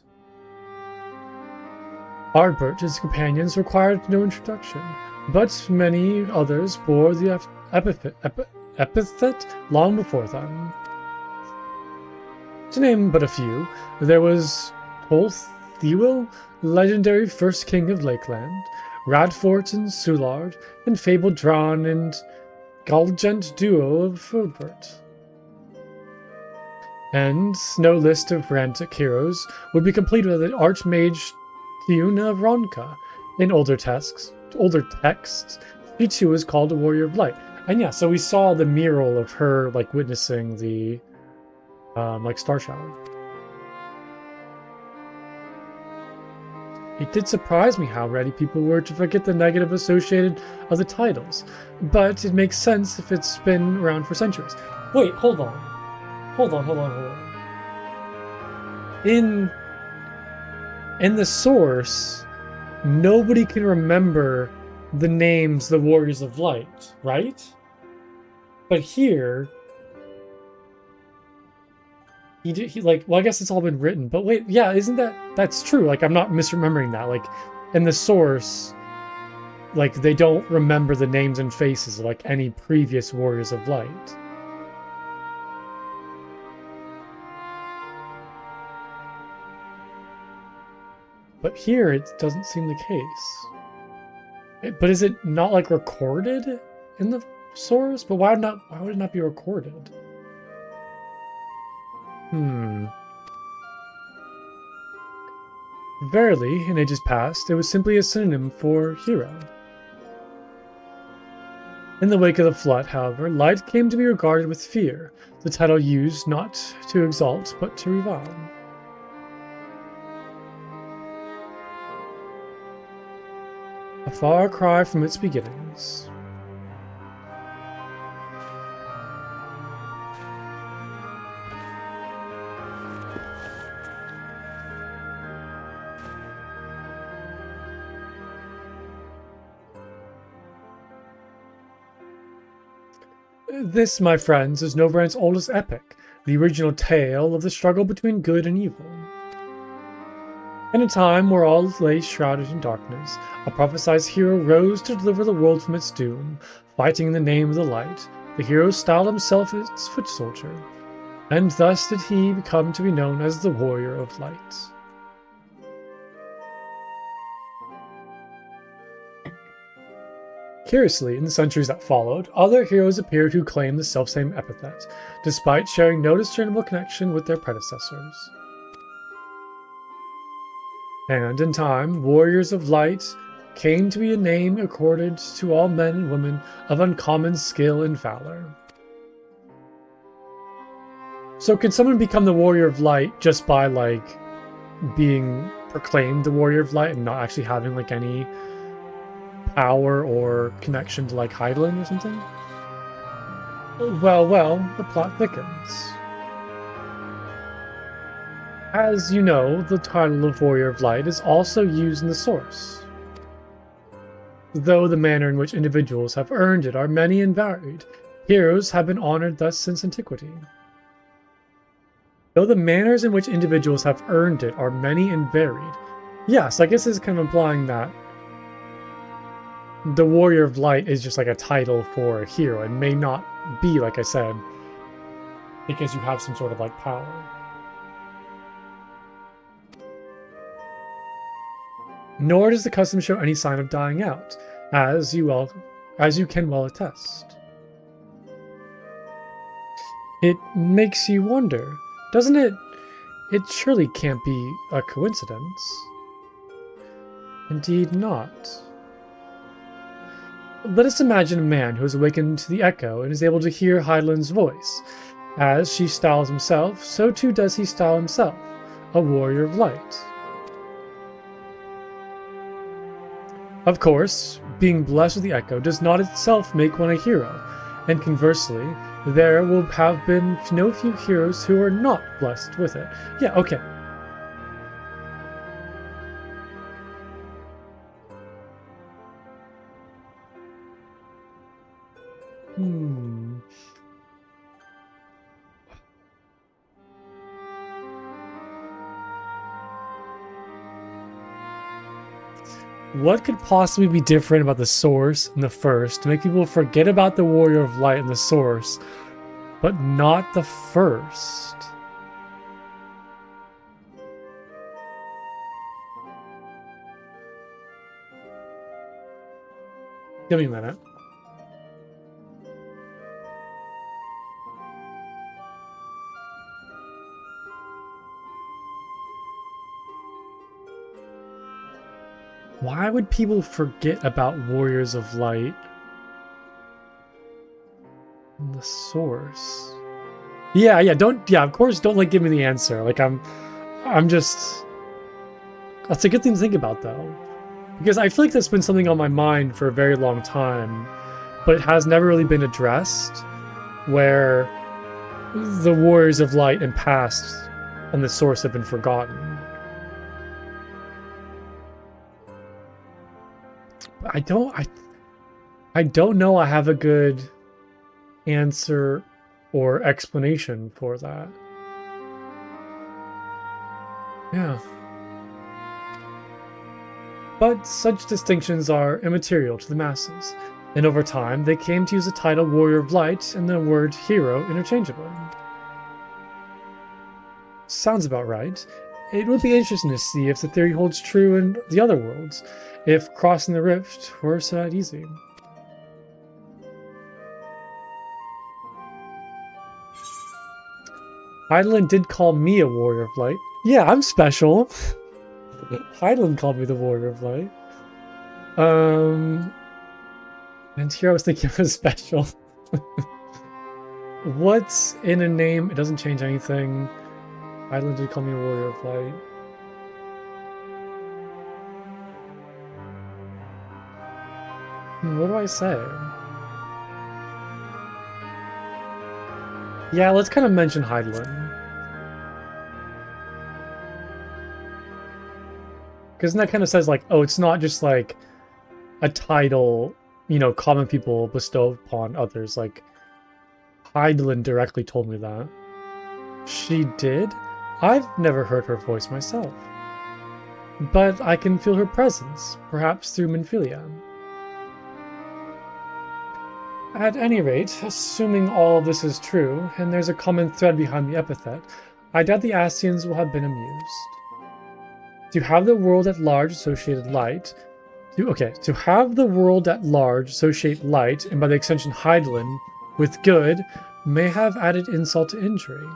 Ardbert and his companions required no introduction, but many others bore the epithet long before them. To name but a few, there was Tolthewil, legendary first king of Lakeland, Radfort and Soulard, and fabled Dran and Galgent duo of Fodbert. And no list of Rantic heroes would be complete without the Archmage Tiuna Ronka. In older texts, she too is called a Warrior of Light. And yeah, so we saw the mural of her, like, witnessing the, like, star shower. It did surprise me how ready people were to forget the negative associated of the titles, but it makes sense if it's been around for centuries. Wait, hold on. In the source, nobody can remember the names the Warriors of Light, right? But here... He like, well, I guess it's all been written, but wait, yeah, isn't that's true? Like, I'm not misremembering that. Like, in the source, like, they don't remember the names and faces of, like, any previous Warriors of Light. But here, it doesn't seem the case. But is it not, like, recorded in the source? But why would it not be recorded? Verily, in ages past, it was simply a synonym for hero. In the wake of the flood, however, light came to be regarded with fear, the title used not to exalt, but to revile. A far cry from its beginnings. This, my friends, is Nobrand's oldest epic, the original tale of the struggle between good and evil. In a time where all lay shrouded in darkness, a prophesied hero rose to deliver the world from its doom. Fighting in the name of the light, the hero styled himself its foot soldier, and thus did he become to be known as the Warrior of Light. Curiously, in the centuries that followed, other heroes appeared who claimed the selfsame epithet, despite sharing no discernible connection with their predecessors. And in time, Warriors of Light came to be a name accorded to all men and women of uncommon skill and valor. So can someone become the Warrior of Light just by, like, being proclaimed the Warrior of Light and not actually having, like, any power or connection to, like, Hydaelyn or something? Well, the plot thickens. As you know, the title of Warrior of Light is also used in the source, though the manner in which individuals have earned it are many and varied. Heroes have been honored thus since antiquity. Though the manners in which individuals have earned it are many and varied. Yes, I guess this is kind of implying that the Warrior of Light is just like a title for a hero and may not be, like I said, because you have some sort of like power. Nor does the custom show any sign of dying out, as you can well attest. It makes you wonder, doesn't it? It surely can't be a coincidence. Indeed not. Let us imagine a man who has awakened to the echo and is able to hear Hydaelyn's voice. As she styles himself, so too does he style himself, a warrior of light. Of course, being blessed with the echo does not itself make one a hero, and conversely, there will have been no few heroes who are not blessed with it. Yeah, okay. What could possibly be different about the source and the first to make people forget about the Warrior of Light and the source, but not the first? Give me a minute. Why would people forget about Warriors of Light? And the source. Yeah, of course, don't like give me the answer. Like I'm just, that's a good thing to think about though. Because I feel like that's been something on my mind for a very long time, but it has never really been addressed, where the Warriors of Light and past and the source have been forgotten. I don't know I have a good answer or explanation for that. Yeah. But such distinctions are immaterial to the masses, and over time they came to use the title Warrior of Light and the word hero interchangeably. Sounds about right. It would be interesting to see if the theory holds true in the other worlds, if crossing the rift were so that easy. Hydaelyn did call me a Warrior of Light. Yeah, I'm special. Hydaelyn called me the Warrior of Light. And here I was thinking I was special. What's in a name? It doesn't change anything. Hydaelyn did call me a Warrior of Light. What do I say? Yeah, let's kind of mention Hydaelyn. Because that kind of says, like, oh, it's not just, like, a title, you know, common people bestow upon others. Like, Heidelin directly told me that. She did? I've never heard her voice myself. But I can feel her presence, perhaps through Minfilia. At any rate, assuming all of this is true, and there's a common thread behind the epithet, I doubt the Ascians will have been amused. To have the world at large associated light, to have the world at large associate light, and by the extension Heidelin, with good, may have added insult to injury.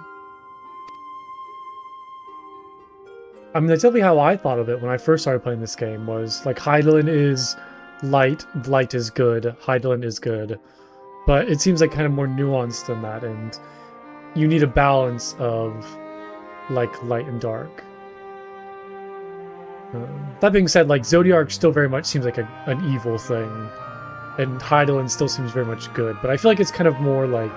I mean, that's definitely how I thought of it when I first started playing this game, was like Heidelin is light, light is good, Heidelin is good. But it seems like kind of more nuanced than that, and you need a balance of like light and dark. That being said, like Zodiark still very much seems like an evil thing, and Heidelin still seems very much good. But I feel like it's kind of more like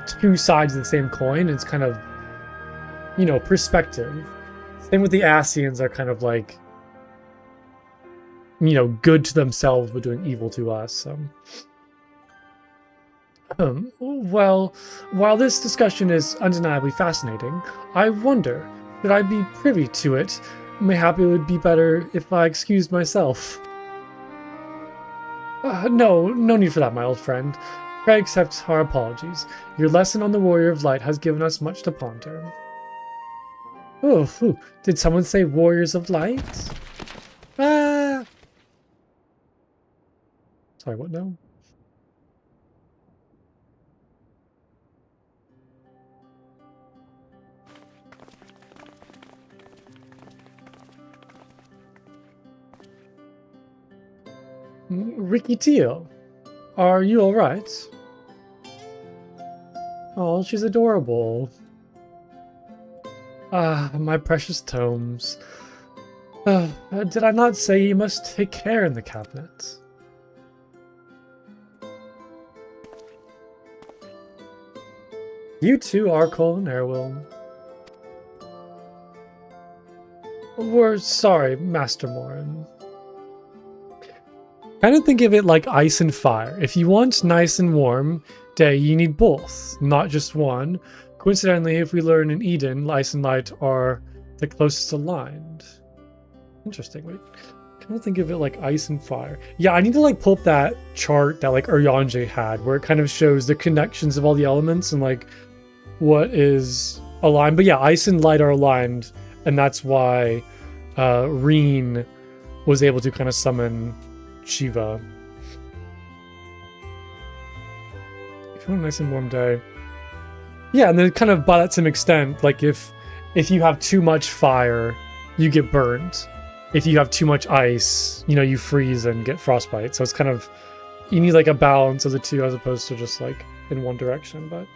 two sides of the same coin. It's kind of, you know, perspective. Same with the Ascians, are kind of like, you know, good to themselves but doing evil to us. Well, while this discussion is undeniably fascinating, I wonder, should I be privy to it? Mayhaps it would be better if I excused myself. No need for that, my old friend. Pray accept our apologies. Your lesson on the Warrior of Light has given us much to ponder. Oh, did someone say Warriors of Light? Ah! Sorry, what now? Ricky Teal, are you alright? Oh, she's adorable. Ah, my precious tomes. Did I not say you must take care in the cabinet? You too, Arkol and Erwin. We're sorry, Master Morin. Kind of think of it like ice and fire. If you want nice and warm day, you need both, not just one. Coincidentally, if we learn in Eden, ice and light are the closest aligned. Interesting, wait. Kind of think of it like ice and fire. Yeah, I need to like pull up that chart that like Urianger had, where it kind of shows the connections of all the elements and like what is aligned. But yeah, ice and light are aligned, and that's why Reen was able to kind of summon Shiva. If you want a nice and warm day. Yeah, and then kind of by that same extent, like if you have too much fire, you get burned. If you have too much ice, you know, you freeze and get frostbite. So it's kind of, you need like a balance of the two as opposed to just like in one direction. But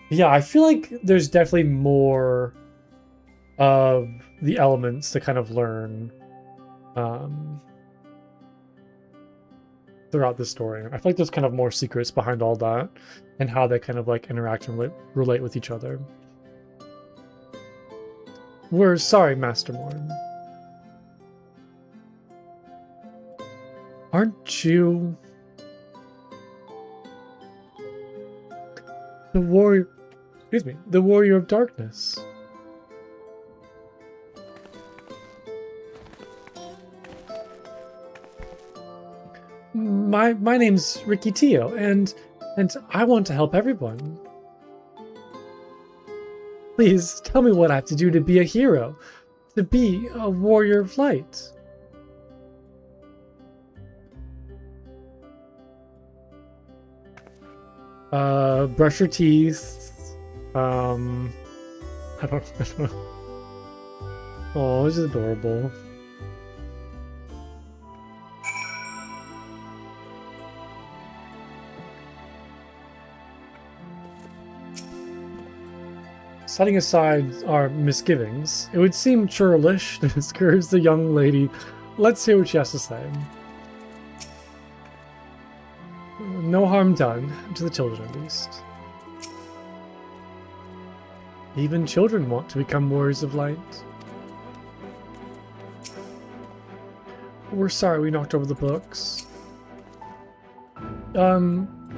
yeah, I feel like there's definitely more of the elements to kind of learn throughout the story. I feel like there's kind of more secrets behind all that and how they kind of like interact and relate with each other. We're sorry, Master Morin. Aren't you the warrior? Excuse me, the Warrior of Darkness. My name's Ricky Teo, and I want to help everyone. Please tell me what I have to do to be a hero, to be a warrior of light. Brush your teeth. I don't know. Oh, this is adorable. Setting aside our misgivings, it would seem churlish to discourage the young lady. Let's hear what she has to say. No harm done, to the children at least. Even children want to become warriors of light. We're sorry we knocked over the books.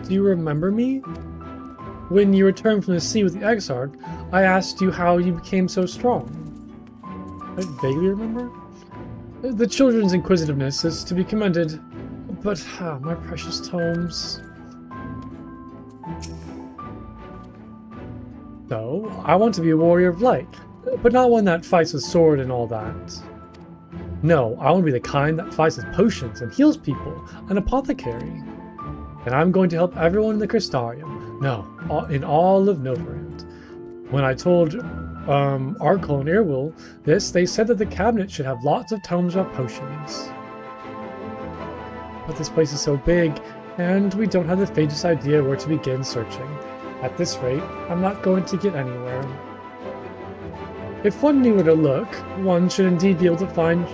Do you remember me? When you returned from the sea with the Exarch, I asked you how you became so strong. I vaguely remember. The children's inquisitiveness is to be commended, but my precious tomes. So, I want to be a warrior of light, but not one that fights with sword and all that. No, I want to be the kind that fights with potions and heals people, an apothecary. And I'm going to help everyone in the Crystarium. No, in all of Novrand. When I told Arkle and Irwil this, they said that the cabinet should have lots of tomes about potions. But this place is so big, and we don't have the faintest idea where to begin searching. At this rate, I'm not going to get anywhere. If one knew where to look, one should indeed be able to find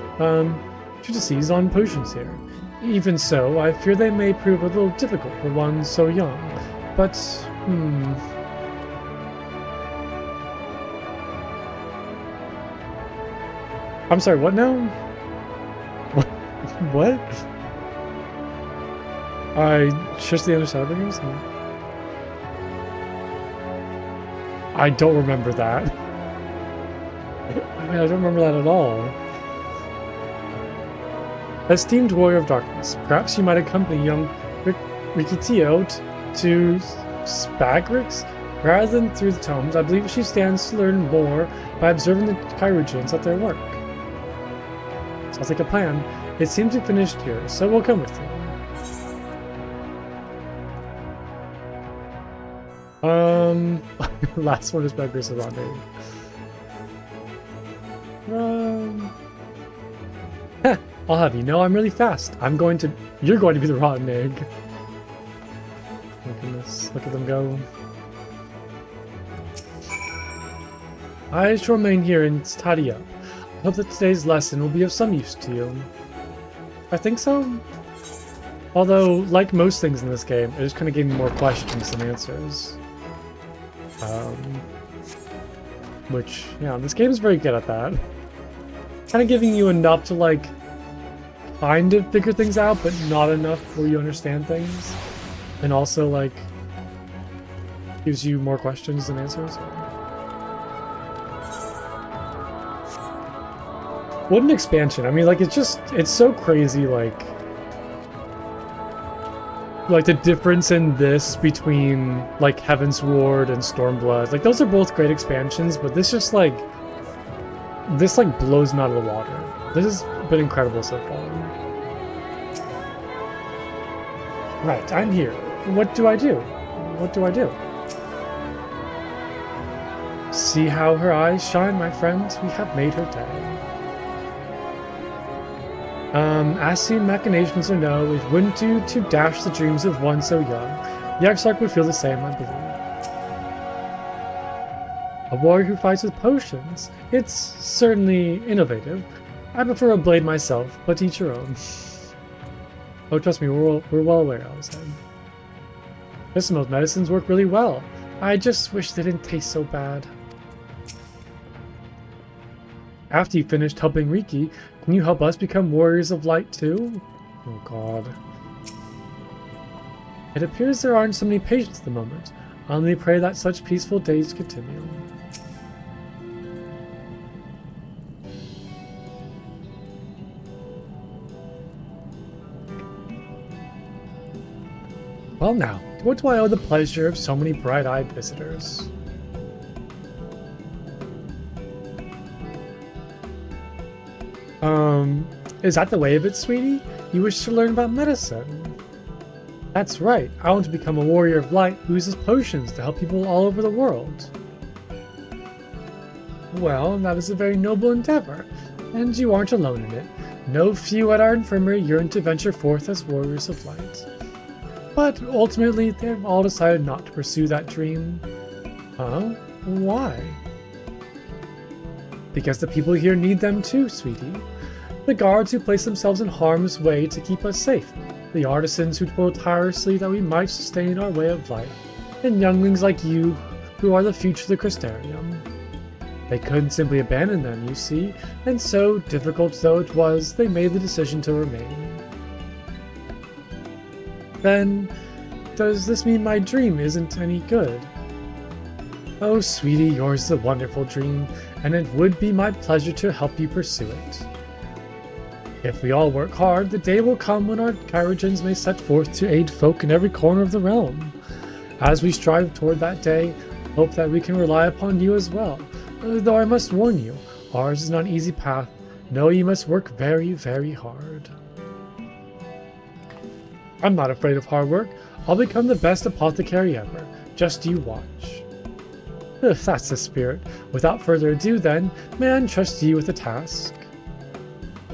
treatises on potions here. Even so, I fear they may prove a little difficult for one so young. But, I'm sorry, what now? What? I trust the other Shadowbringers? I don't remember that. I mean, I don't remember that at all. Esteemed Warrior of Darkness, perhaps you might accompany young Rikitio to Spagrix? Rather than through the tomes, I believe she stands to learn more by observing the Chirurgians at their work. Sounds like a plan. It seems to be finished here, so we'll come with you. Last one is Beggars of Rendezvous. I'll have you know I'm really fast. You're going to be the rotten egg. Look at this. Look at them go. I shall remain here and tidy up. I hope that today's lesson will be of some use to you. I think so. Although, like most things in this game, it just kind of gave me more questions than answers. Which, yeah, this game is very good at that. Kind of giving you enough to, like, kind of figure things out, but not enough where you understand things. And also, like, gives you more questions than answers. What an expansion. I mean, like, it's so crazy, like the difference in this between, like, Heaven's Ward and Stormblood. Like, those are both great expansions, but this just, like, blows me out of the water. This has been incredible so far. Right, I'm here. What do I do? What do I do? See how her eyes shine, my friends? We have made her day. Asking machinations or no, it wouldn't do to dash the dreams of one so young. The Exarch would feel the same, I believe. A warrior who fights with potions. It's certainly innovative. I prefer a blade myself, but each your own. Oh, trust me, we're well aware, I was saying. Medicinal medicines work really well. I just wish they didn't taste so bad. After you finished helping Riki, can you help us become warriors of light too? Oh god. It appears there aren't so many patients at the moment. I only pray that such peaceful days continue. Well now, to what do I owe the pleasure of so many bright-eyed visitors? Is that the way of it, sweetie? You wish to learn about medicine? That's right. I want to become a warrior of light who uses potions to help people all over the world. Well, that is a very noble endeavor, and you aren't alone in it. No few at our infirmary yearn to venture forth as warriors of light. But ultimately, they've all decided not to pursue that dream. Huh? Why? Because the people here need them too, sweetie. The guards who place themselves in harm's way to keep us safe. The artisans who toil tirelessly that we might sustain our way of life. And younglings like you, who are the future of the Crystarium. They couldn't simply abandon them, you see, and so, difficult though it was, they made the decision to remain. Then, does this mean my dream isn't any good? Oh, sweetie, yours is a wonderful dream, and it would be my pleasure to help you pursue it. If we all work hard, the day will come when our Kyrogens may set forth to aid folk in every corner of the realm. As we strive toward that day, hope that we can rely upon you as well. Though I must warn you, ours is not an easy path. No, you must work very, very hard. I'm not afraid of hard work. I'll become the best apothecary ever. Just you watch. That's the spirit. Without further ado then, may I entrust you with a task?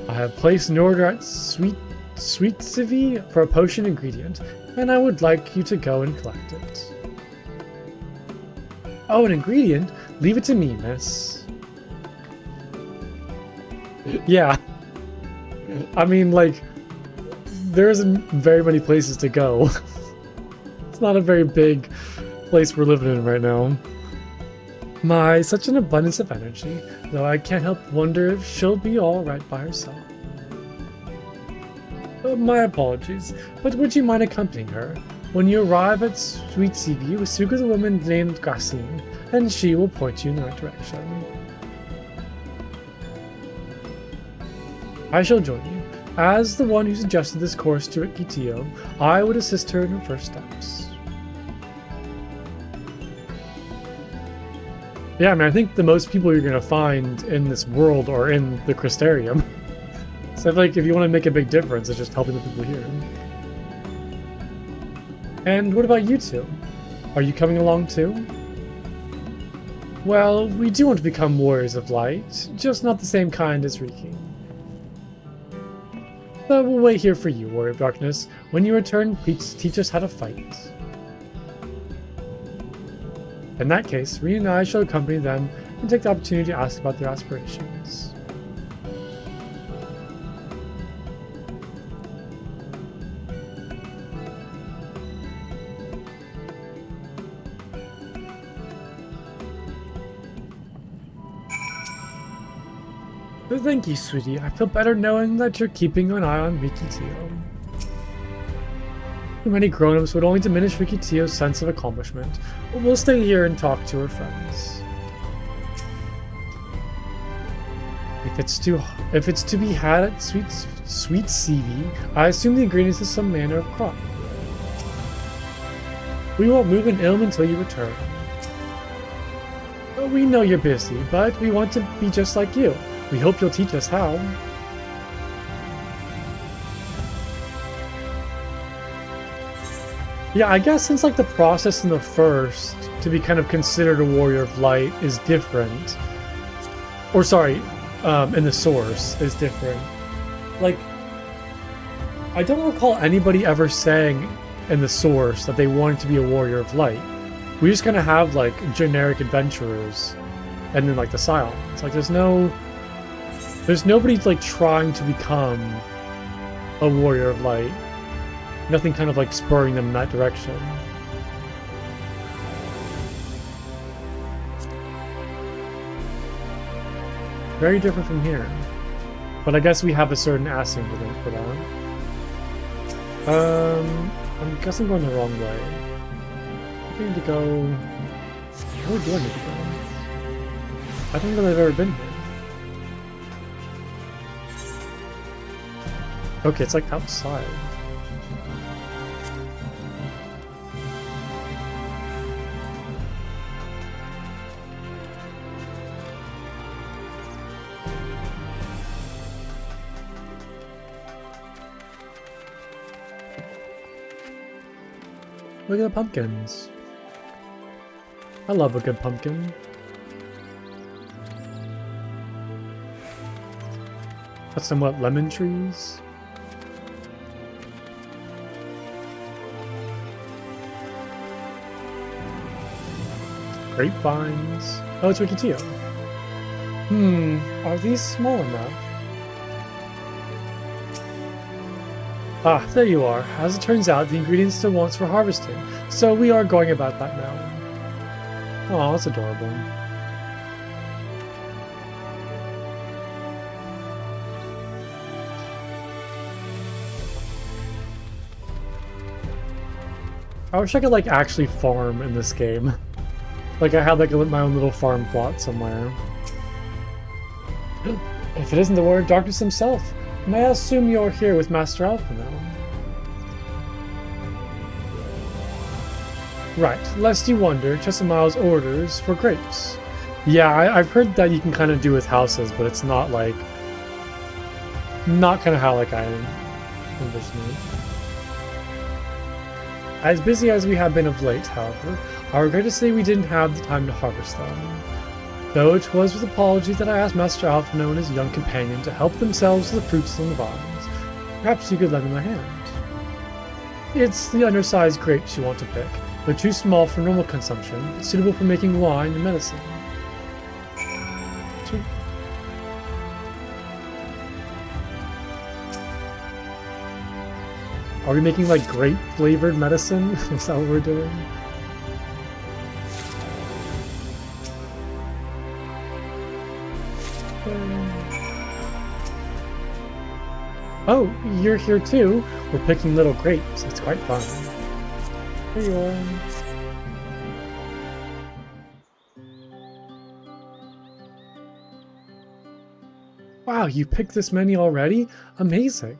I have placed an order at FFXIV for a potion ingredient, and I would like you to go and collect it. Oh, an ingredient? Leave it to me, miss. Yeah. I mean, like, there isn't very many places to go. It's not a very big place we're living in right now. My, such an abundance of energy, though I can't help wonder if she'll be alright by herself. My apologies, but would you mind accompanying her? When you arrive at FFXIV, speak with a woman named Grassine, and she will point you in the right direction. I shall join you. As the one who suggested this course to Ikitio, I would assist her in her first steps. Yeah, I mean, I think the most people you're going to find in this world are in the Crystarium. So I feel like if you want to make a big difference, it's just helping the people here. And what about you two? Are you coming along too? Well, we do want to become warriors of light, just not the same kind as Riki. But we'll wait here for you, Warrior of Darkness. When you return, please teach us how to fight. In that case, Reen and I shall accompany them and take the opportunity to ask about their aspirations. Thank you, sweetie. I feel better knowing that you're keeping an eye on Rikitio. Too many grown-ups would only diminish Rikitio's sense of accomplishment, but we'll stay here and talk to her friends. If it's to be had at FFXIV, I assume the ingredients is some manner of crop. We won't move an ilm until you return. We know you're busy, but we want to be just like you. We hope you'll teach us how. Yeah, I guess since like the process in the first to be kind of considered a warrior of light is different, or sorry, in the source is different. Like, I don't recall anybody ever saying in the source that they wanted to be a warrior of light. We just kind of have like generic adventurers, and then like the Scions. Like, there's nobody like trying to become a warrior of light. Nothing kind of like spurring them in that direction. Very different from here. But I guess we have a certain assing for that. I guess I'm going the wrong way. I need to go... Where do I need to go? I don't know that I've ever been here. Okay, it's like outside. Look at the pumpkins. I love a good pumpkin. Got some what, lemon trees? Grapevines. Oh, it's Rikitio. Are these small enough? Ah, there you are. As it turns out, the ingredients still wants for harvesting, so we are going about that now. Aw, that's adorable. I wish I could like actually farm in this game. Like I had like my own little farm plot somewhere. If it isn't the Warrior of Darkness himself, may I assume you're here with Master Alpha now? Right, lest you wonder, Chesimau's orders for grapes. Yeah, I've heard that you can kind of do with houses, but it's not like... Not kind of how like I envision it. As busy as we have been of late, however, I regret to say we didn't have the time to harvest them. Though it was with apology that I asked Master Alpha and his young companion to help themselves to the fruits on the vines. Perhaps you could lend them a hand. It's the undersized grapes you want to pick. They're too small for normal consumption, but suitable for making wine and medicine. Sweet. Are we making like grape-flavored medicine? Is that what we're doing? Oh, you're here too? We're picking little grapes. It's quite fun. Here you are. Wow, you picked this many already? Amazing.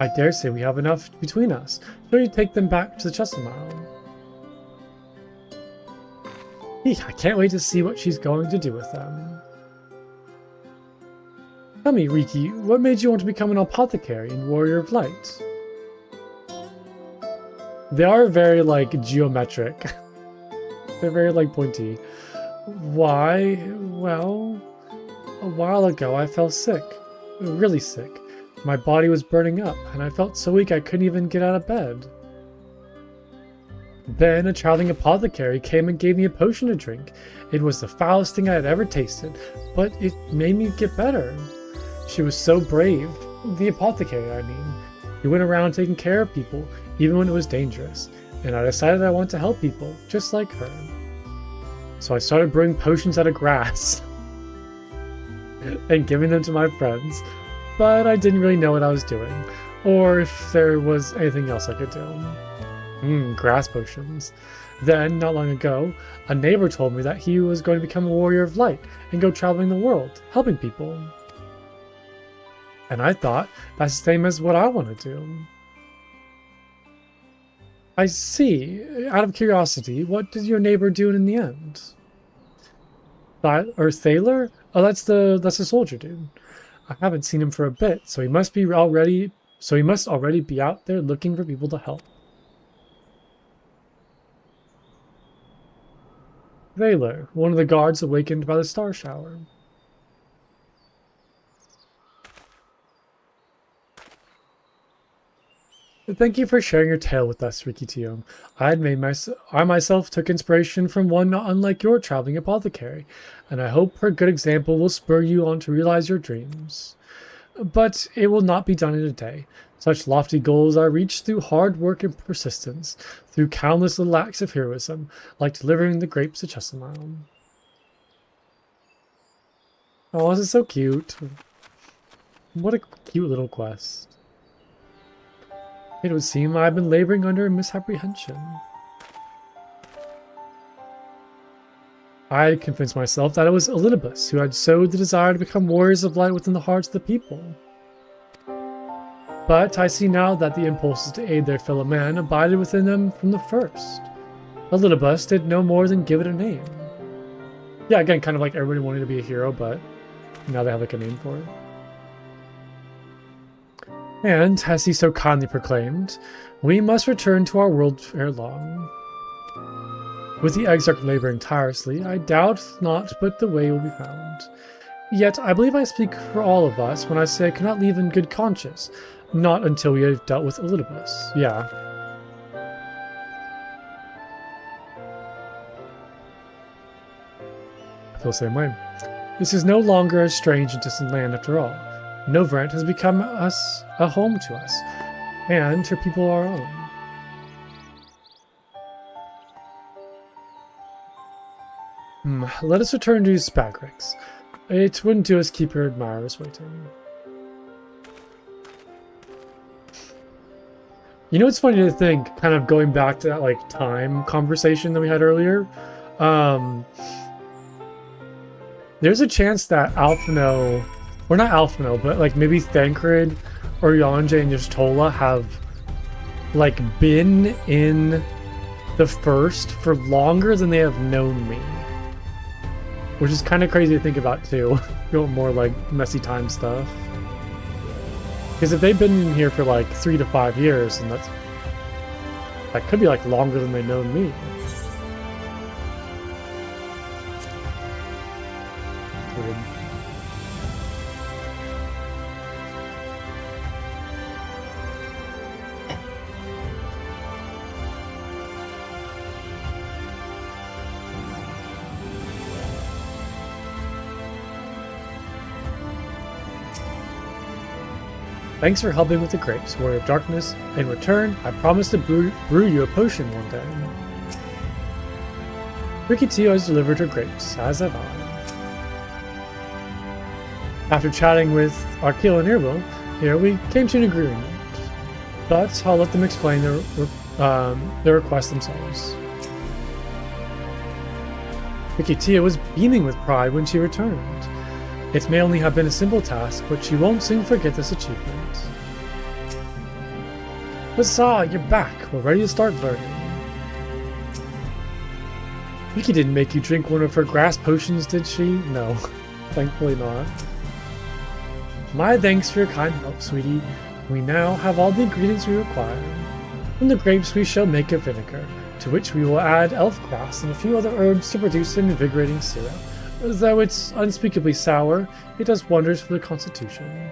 I dare say we have enough between us. So you take them back to the Chesimau. I can't wait to see what she's going to do with them. Tell me, Riki, what made you want to become an apothecary and warrior of light? They are very, like, geometric. They're very, like, pointy. Why? Well, a while ago I fell sick. Really sick. My body was burning up, and I felt so weak I couldn't even get out of bed. Then a traveling apothecary came and gave me a potion to drink. It was the foulest thing I had ever tasted, but it made me get better. She was so brave. The apothecary, I mean. He went around taking care of people, even when it was dangerous, and I decided I want to help people, just like her. So I started brewing potions out of grass and giving them to my friends, but I didn't really know what I was doing, or if there was anything else I could do. Grass potions. Then, not long ago, a neighbor told me that he was going to become a warrior of light and go traveling the world, helping people. And I thought, that's the same as what I want to do. I see. Out of curiosity, what did your neighbor do in the end? Thaler? Oh, that's the soldier dude. I haven't seen him for a bit, so he must already be out there looking for people to help. Thaler, one of the guards awakened by the star shower. Thank you for sharing your tale with us, Rikitium. I myself took inspiration from one not unlike your traveling apothecary, and I hope her good example will spur you on to realize your dreams. But it will not be done in a day. Such lofty goals are reached through hard work and persistence, through countless little acts of heroism, like delivering the grapes to Chesimau. Oh, this is so cute. What a cute little quest. It would seem I've been laboring under a misapprehension. I had convinced myself that it was Elidibus who had sowed the desire to become warriors of light within the hearts of the people. But I see now that the impulses to aid their fellow man abided within them from the first. Elidibus did no more than give it a name. Yeah, again, kind of like everybody wanting to be a hero, but now they have like a name for it. And, as he so kindly proclaimed, we must return to our world ere long. With the Exarch laboring tirelessly, I doubt not but the way will be found. Yet, I believe I speak for all of us when I say I cannot leave in good conscience, not until we have dealt with Elidibus. Yeah. I feel the same way. This is no longer a strange and distant land after all. Novrant has become a home to us, and her people are our own. Let us return to Spagrix. It wouldn't do us keep her admirers waiting. You know, it's funny to think, kind of going back to that, like, time conversation that we had earlier. There's a chance that Alphino, or not Alphino, but, like, maybe Thancred or Yonjay and just Tola have, like, been in the first for longer than they have known me. Which is kind of crazy to think about, too. You want more, like, messy time stuff. Because if they've been in here for like 3 to 5 years, and that could be like longer than they've known me. Weird. Thanks for helping with the grapes, Warrior of Darkness. In return, I promise to brew you a potion one day. Rikitio has delivered her grapes, as have I. After chatting with Arkeel and Irwil, here we came to an agreement. But I'll let them explain their request themselves. Rikitio was beaming with pride when she returned. It may only have been a simple task, but she won't soon forget this achievement. Huzzah, you're back. We're ready to start learning. Riki didn't make you drink one of her grass potions, did she? No, thankfully not. My thanks for your kind help, sweetie. We now have all the ingredients we require. From the grapes we shall make a vinegar, to which we will add elf grass and a few other herbs to produce an invigorating syrup. Though it's unspeakably sour, it does wonders for the constitution.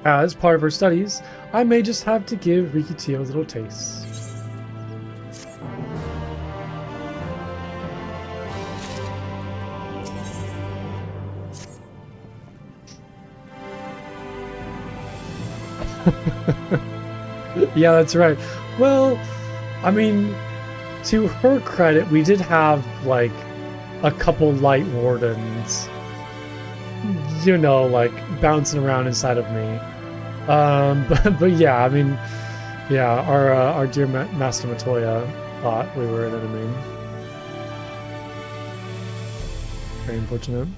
As part of her studies, I may just have to give Rikitio a little taste. Yeah, that's right. Well, I mean, to her credit, we did have, like, a couple light wardens, you know, like, bouncing around inside of me. But yeah, I mean, yeah, our dear Master Matoya thought we were an enemy. Very unfortunate.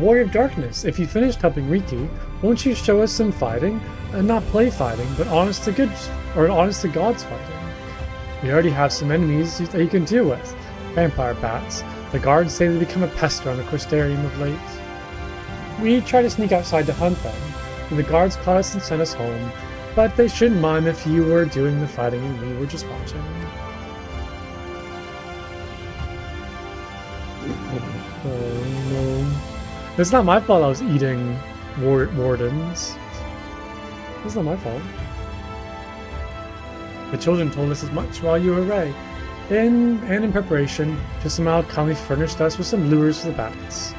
Warrior of Darkness, if you finished helping Riki, won't you show us some fighting? Not play fighting, but honest to gods fighting. We already have some enemies that you can deal with. Vampire bats. The guards say they become a pest around the Crystarium of late. We tried to sneak outside to hunt them, and the guards caught us and sent us home, but they shouldn't mind if you were doing the fighting and we were just watching. Oh no. It's not my fault I was eating wardens. It's not my fault. The children told us as much while you were away. In preparation, Chisamal kindly furnished us with some lures for the bats.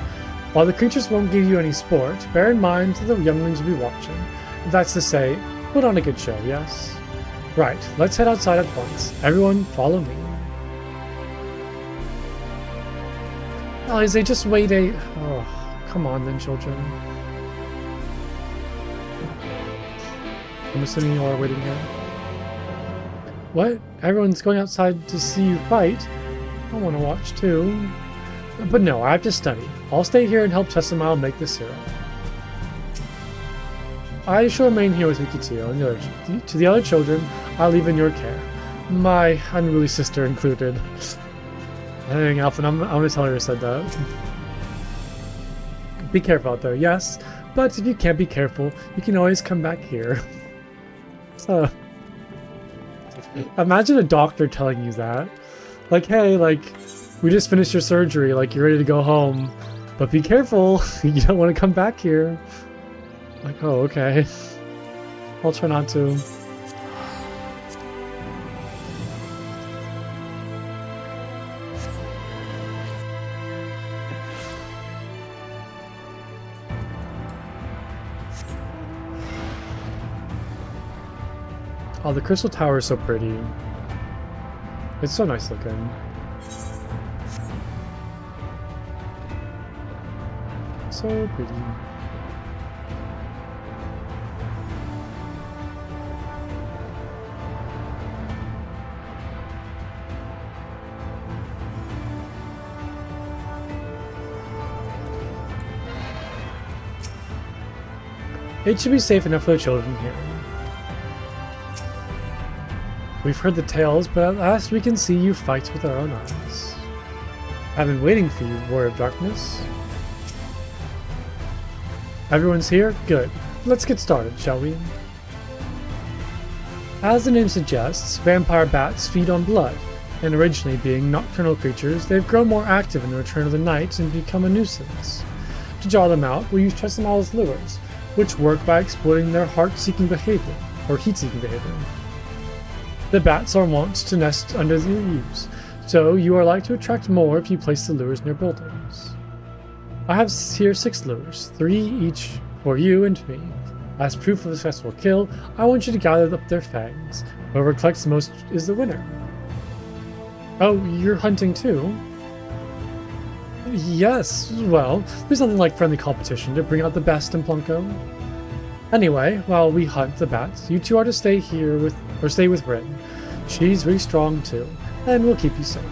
While the creatures won't give you any sport, bear in mind that the younglings will be watching. That's to say, put on a good show, yes? Right, let's head outside at once. Everyone, follow me. They just wait a... Oh, come on then, children. I'm assuming you all are waiting here. What? Everyone's going outside to see you fight? I want to watch too. But no, I have to study. I'll stay here and help Chesimile make the syrup. I shall remain here with Rikitio and to the other children, I'll leave in your care. My unruly sister included. Dang, Alpha, I'm gonna tell her I said that. Be careful out there, yes, but if you can't be careful, you can always come back here. So, imagine a doctor telling you that. Like, hey, like, we just finished your surgery, like, you're ready to go home, but be careful, you don't want to come back here. Like, oh, okay. I'll try not to. Oh, the crystal tower is so pretty. It's so nice looking. So pretty. It should be safe enough for the children here. We've heard the tales, but at last we can see you fight with our own eyes. I've been waiting for you, Warrior of Darkness. Everyone's here? Good. Let's get started, shall we? As the name suggests, vampire bats feed on blood, and originally being nocturnal creatures, they've grown more active in the return of the night and become a nuisance. To draw them out, we use chest them all as lures, which work by exploiting their heart-seeking behavior, or heat-seeking behavior. The bats are wont to nest under the eaves, so you are likely to attract more if you place the lures near buildings. I have here 6 lures, 3 each for you and me. As proof of a successful kill, I want you to gather up their fangs. Whoever collects the most is the winner. Oh, you're hunting too? Yes, well, there's nothing like friendly competition to bring out the best in Plunko. Anyway, while we hunt the bats, you two are to stay with Rin. She's really strong too, and we'll keep you safe.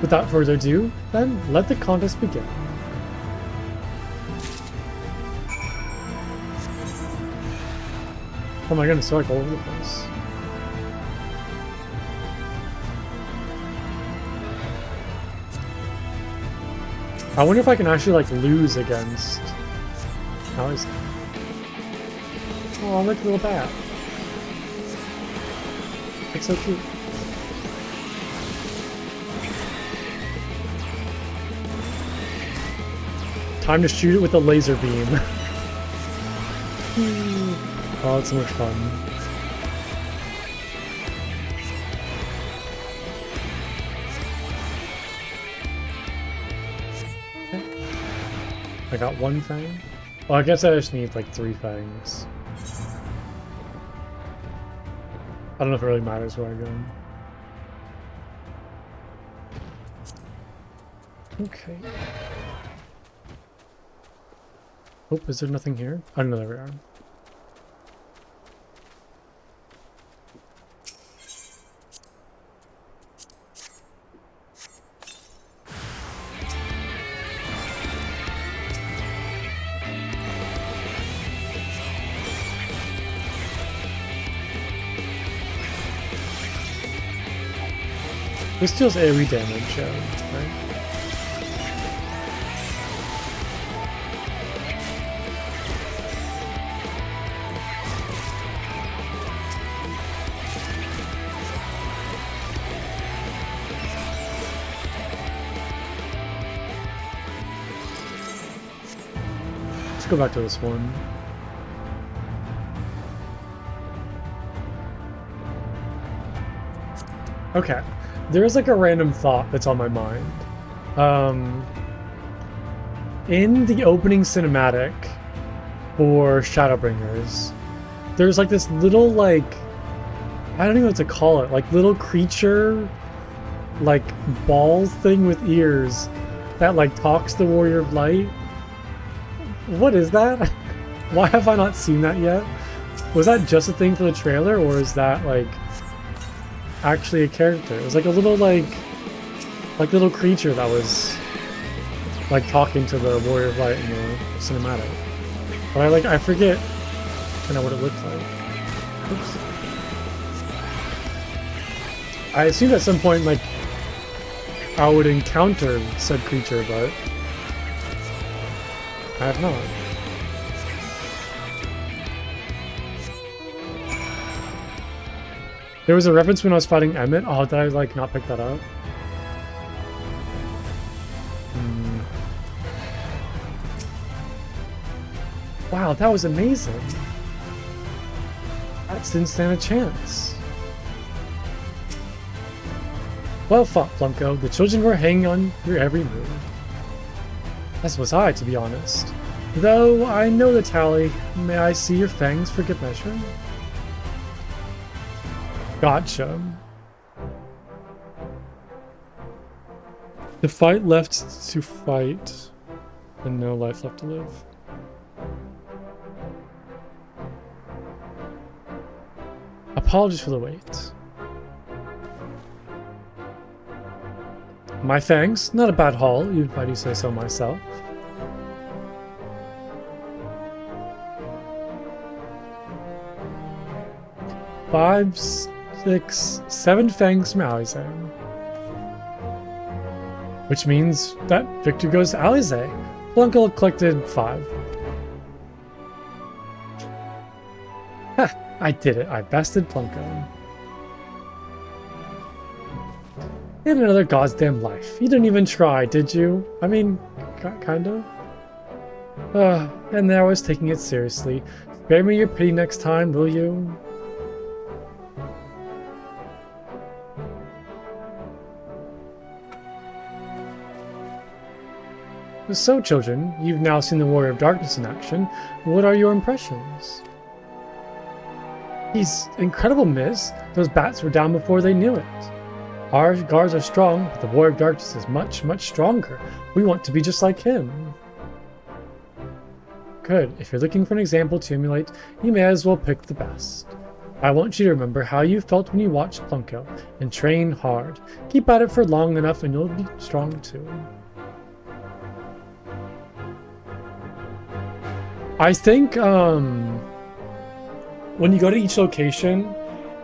Without further ado, then let the contest begin. Oh my goodness, they're like all over the place. I wonder if I can actually like lose against. How is? Oh, look, a little bat. It's so cute. Time to shoot it with a laser beam. Oh, it's so much fun. I got 1 fang? Well, I guess I just need like 3 fangs. I don't know if it really matters where I go. Okay. Oh, is there nothing here? I don't know, there we are. This deals AoE damage, right? Let's go back to this one. Okay. There's like a random thought that's on my mind. In the opening cinematic for Shadowbringers, there's like this little like, I don't even know what to call it, like little creature, like ball thing with ears that like talks to Warrior of Light. What is that? Why have I not seen that yet? Was that just a thing for the trailer, or is that like actually a character? It was like a little like little creature that was like talking to the Warrior of Light in the cinematic. But I forget kind of what it looked like. Oops. I assumed at some point like I would encounter said creature, but I have not. There was a reference when I was fighting Emmett. Oh, did I like not pick that up? Wow, that was amazing. That didn't stand a chance. Well fought, Plunko. The children were hanging on your every move. As was I, to be honest. Though I know the tally. May I see your fangs for good measure? Gotcha. The fight left to fight, and no life left to live. Apologies for the wait. My fangs, not a bad haul, even if I do say so myself. Five, 6, 7 fangs from Alize. Which means that victory goes to Alize. Plunko collected 5. Ha! I did it. I bested Plunko. In another goddamn life. You didn't even try, did you? I mean, kind of. And there I was taking it seriously. Spare me your pity next time, will you? So, children, you've now seen the Warrior of Darkness in action. What are your impressions? He's incredible, miss. Those bats were down before they knew it. Our guards are strong, but the Warrior of Darkness is much, much stronger. We want to be just like him. Good. If you're looking for an example to emulate, you may as well pick the best. I want you to remember how you felt when you watched Plunko, and train hard. Keep at it for long enough and you'll be strong too. I think when you go to each location,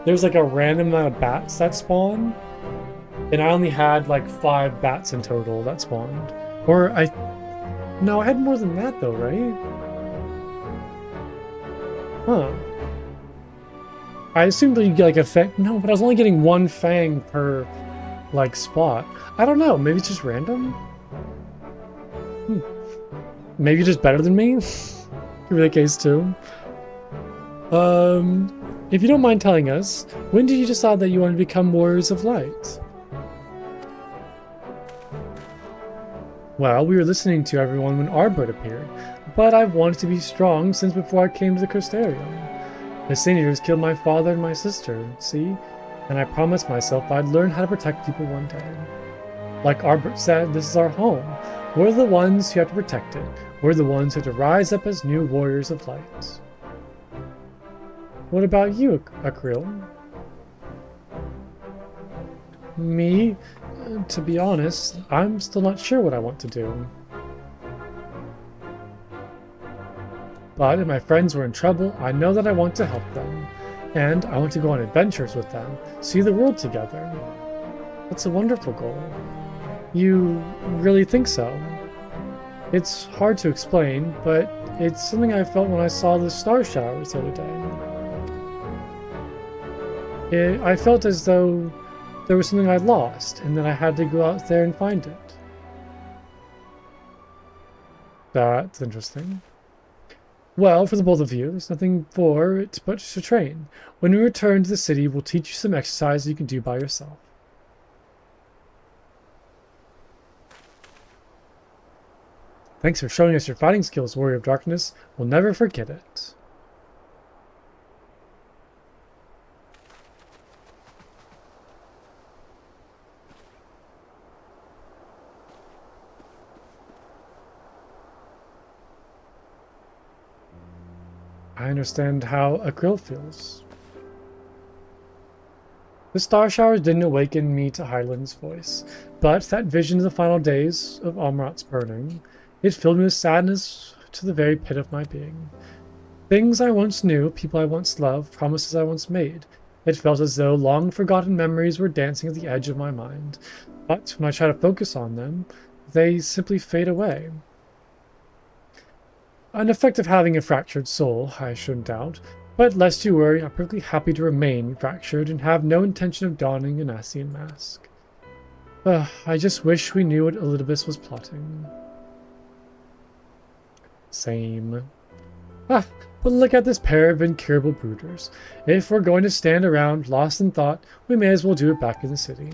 there's like a random amount of bats that spawn. And I only had like 5 bats in total that spawned. Or no, I had more than that though, right? Huh. I assumed that you get like a fang. No, but I was only getting 1 fang per like spot. I don't know, maybe it's just random? Maybe you're just better than me? Could be the case too. If you don't mind telling us, when did you decide that you wanted to become Warriors of Light? Well, we were listening to everyone when our bird appeared, but I've wanted to be strong since before I came to the Coastarium. The Sin Eaters killed my father and my sister, see? And I promised myself I'd learn how to protect people one day. Like Arbert said, this is our home. We're the ones who have to protect it. We're the ones who have to rise up as new Warriors of Light. What about you, Akril? Me? To be honest, I'm still not sure what I want to do. But if my friends were in trouble, I know that I want to help them. And I want to go on adventures with them, see the world together. That's a wonderful goal. You really think so? It's hard to explain, but it's something I felt when I saw the star showers the other day. I felt as though there was something I'd lost, and that I had to go out there and find it. That's interesting. Well, for the both of you, there's nothing for it but to train. When we return to the city, we'll teach you some exercises you can do by yourself. Thanks for showing us your fighting skills, Warrior of Darkness. We'll never forget it. I understand how Akril feels. The star showers didn't awaken me to Highland's voice, but that vision of the final days of Amrat's burning, it filled me with sadness to the very pit of my being. Things I once knew, people I once loved, promises I once made. It felt as though long-forgotten memories were dancing at the edge of my mind, but when I try to focus on them, they simply fade away. An effect of having a fractured soul, I shouldn't doubt, but lest you worry, I'm perfectly happy to remain fractured and have no intention of donning an Ascian mask. I just wish we knew what Elidibus was plotting. Same. But look at this pair of incurable brooders. If we're going to stand around lost in thought, we may as well do it back in the city.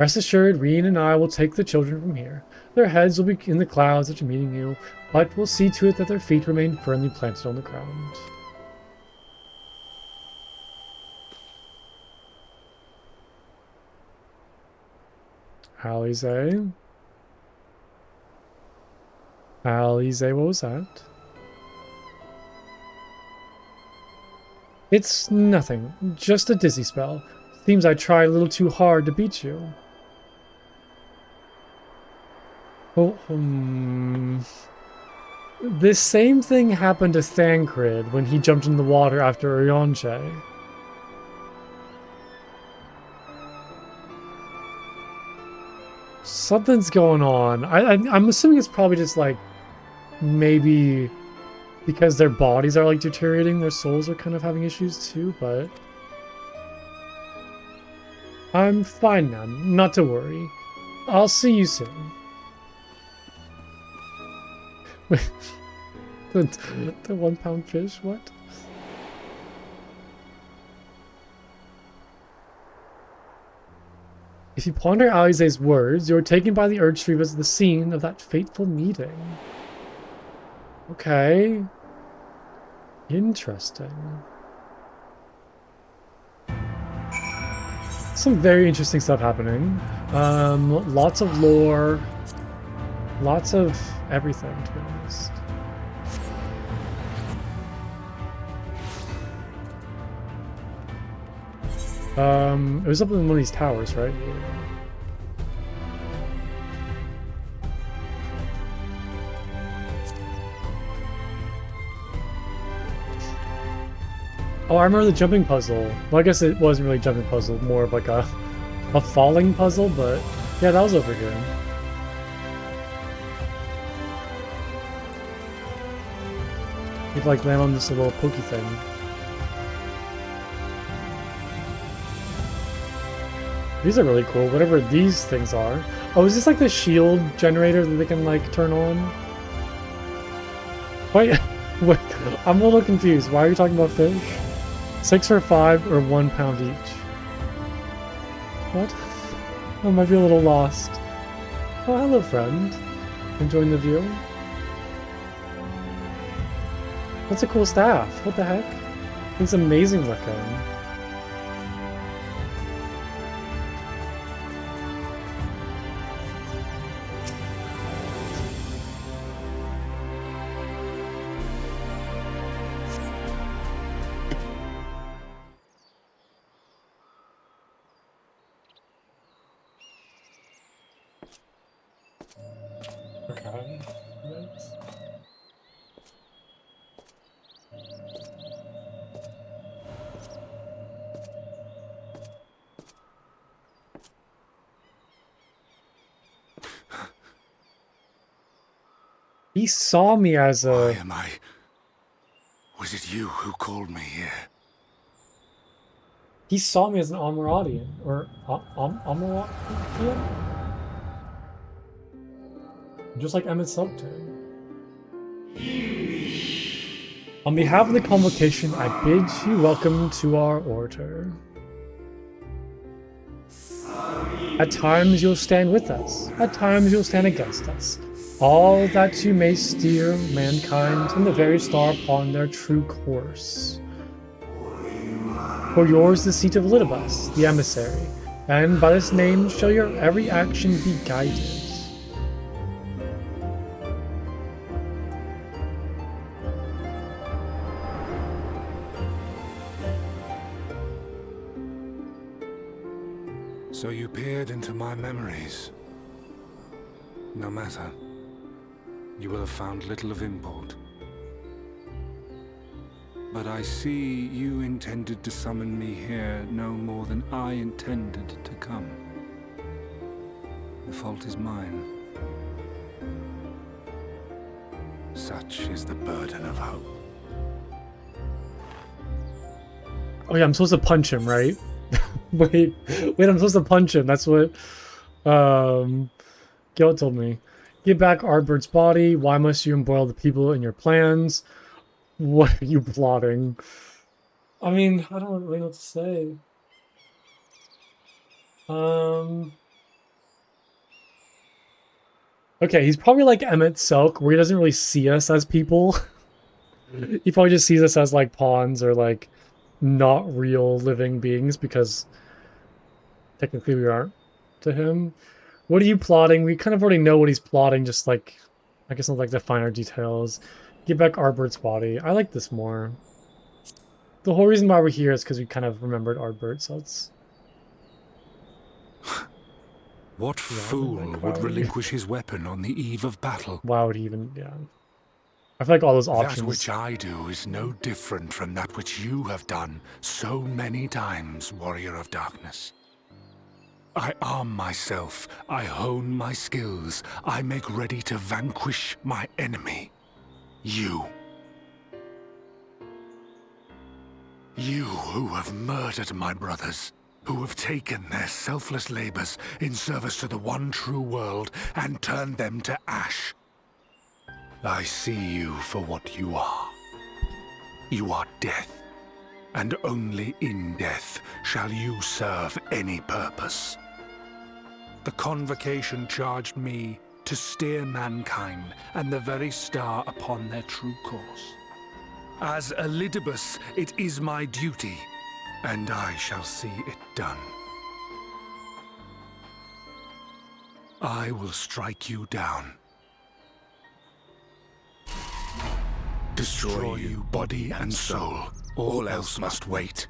Rest assured, Reen and I will take the children from here. Their heads will be in the clouds after meeting you, but we'll see to it that their feet remain firmly planted on the ground. Alize? Alize, what was that? It's nothing, just a dizzy spell. Seems I tried a little too hard to beat you. Oh, This same thing happened to Thancred when he jumped in the water after Urionche. Something's going on. I'm assuming it's probably just like maybe because their bodies are like deteriorating, their souls are kind of having issues too, but I'm fine now, not to worry. I'll see you soon. Wait, the 1 pound fish, what? If you ponder Alize's words, you are taken by the urge to revisit the scene of that fateful meeting. Okay. Interesting. Some very interesting stuff happening. Lots of lore. Lots of everything, to be honest. It was up in one of these towers, right? Oh, I remember the jumping puzzle. Well, I guess it wasn't really a jumping puzzle, more of like a falling puzzle, but yeah, that was over here. You'd like land on this little pokey thing. These are really cool, whatever these things are. Oh, is this like the shield generator that they can like turn on? Wait, wait, I'm a little confused. Why are you talking about fish? 6 for 5 or 1 pound each? What? I might be a little lost. Oh, hello friend. Enjoying the view? That's a cool staff. What the heck? It's amazing looking. Okay. Nice. He saw me as a... Why am I... Was it you who called me here? He saw me as an Amaradian, or Amaradian? Just like Emmett Subton. On behalf of the convocation, I bid you welcome to our order. At times you'll stand with us, at times you'll stand against us. All that you may steer mankind and the very star upon their true course. For yours the seat of Litibus, the emissary, and by this name shall your every action be guided. So you peered into my memories. No matter. You will have found little of import. But I see you intended to summon me here no more than I intended to come. The fault is mine. Such is the burden of hope. Oh yeah, I'm supposed to punch him, right? wait, I'm supposed to punch him. That's what Gil told me. Get back Ardbird's body. Why must you embroil the people in your plans? What are you plotting? I mean, I don't really know what to say. Okay, he's probably like Emmett Silk, where he doesn't really see us as people. He probably just sees us as like pawns or like not real living beings because technically we aren't to him. What are you plotting? We kind of already know what he's plotting, just like, I guess not like the finer details. Get back Arbert's body. I like this more. The whole reason why we're here is because we kind of remembered Arbert, so it's... What fool would relinquish his weapon on the eve of battle? Why would he even, yeah. I feel like all those options... That which I do is no different from that which you have done so many times, Warrior of Darkness. I arm myself, I hone my skills, I make ready to vanquish my enemy. You. You who have murdered my brothers, who have taken their selfless labors in service to the one true world and turned them to ash. I see you for what you are. You are death, and only in death shall you serve any purpose. The Convocation charged me to steer mankind and the very star upon their true course. As Elidibus, it is my duty, and I shall see it done. I will strike you down. Destroy you body and soul. All else must wait.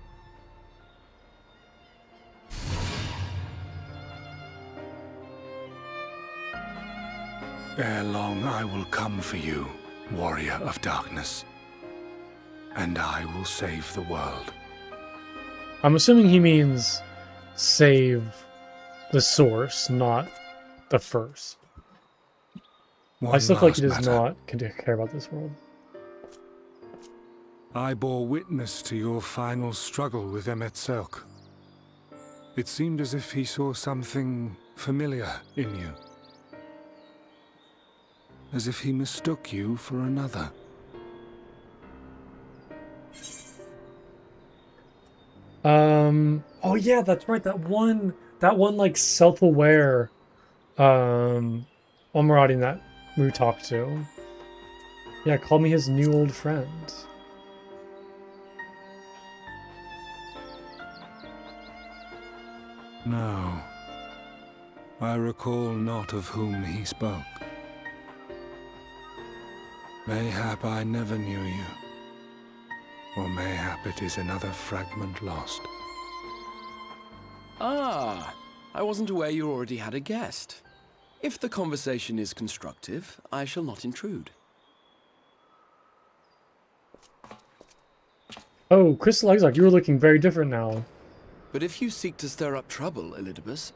Ere long I will come for you, Warrior of Darkness. And I will save the world. I'm assuming he means save the source, not the first. I still feel like he does not care about this world. I bore witness to your final struggle with Emmett Selk. It seemed as if he saw something familiar in you. As if he mistook you for another. Oh yeah, that's right. That one like self-aware Omerati that we talked to. Yeah, call me his new old friend. No. I recall not of whom he spoke. Mayhap I never knew you. Or mayhap it is another fragment lost. Ah, I wasn't aware you already had a guest. If the conversation is constructive, I shall not intrude. Oh, Crystal Exarch, you were looking very different now. But if you seek to stir up trouble, Elidibus,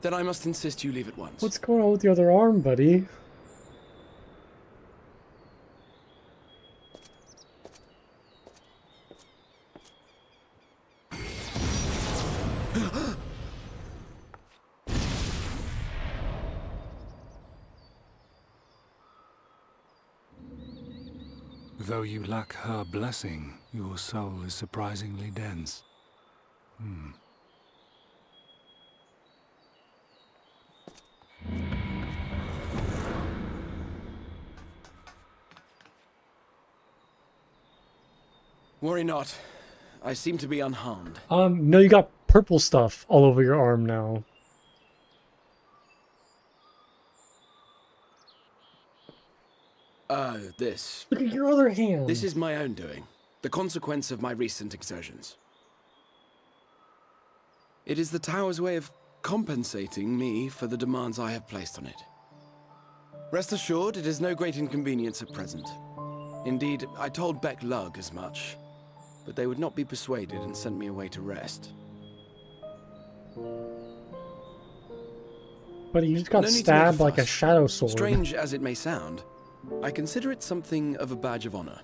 then I must insist you leave at once. What's going on with the other arm, buddy? Though you lack her blessing, your soul is surprisingly dense. Worry not. I seem to be unharmed. No, you got purple stuff all over your arm now. This. Look at your other hand. This is my own doing. The consequence of my recent exertions. It is the Tower's way of compensating me for the demands I have placed on it. Rest assured, it is no great inconvenience at present. Indeed, I told Beck Lug as much, but they would not be persuaded and sent me away to rest. But you just got stabbed like a shadow sword. Strange as it may sound, I consider it something of a badge of honor.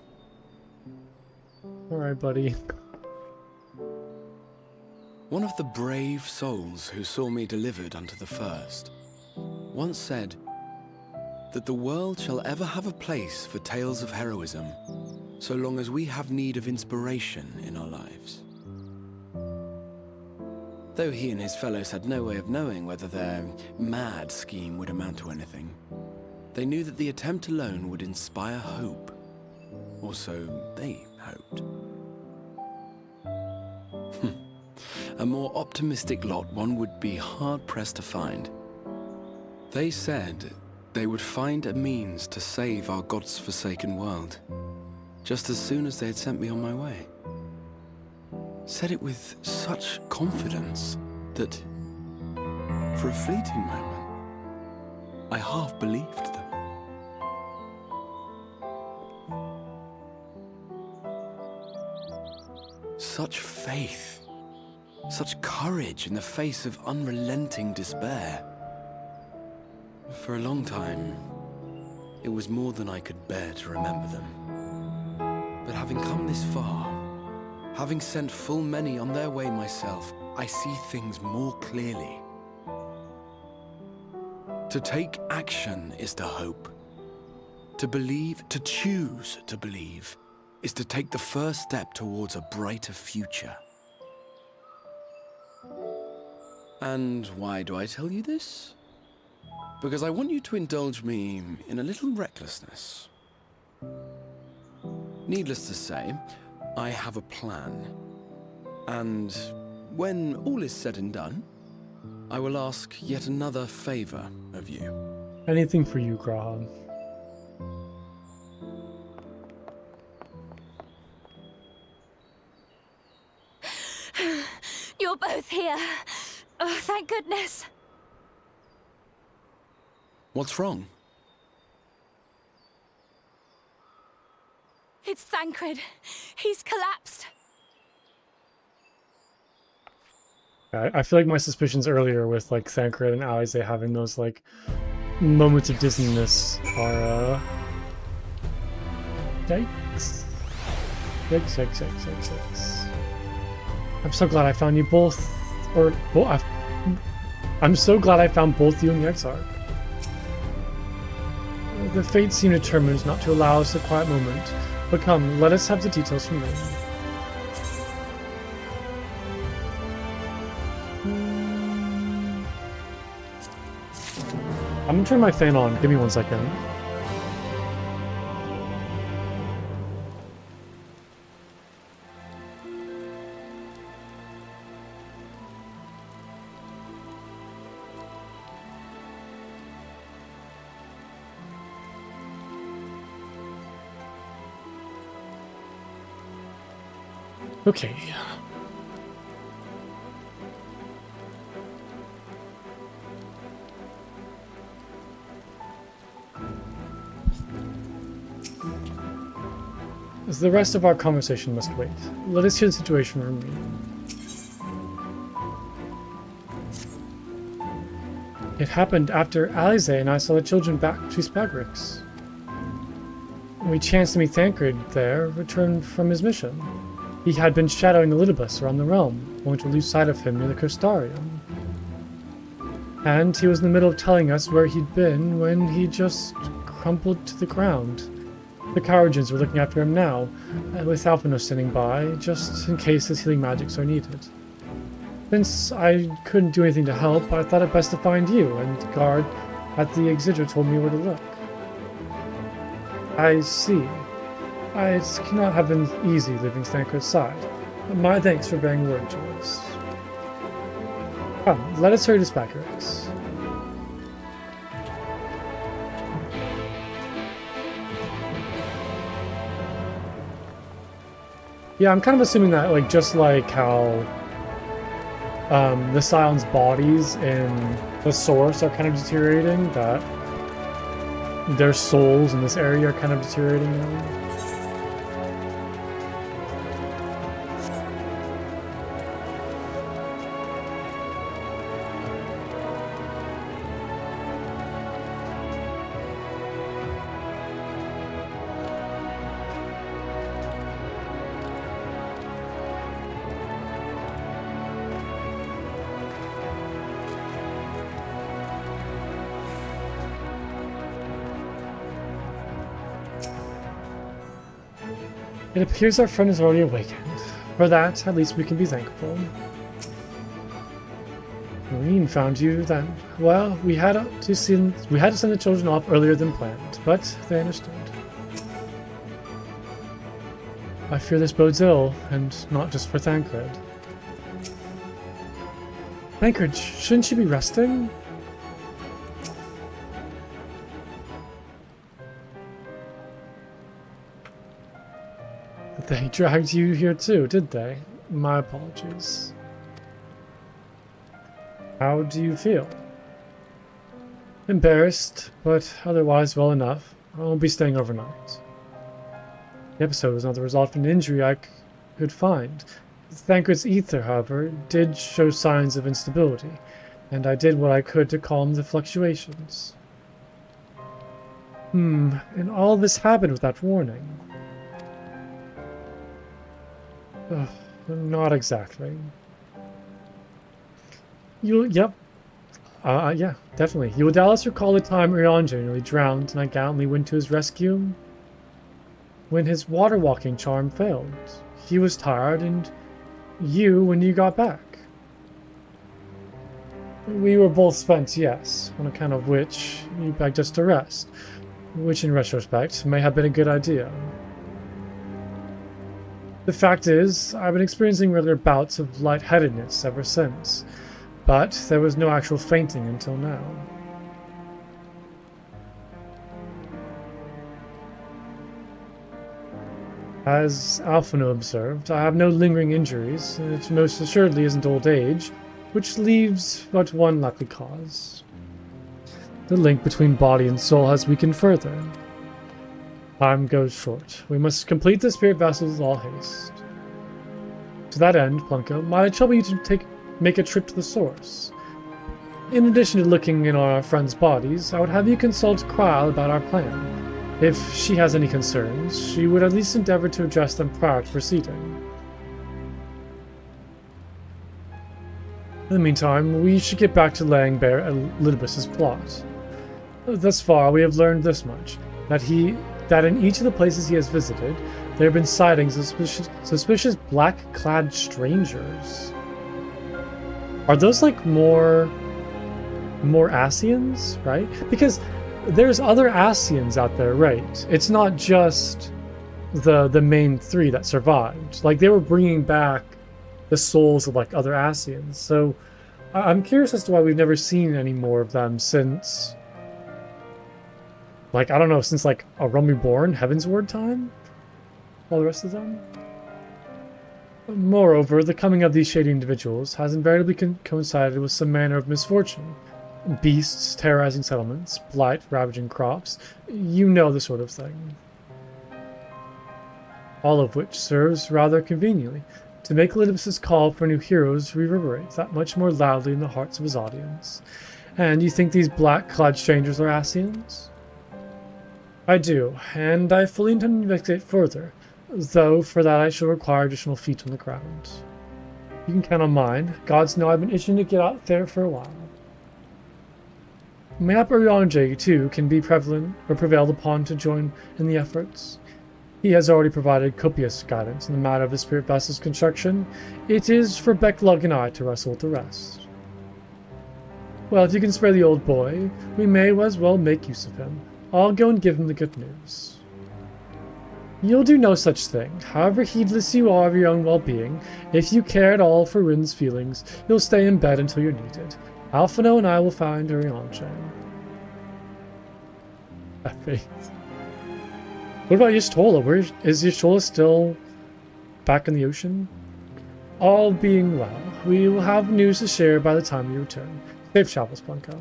Alright, buddy. One of the brave souls who saw me delivered unto the first once said that the world shall ever have a place for tales of heroism so long as we have need of inspiration in our lives. Though he and his fellows had no way of knowing whether their mad scheme would amount to anything, They knew that the attempt alone would inspire hope. Or so they hoped. A more optimistic lot one would be hard-pressed to find. They said they would find a means to save our God's forsaken world, just as soon as they had sent me on my way. Said it with such confidence that, for a fleeting moment, I half believed them. Such faith, such courage in the face of unrelenting despair. For a long time, it was more than I could bear to remember them. But having come this far, having sent full many on their way myself, I see things more clearly. To take action is to hope. To believe, to choose to believe, is to take the first step towards a brighter future. And why do I tell you this? Because I want you to indulge me in a little recklessness. Needless to say, I have a plan. And when all is said and done, I will ask yet another favor of you. Anything for you, Graham. You're both here. Oh, thank goodness. What's wrong? It's Thancred. He's collapsed. I feel like my suspicions earlier with like Thancred and Alize having those like moments of dizziness are yikes. Yikes. I'm so glad I found you both, I'm so glad I found both you and the Exarch. The fates seem determined not to allow us a quiet moment, but come, let us have the details from them. I'm gonna turn my fan on. Give me 1 second. Okay. As the rest of our conversation must wait, let us hear the situation from me. It happened after Alize and I saw the children back to Spagrix. We chanced to meet Thancred there, returned from his mission. He had been shadowing Elidibus around the realm, only to lose sight of him near the Costarium. And he was in the middle of telling us where he'd been when he just crumpled to the ground. The Courageans were looking after him now, with Alpinos standing by, just in case his healing magics are needed. Since I couldn't do anything to help, I thought it best to find you, and the guard at the Exeter told me where to look. I see. It cannot have been easy leaving Thancred's side. My thanks for bearing word to us. Come, let us hurry to Spagrix. Yeah, I'm kind of assuming that, like, just like how the Scion's bodies in the Source are kind of deteriorating, that their souls in this area are kind of deteriorating now. It appears our friend is already awakened. For that, at least we can be thankful. Irene found you then. Well, we had to send the children off earlier than planned, but they understood. I fear this bodes ill, and not just for Thancred. Thancred, shouldn't you be resting? They dragged you here too, did they? My apologies. How do you feel? Embarrassed, but otherwise well enough. I won't be staying overnight. The episode was not the result of an injury I could find. Thancred's ether, however, did show signs of instability, and I did what I could to calm the fluctuations. And all this happened without warning. Ugh, not exactly. Yeah, definitely. You will doubtless recall the time Urianger nearly drowned and I gallantly went to his rescue? When his water-walking charm failed. He was tired, and you when you got back. We were both spent, yes, on account of which you begged us to rest, which in retrospect may have been a good idea. The fact is, I've been experiencing regular bouts of lightheadedness ever since, but there was no actual fainting until now. As Alphino observed, I have no lingering injuries, and it most assuredly isn't old age, which leaves but one likely cause. The link between body and soul has weakened further. Time goes short. We must complete the spirit vessels with all haste. To that end, Plunko, might I trouble you to make a trip to the source? In addition to looking in on our friends' bodies, I would have you consult Kryl about our plan. If she has any concerns, she would at least endeavor to address them prior to proceeding. In the meantime, we should get back to laying bare Elidibus's plot. Thus far, we have learned this much, that in each of the places he has visited, there have been sightings of suspicious black-clad strangers. Are those like more Ascians, right? Because there's other Ascians out there, right? It's not just the main three that survived. Like, they were bringing back the souls of like other Ascians. So I'm curious as to why we've never seen any more of them since, like, I don't know, since like A Realm Reborn, Heaven's Word time? All the rest of them? Moreover, the coming of these shady individuals has invariably coincided with some manner of misfortune. Beasts terrorizing settlements, blight ravaging crops, you know the sort of thing. All of which serves rather conveniently to make Elidibus's call for new heroes reverberate that much more loudly in the hearts of his audience. And you think these black-clad strangers are Ascians? I do, and I fully intend to investigate further, though for that I shall require additional feet on the ground. You can count on mine. Gods know I've been itching to get out there for a while. Mayhap Urianger, too, can be prevailed upon to join in the efforts. He has already provided copious guidance in the matter of the spirit vessel's construction. It is for Becklug and I to wrestle with the rest. Well, if you can spare the old boy, we may as well make use of him. I'll go and give him the good news. You'll do no such thing. However heedless you are of your own well-being, if you care at all for Rin's feelings, you'll stay in bed until you're needed. Alphino and I will find Urianger. What about Y'shtola? Is Y'shtola still back in the ocean? All being well, we will have news to share by the time you return. Safe travels, Plunko.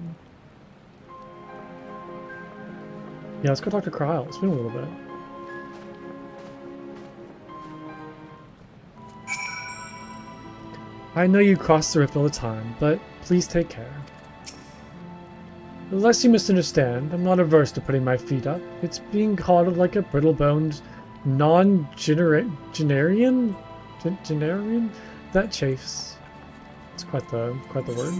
Yeah, let's go talk to Kryl. It's been a little bit. I know you cross the rift all the time, but please take care. Lest you misunderstand, I'm not averse to putting my feet up. It's being called like a brittle-boned non-generian that chafes. It's quite the word.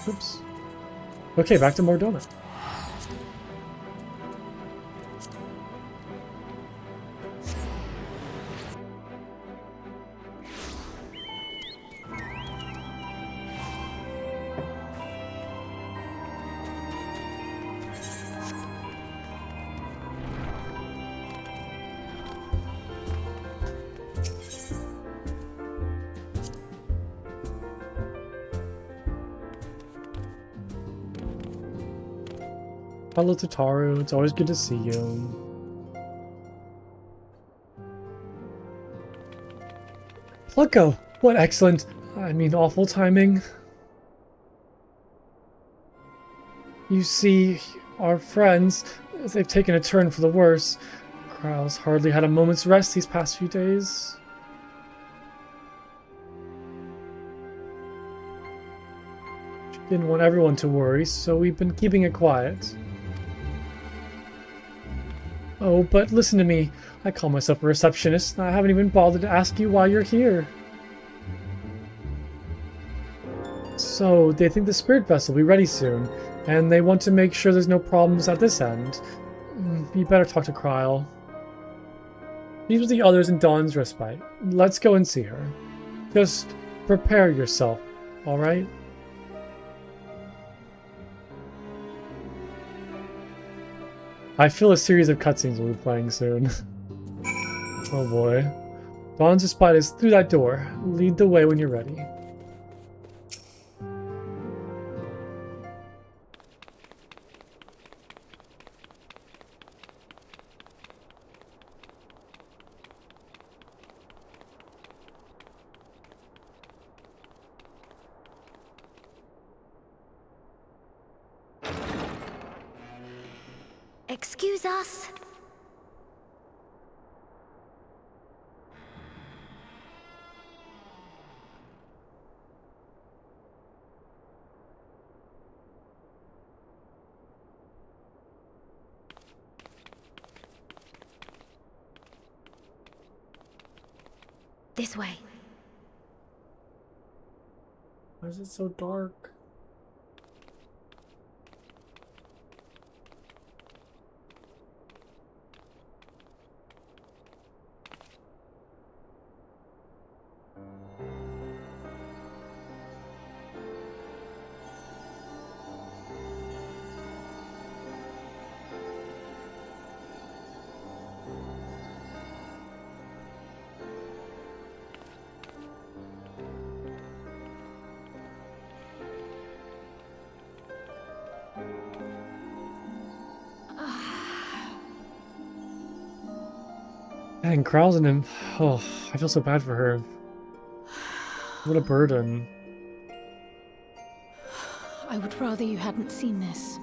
Oops. Okay, back to Mordona. Hello, Tataru. It's always good to see you. Plucko! What excellent, awful timing. You see, our friends, they've taken a turn for the worse. Krau's hardly had a moment's rest these past few days. She didn't want everyone to worry, so we've been keeping it quiet. Oh, but listen to me. I call myself a receptionist, and I haven't even bothered to ask you why you're here. So, they think the spirit vessel will be ready soon, and they want to make sure there's no problems at this end. You better talk to Kryle. These are the others in Dawn's Respite. Let's go and see her. Just prepare yourself, alright? I feel a series of cutscenes will be playing soon. Oh boy. Dawn's Respite is through that door. Lead the way when you're ready. Excuse us. This way. Why is it so dark? Dang, Krau's in him. Oh, I feel so bad for her. What a burden. I would rather you hadn't seen this.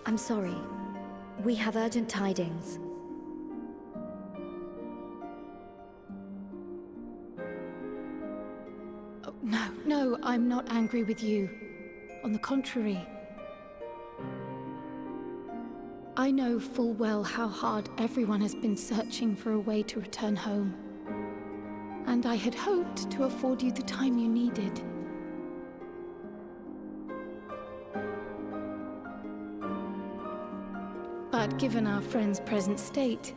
I'm sorry. We have urgent tidings. Oh, no, I'm not angry with you. On the contrary. I know full well how hard everyone has been searching for a way to return home. And I had hoped to afford you the time you needed. But given our friend's present state,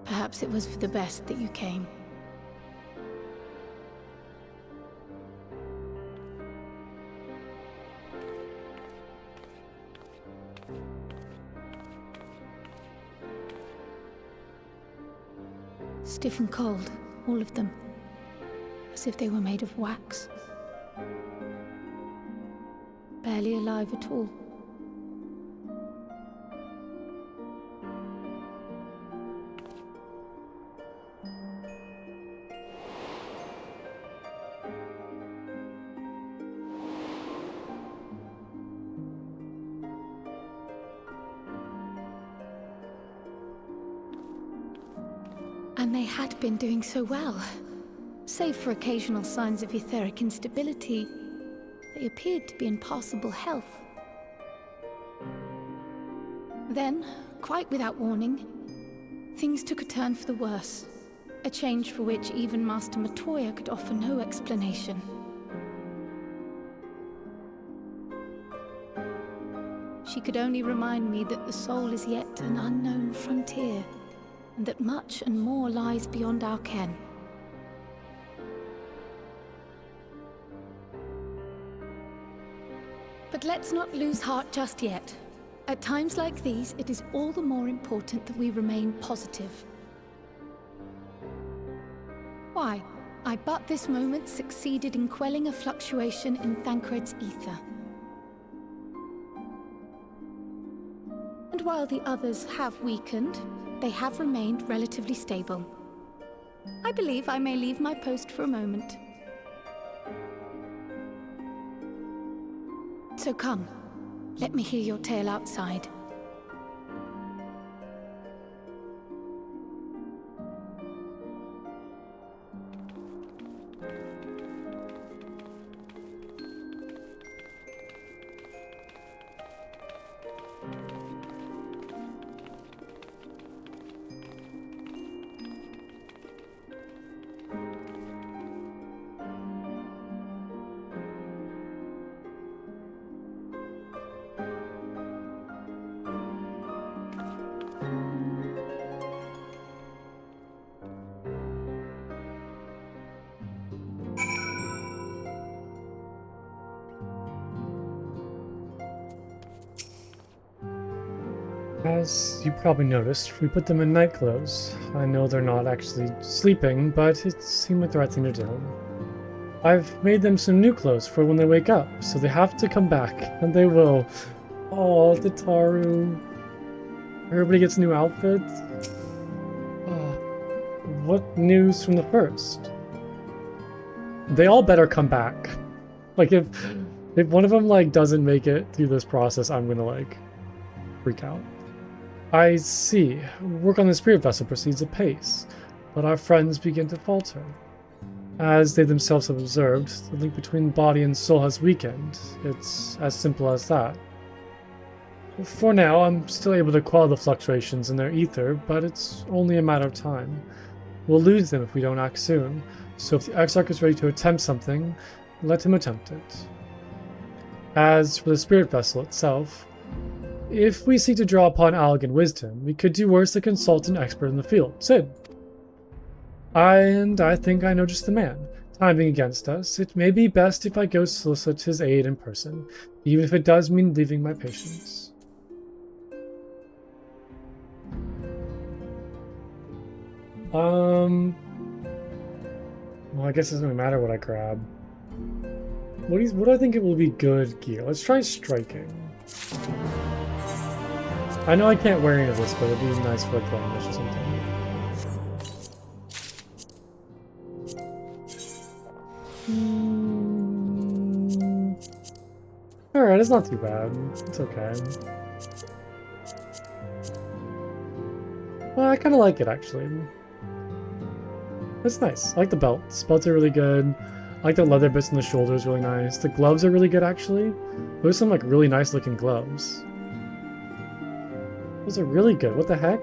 perhaps it was for the best that you came. Stiff and cold, all of them. As if they were made of wax. Barely alive at all. And they had been doing so well. Save for occasional signs of etheric instability, they appeared to be in passable health. Then, quite without warning, things took a turn for the worse. A change for which even Master Matoya could offer no explanation. She could only remind me that the soul is yet an unknown frontier, and that much and more lies beyond our ken. But let's not lose heart just yet. At times like these, it is all the more important that we remain positive. Why? I I but this moment succeeded in quelling a fluctuation in Thancred's ether. And while the others have weakened, they have remained relatively stable. I believe I may leave my post for a moment. So come, let me hear your tale outside. As you probably noticed, we put them in night clothes. I know they're not actually sleeping, but it seemed like the right thing to do. I've made them some new clothes for when they wake up, so they have to come back, and they will. Oh, the Taru. Everybody gets new outfits. Oh, what news from the first? They all better come back. Like, if one of them, like, doesn't make it through this process, I'm gonna, like, freak out. I see. Work on the spirit vessel proceeds apace, but our friends begin to falter. As they themselves have observed, the link between body and soul has weakened. It's as simple as that. For now, I'm still able to quell the fluctuations in their ether, but it's only a matter of time. We'll lose them if we don't act soon, so if the Exarch is ready to attempt something, let him attempt it. As for the spirit vessel itself, if we seek to draw upon Allegan wisdom, we could do worse than consult an expert in the field, Sid. I think I know just the man. Time being against us, it may be best if I go solicit his aid in person, even if it does mean leaving my patients. Well, I guess it doesn't matter what I grab. What do I think it will be good gear? Let's try striking. I know I can't wear any of this, but it'd be nice for like playing this or something. Alright, it's not too bad. It's okay. Well, I kind of like it, actually. It's nice. I like the belts. Belts are really good. I like the leather bits on the shoulders, really nice. The gloves are really good, actually. Those are some like really nice looking gloves. Those are really good. What the heck?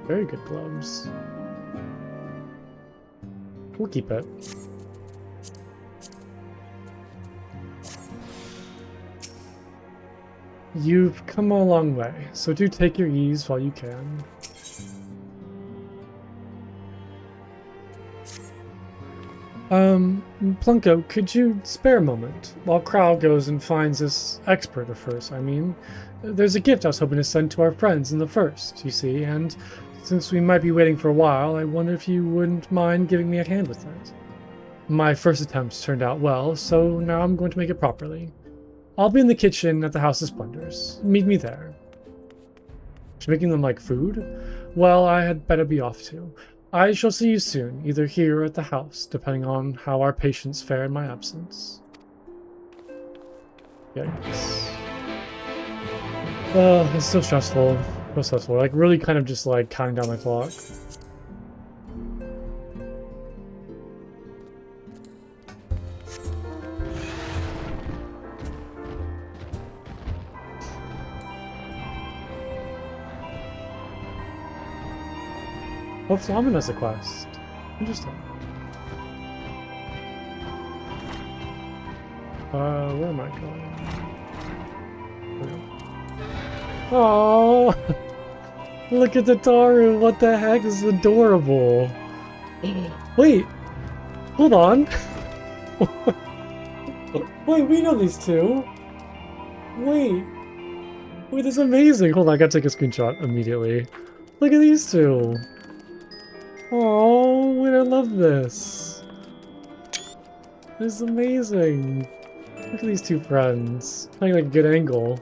Very good gloves. We'll keep it. You've come a long way, so do take your ease while you can. Plunko, could you spare a moment while Crow goes and finds this expert of hers? I mean, there's a gift I was hoping to send to our friends in the first, you see, and since we might be waiting for a while, I wonder if you wouldn't mind giving me a hand with it. My first attempts turned out well, so now I'm going to make it properly. I'll be in the kitchen at the House of Splendors. Meet me there. She's making them like food? Well, I had better be off too. I shall see you soon, either here or at the house, depending on how our patients fare in my absence. Yikes. It's so stressful. So stressful. Like, really kind of just, like, counting down my clock. Oh, Flamin has a quest. Interesting. Where am I going? Oh, look at the Taru. What the heck? This is adorable. Wait, hold on. Wait, we know these two. Wait, this is amazing. Hold on, I gotta take a screenshot immediately. Look at these two. Oh, wait, I love this. This is amazing. Look at these two friends. Playing like a good angle.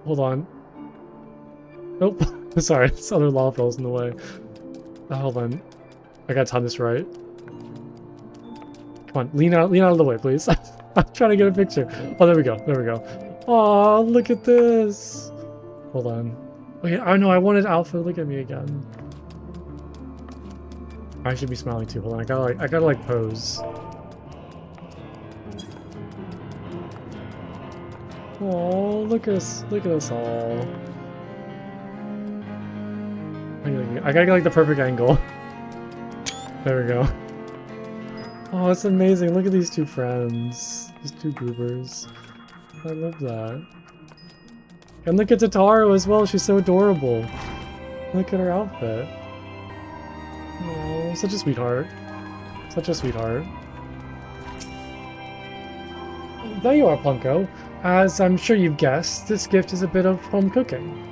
Hold on. Nope. Sorry, this other lava fell's in the way. Hold on. I gotta time this right. Come on, lean out of the way, please. I'm trying to get a picture. Oh, there we go. There we go. Oh, look at this. Hold on. Wait, oh no, I wanted Alpha to look at me again. I should be smiling too. Hold on, I gotta like pose. Oh, look at us all. I gotta get like the perfect angle. There we go. Oh, it's amazing. Look at these two friends. These two goobers. I love that. And look at Tataru as well. She's so adorable. Look at her outfit. Oh, such a sweetheart. Such a sweetheart. There you are, Plunko. As I'm sure you've guessed, this gift is a bit of home cooking.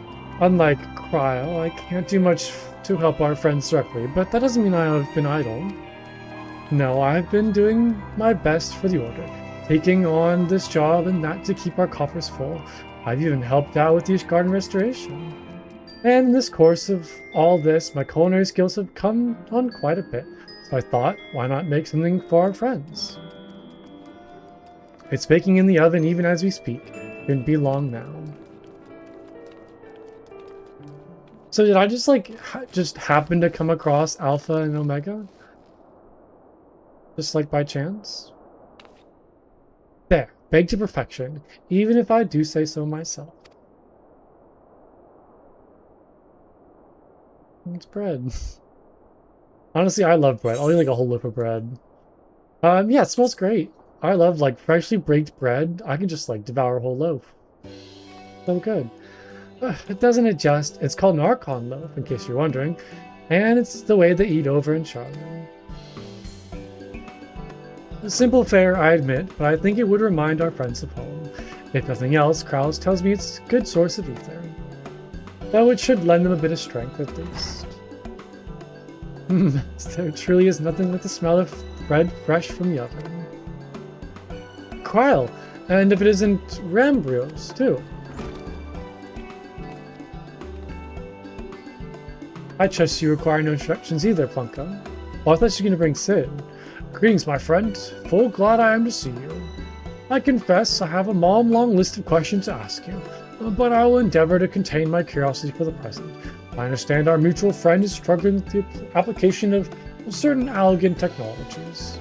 Unlike Cryle, I can't do much to help our friends directly, but that doesn't mean I have been idle. No, I've been doing my best for the Order, taking on this job and that to keep our coffers full. I've even helped out with the garden restoration. And in this course of all this, my culinary skills have come on quite a bit, so I thought, why not make something for our friends? It's baking in the oven even as we speak. Couldn't be long now. So did I just just happen to come across Alpha and Omega? Just like by chance? There, baked to perfection, even if I do say so myself. It's bread. Honestly, I love bread. I'll eat like a whole loaf of bread. Yeah, it smells great. I love like freshly baked bread. I can just like devour a whole loaf. So good. It doesn't adjust. It's called an Archon loaf, in case you're wondering. And it's the way they eat over in Charlotte. A simple fare, I admit, but I think it would remind our friends of home. If nothing else, Kraus tells me it's a good source of ether. Though it should lend them a bit of strength, at least. There truly is nothing like the smell of bread fresh from the oven. Cryle, and if it isn't Rambrios, too. I trust you require no instructions either, Plunko. Well, I thought you were going to bring Sid. Greetings, my friend. Full glad I am to see you. I confess I have a long list of questions to ask you, but I will endeavor to contain my curiosity for the present. I understand our mutual friend is struggling with the application of certain Allegan technologies.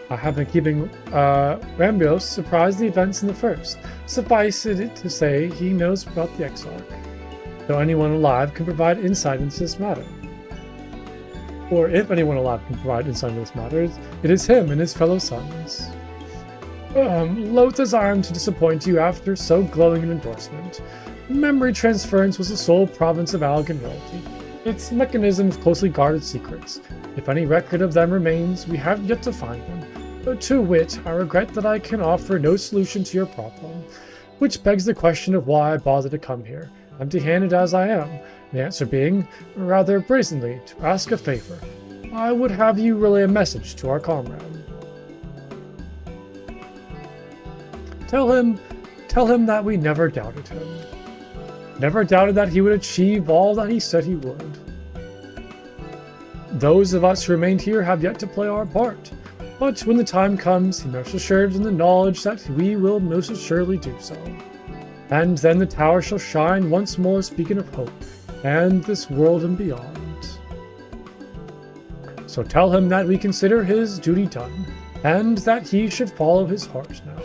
I have been keeping Rambrios surprised the events in the first. Suffice it to say, he knows about the Exarch. Though anyone alive can provide insight into this matter. Or if anyone alive can provide insight into this matter, it is him and his fellow sons. Loath as I am to disappoint you after so glowing an endorsement. Memory transference was the sole province of Allegan royalty. Its mechanism of closely guarded secrets. If any record of them remains, we have yet to find them. To wit, I regret that I can offer no solution to your problem, which begs the question of why I bothered to come here, empty-handed as I am, the answer being, rather brazenly, to ask a favor. I would have you relay a message to our comrade. Tell him that we never doubted him. Never doubted that he would achieve all that he said he would. Those of us who remained here have yet to play our part, but when the time comes, he most assured in the knowledge that we will most assuredly do so. And then the tower shall shine once more, speaking of hope, and this world and beyond. So tell him that we consider his duty done, and that he should follow his heart now.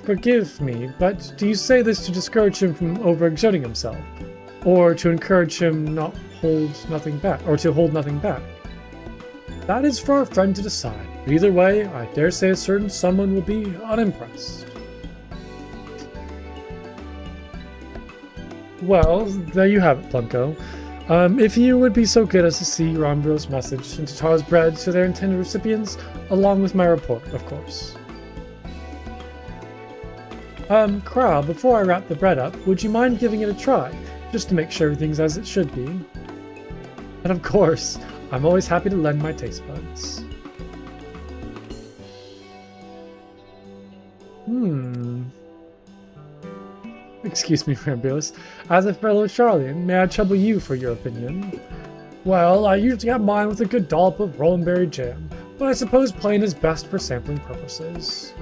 Forgive me, but do you say this to discourage him from overexerting himself? Or to encourage him to hold nothing back? That is for our friend to decide, but either way, I dare say a certain someone will be unimpressed. Well, there you have it, Plunko. If you would be so good as to see Rambrios' message and Tataru's bread to their intended recipients, along with my report, of course. Krau, before I wrap the bread up, would you mind giving it a try? just to make sure everything's as it should be. And of course, I'm always happy to lend my taste buds. Excuse me, Rambulas. As a fellow Charlian, may I trouble you for your opinion? Well, I usually have mine with a good dollop of Rollenberry jam, but I suppose plain is best for sampling purposes.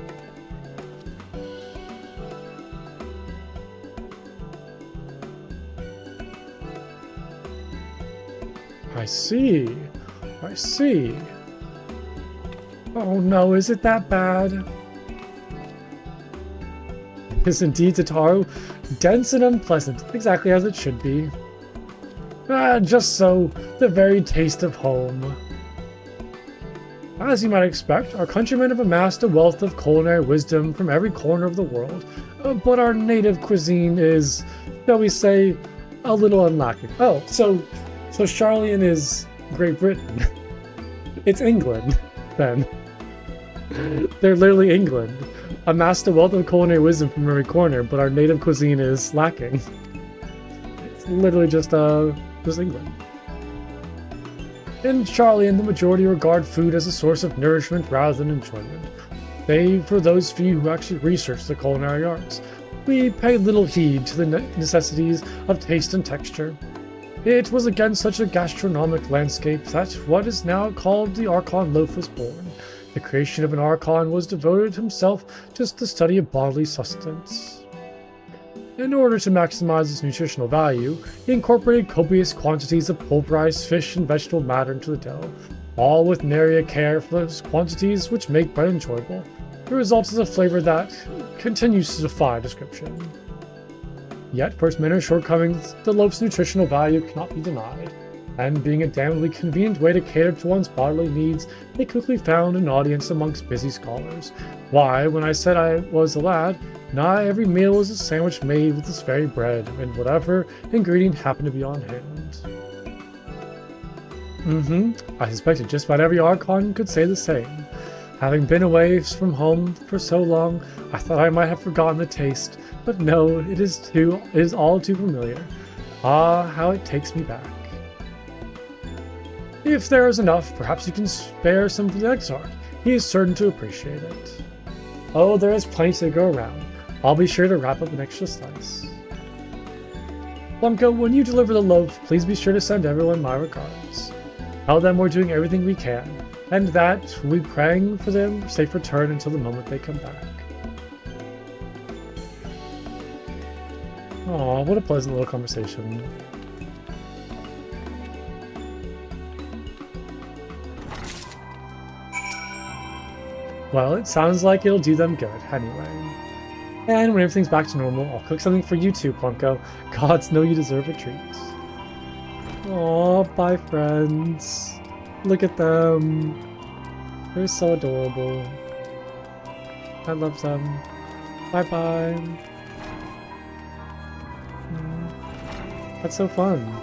I see. I see. Oh no, is it that bad? It is indeed, Tataru. Dense and unpleasant, exactly as it should be. Just so, the very taste of home. As you might expect, our countrymen have amassed a wealth of culinary wisdom from every corner of the world, but our native cuisine is, shall we say, a little unlacking. Oh, so Charlian is Great Britain. It's England, then. They're literally England. Amassed a wealth of culinary wisdom from every corner, but our native cuisine is lacking. It's literally just England. In Charlian, the majority regard food as a source of nourishment rather than enjoyment. Save for those few who actually research the culinary arts, we pay little heed to the necessities of taste and texture. It was against such a gastronomic landscape that what is now called the Archon loaf was born. The creation of an Archon was devoted himself to the study of bodily sustenance. In order to maximize its nutritional value, he incorporated copious quantities of pulverized fish and vegetable matter into the dough, all with nary a care for those quantities which make bread enjoyable. The result is a flavor that continues to defy description. Yet, for its many shortcomings, the loaf's nutritional value cannot be denied, and being a damnably convenient way to cater to one's bodily needs, it quickly found an audience amongst busy scholars. Why, when I said I was a lad, nigh every meal was a sandwich made with this very bread, and whatever ingredient happened to be on hand. I suspected just about every Archon could say the same. Having been away from home for so long, I thought I might have forgotten the taste, but no, it is all too familiar. Ah, how it takes me back. If there is enough, perhaps you can spare some for the Exarch. He is certain to appreciate it. Oh, there is plenty to go around. I'll be sure to wrap up an extra slice. Blumko, when you deliver the loaf, please be sure to send everyone my regards. Tell them we're doing everything we can, and that we'll be praying for them safe return until the moment they come back. Aw, what a pleasant little conversation. Well, it sounds like it'll do them good, anyway. And when everything's back to normal, I'll cook something for you too, Plunko. Gods know you deserve a treat. Aw, bye friends. Look at them. They're so adorable. I love them. Bye-bye. That's so fun.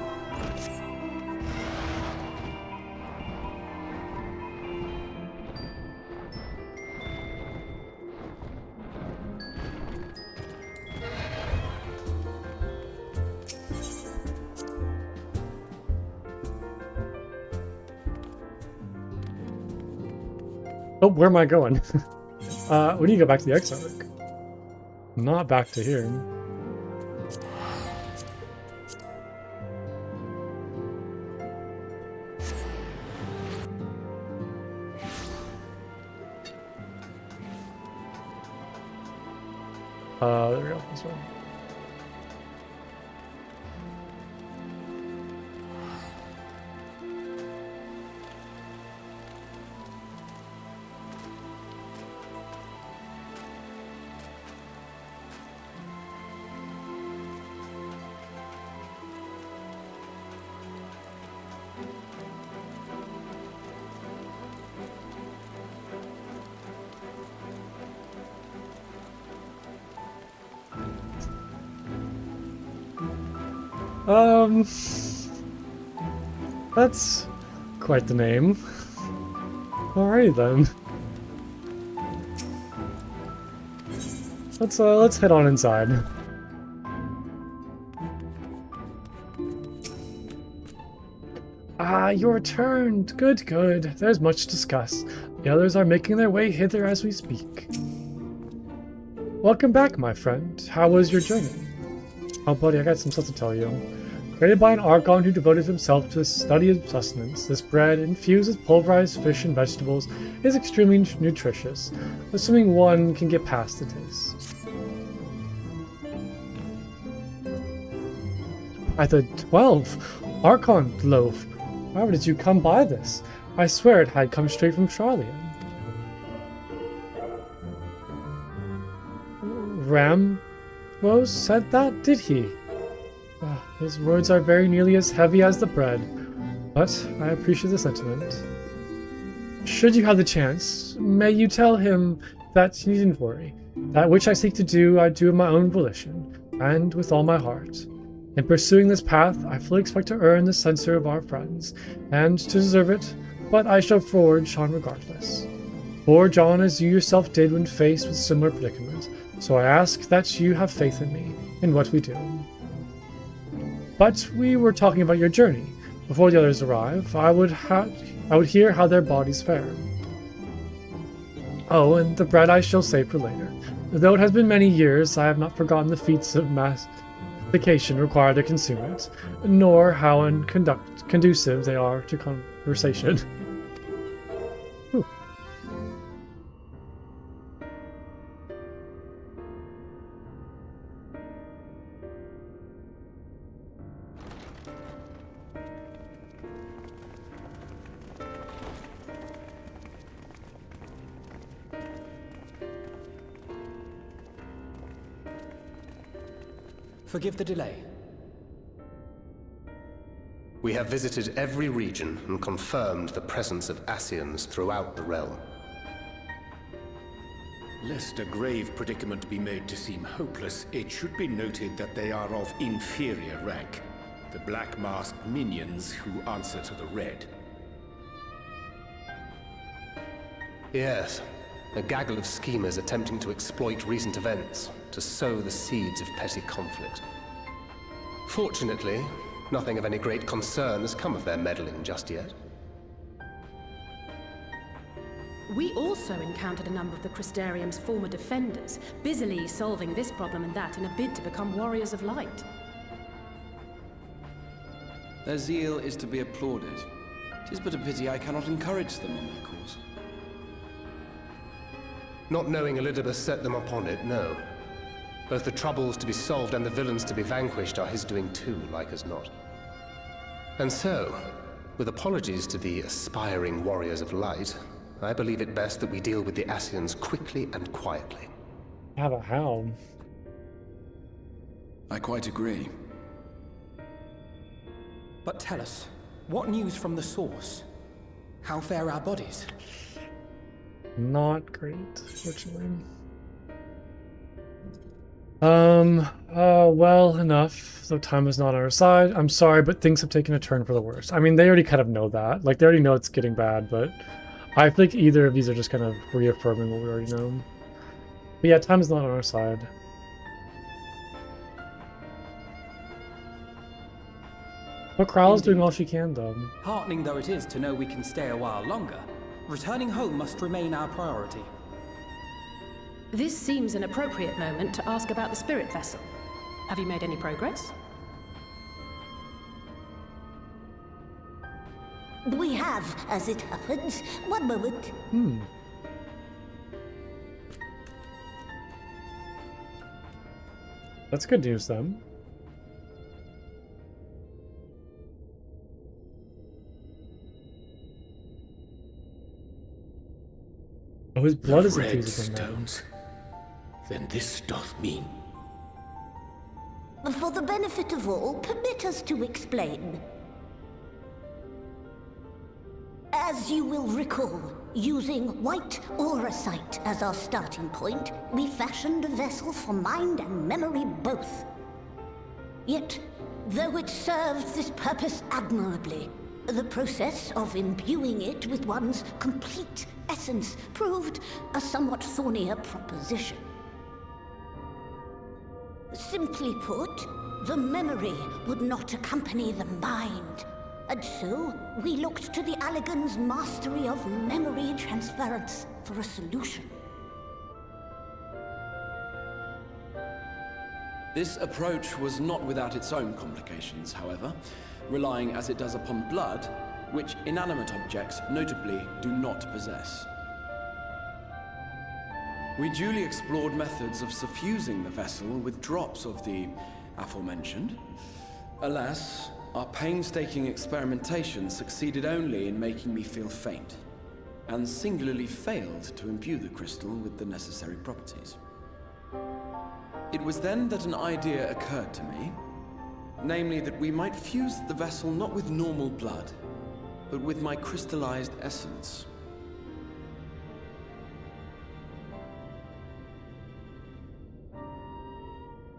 Oh, where am I going? We need to go back to the Exarch. Not back to here. There we go, this one. That's quite the name. Alrighty then. Let's head on inside. Ah, you returned. Good, good. There's much to discuss. The others are making their way hither as we speak. Welcome back, my friend. How was your journey? Oh, buddy, I got some stuff to tell you. Created by an Archon who devoted himself to the study of sustenance, this bread, infused with pulverized fish and vegetables, is extremely nutritious, assuming one can get past the taste. By the 12 Archon loaf. How did you come by this? I swear it had come straight from Charlian. Ramos said that, did he? His words are very nearly as heavy as the bread, but I appreciate the sentiment. Should you have the chance, may you tell him that you needn't worry. That which I seek to do, I do of my own volition, and with all my heart. In pursuing this path, I fully expect to earn the censure of our friends, and to deserve it, but I shall forge on regardless. Forge on as you yourself did when faced with similar predicament, so I ask that you have faith in me, in what we do. But we were talking about your journey. Before the others arrive, I would hear how their bodies fare. Oh, and the bread I shall save for later. Though it has been many years, I have not forgotten the feats of mastication required to consume it, nor how conducive they are to conversation. Forgive the delay. We have visited every region and confirmed the presence of Ascians throughout the realm. Lest a grave predicament be made to seem hopeless, it should be noted that they are of inferior rank. The black-masked minions who answer to the red. Yes, a gaggle of schemers attempting to exploit recent events to sow the seeds of petty conflict. Fortunately, nothing of any great concern has come of their meddling just yet. We also encountered a number of the Crystarium's former defenders, busily solving this problem and that in a bid to become warriors of light. Their zeal is to be applauded. 'Tis but a pity I cannot encourage them on their cause. Not knowing Elizabeth set them upon it, no. Both the troubles to be solved and the villains to be vanquished are his doing too, like as not. And so, with apologies to the aspiring warriors of light, I believe it best that we deal with the Ascians quickly and quietly. How? I quite agree. But tell us, what news from the source? How fare our bodies? Not great, fortunately. Well enough, though time is not on our side. I'm sorry, but things have taken a turn for the worse. I mean, they already kind of know that. Like, they already know it's getting bad, but I think either of these are just kind of reaffirming what we already know. But yeah, time is not on our side. But Kral's doing all she can, though. Heartening though it is to know we can stay a while longer, returning home must remain our priority. This seems an appropriate moment to ask about the spirit vessel. Have you made any progress? We have, as it happens. One moment. That's good news, then. Oh, his blood is red infused in there. stones. Then this doth mean. For the benefit of all, permit us to explain. As you will recall, using white auracite as our starting point, we fashioned a vessel for mind and memory both. Yet, though it served this purpose admirably, the process of imbuing it with one's complete essence proved a somewhat thornier proposition. Simply put, the memory would not accompany the mind. And so, we looked to the Allagan's mastery of memory transference for a solution. This approach was not without its own complications, however, relying as it does upon blood, which inanimate objects notably do not possess. We duly explored methods of suffusing the vessel with drops of the aforementioned. Alas, our painstaking experimentation succeeded only in making me feel faint, and singularly failed to imbue the crystal with the necessary properties. It was then that an idea occurred to me, namely that we might fuse the vessel not with normal blood, but with my crystallized essence.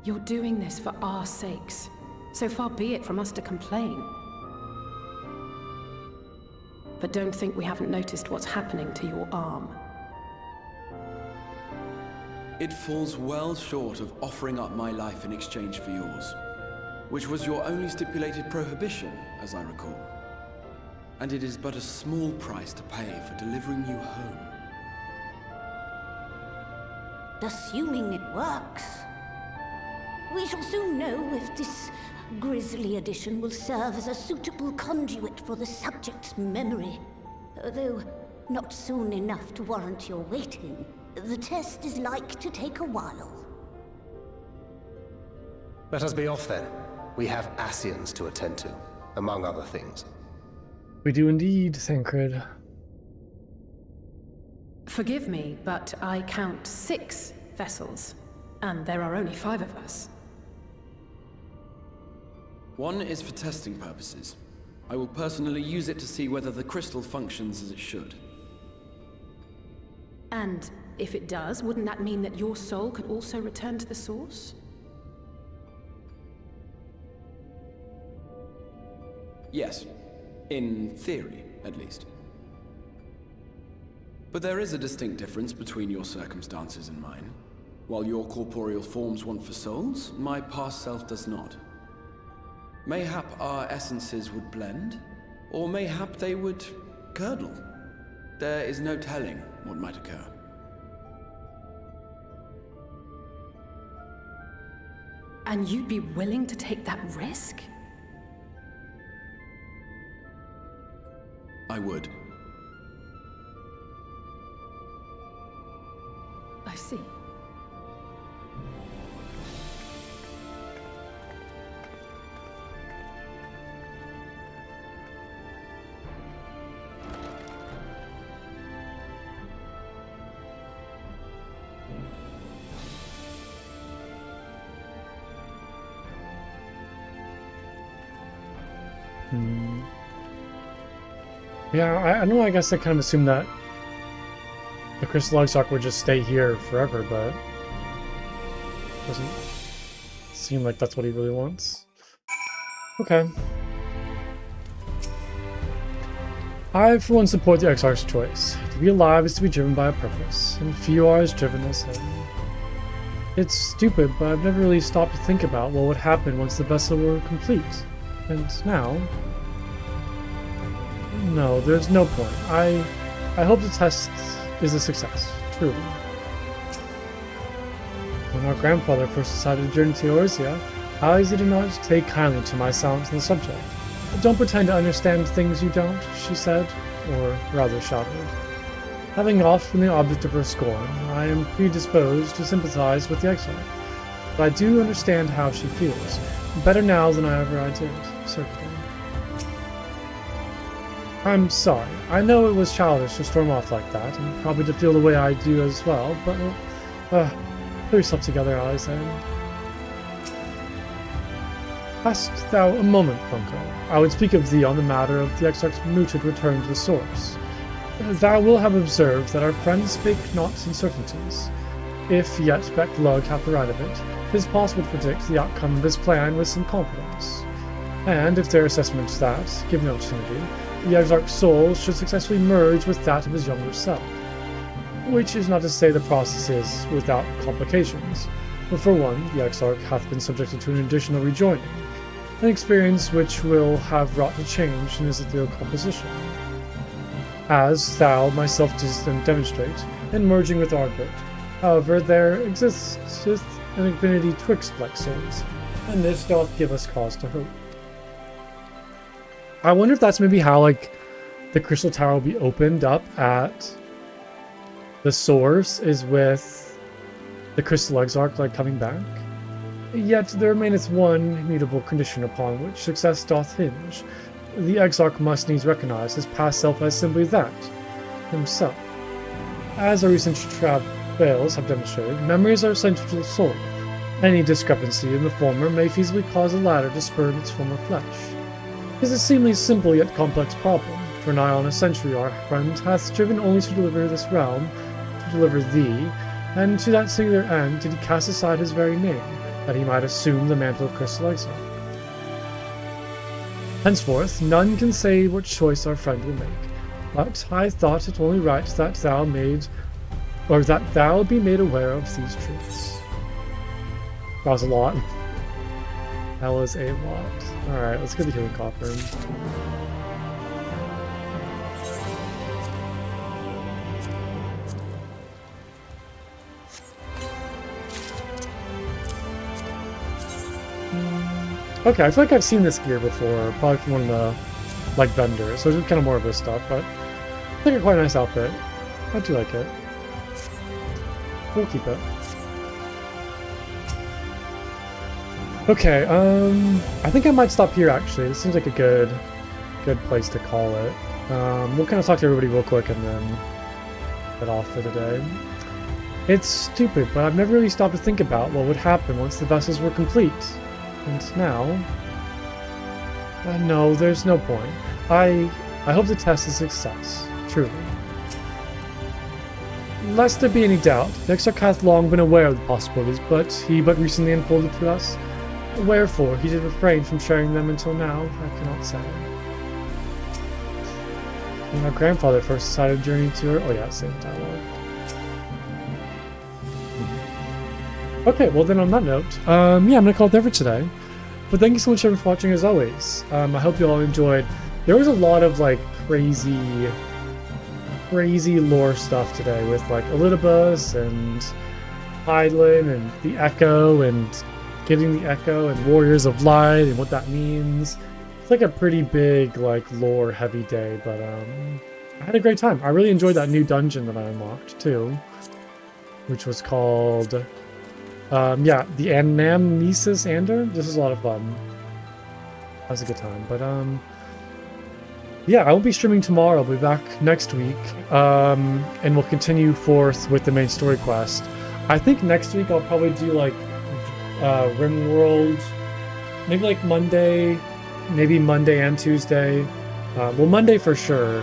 You're doing this for our sakes. So far be it from us to complain. But don't think we haven't noticed what's happening to your arm. It falls well short of offering up my life in exchange for yours, which was your only stipulated prohibition, as I recall. And it is but a small price to pay for delivering you home. Assuming it works. We shall soon know if this grisly addition will serve as a suitable conduit for the subject's memory. Though not soon enough to warrant your waiting. The test is like to take a while. Let us be off then. We have Ascians to attend to, among other things. We do indeed, Thancred. Forgive me, but I count 6 vessels, and there are only 5 of us. One is for testing purposes. I will personally use it to see whether the crystal functions as it should. And if it does, wouldn't that mean that your soul could also return to the source? Yes. In theory, at least. But there is a distinct difference between your circumstances and mine. While your corporeal forms want for souls, my past self does not. Mayhap our essences would blend, or mayhap they would curdle. There is no telling what might occur. And you'd be willing to take that risk? I would. I see. Yeah, I know, I guess I kind of assumed that the Crystal Exarch would just stay here forever, but it doesn't seem like that's what he really wants. Okay. I, for one, support the Exarch's choice. To be alive is to be driven by a purpose, and few are as driven as him. It's stupid, but I've never really stopped to think about what would happen once the vessel were complete. And now... no, there's no point. I hope the test is a success, truly. When our grandfather first decided to journey to Eorzea, Alice did not take kindly to my silence on the subject. Don't pretend to understand things you don't, she said, or rather shouted. Having often been the object of her scorn, I am predisposed to sympathize with the exile, but I do understand how she feels. Better now than I did, certainly. I'm sorry. I know it was childish to storm off like that, and probably to feel the way I do as well, but, pull yourself together, Alice. Hast thou a moment, Bunko? I would speak of thee on the matter of the Exarch's mooted return to the source. Thou wilt have observed that our friend spake not in certainties. If yet Beck-Lug hath the right of it, 'tis possible to predict the outcome of his plan with some confidence. And if their assessment is that, given the opportunity, the Exarch's soul should successfully merge with that of his younger self. Which is not to say the process is without complications, but for one, the Exarch hath been subjected to an additional rejoining, an experience which will have wrought a change in his ethereal composition. As thou myself didst demonstrate in merging with Ardbert. However, there existeth an affinity twixt like souls, and this doth give us cause to hope. I wonder if that's maybe how, like, the Crystal Tower will be opened up at the source, is with the Crystal Exarch, like, coming back. Yet there remaineth one immutable condition upon which success doth hinge. The Exarch must needs recognize his past self as simply that, himself. As our recent travails have demonstrated, memories are essential to the soul. Any discrepancy in the former may feasibly cause the latter to spurn its former flesh. It is a seemingly simple yet complex problem. For nigh on a century our friend hath striven only to deliver this realm, to deliver thee, and to that singular end did he cast aside his very name, that he might assume the mantle of Crystal Exile. Henceforth, none can say what choice our friend will make, but I thought it only right that thou be made aware of these truths. That was a lot. That was a lot. Alright, let's get the healing coffer. Okay, I feel like I've seen this gear before, probably from one of the, like, vendors, so it's kind of more of this stuff, but I think it's quite a nice outfit. I do like it. We'll keep it. Okay, I think I might stop here, actually. This seems like a good place to call it. We'll kind of talk to everybody real quick and then head off for the day. It's stupid, but I've never really stopped to think about what would happen once the vessels were complete. And now... no, there's no point. I hope the test is a success. Truly. Lest there be any doubt, the Exarch hath long been aware of the possibilities, but he but recently unfolded to us. Wherefore, he did refrain from sharing them until now, I cannot say. When our grandfather first decided to journey to her... Oh yeah, same dialogue. Okay, well then on that note, yeah, I'm gonna call it there for today. But thank you so much everyone for watching as always. I hope you all enjoyed. There was a lot of like crazy lore stuff today with like Elidibus and Hydaelyn and the Echo and getting the Echo and Warriors of Light and what that means. It's like a pretty big like lore heavy day, but I had a great time. I really enjoyed that new dungeon that I unlocked too, which was called yeah, the Anamnesis Ander. This was a lot of fun. That was a good time. But yeah, I will be streaming tomorrow. I'll be back next week. And we'll continue forth with the main story quest. I think next week I'll probably do like Rimworld. Maybe like Monday. Maybe Monday and Tuesday. Well, Monday for sure.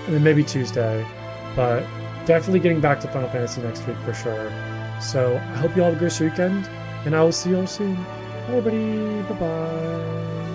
And then maybe Tuesday. But definitely getting back to Final Fantasy next week for sure. So, I hope you all have a great weekend, and I will see you all soon. Bye, everybody. Bye-bye.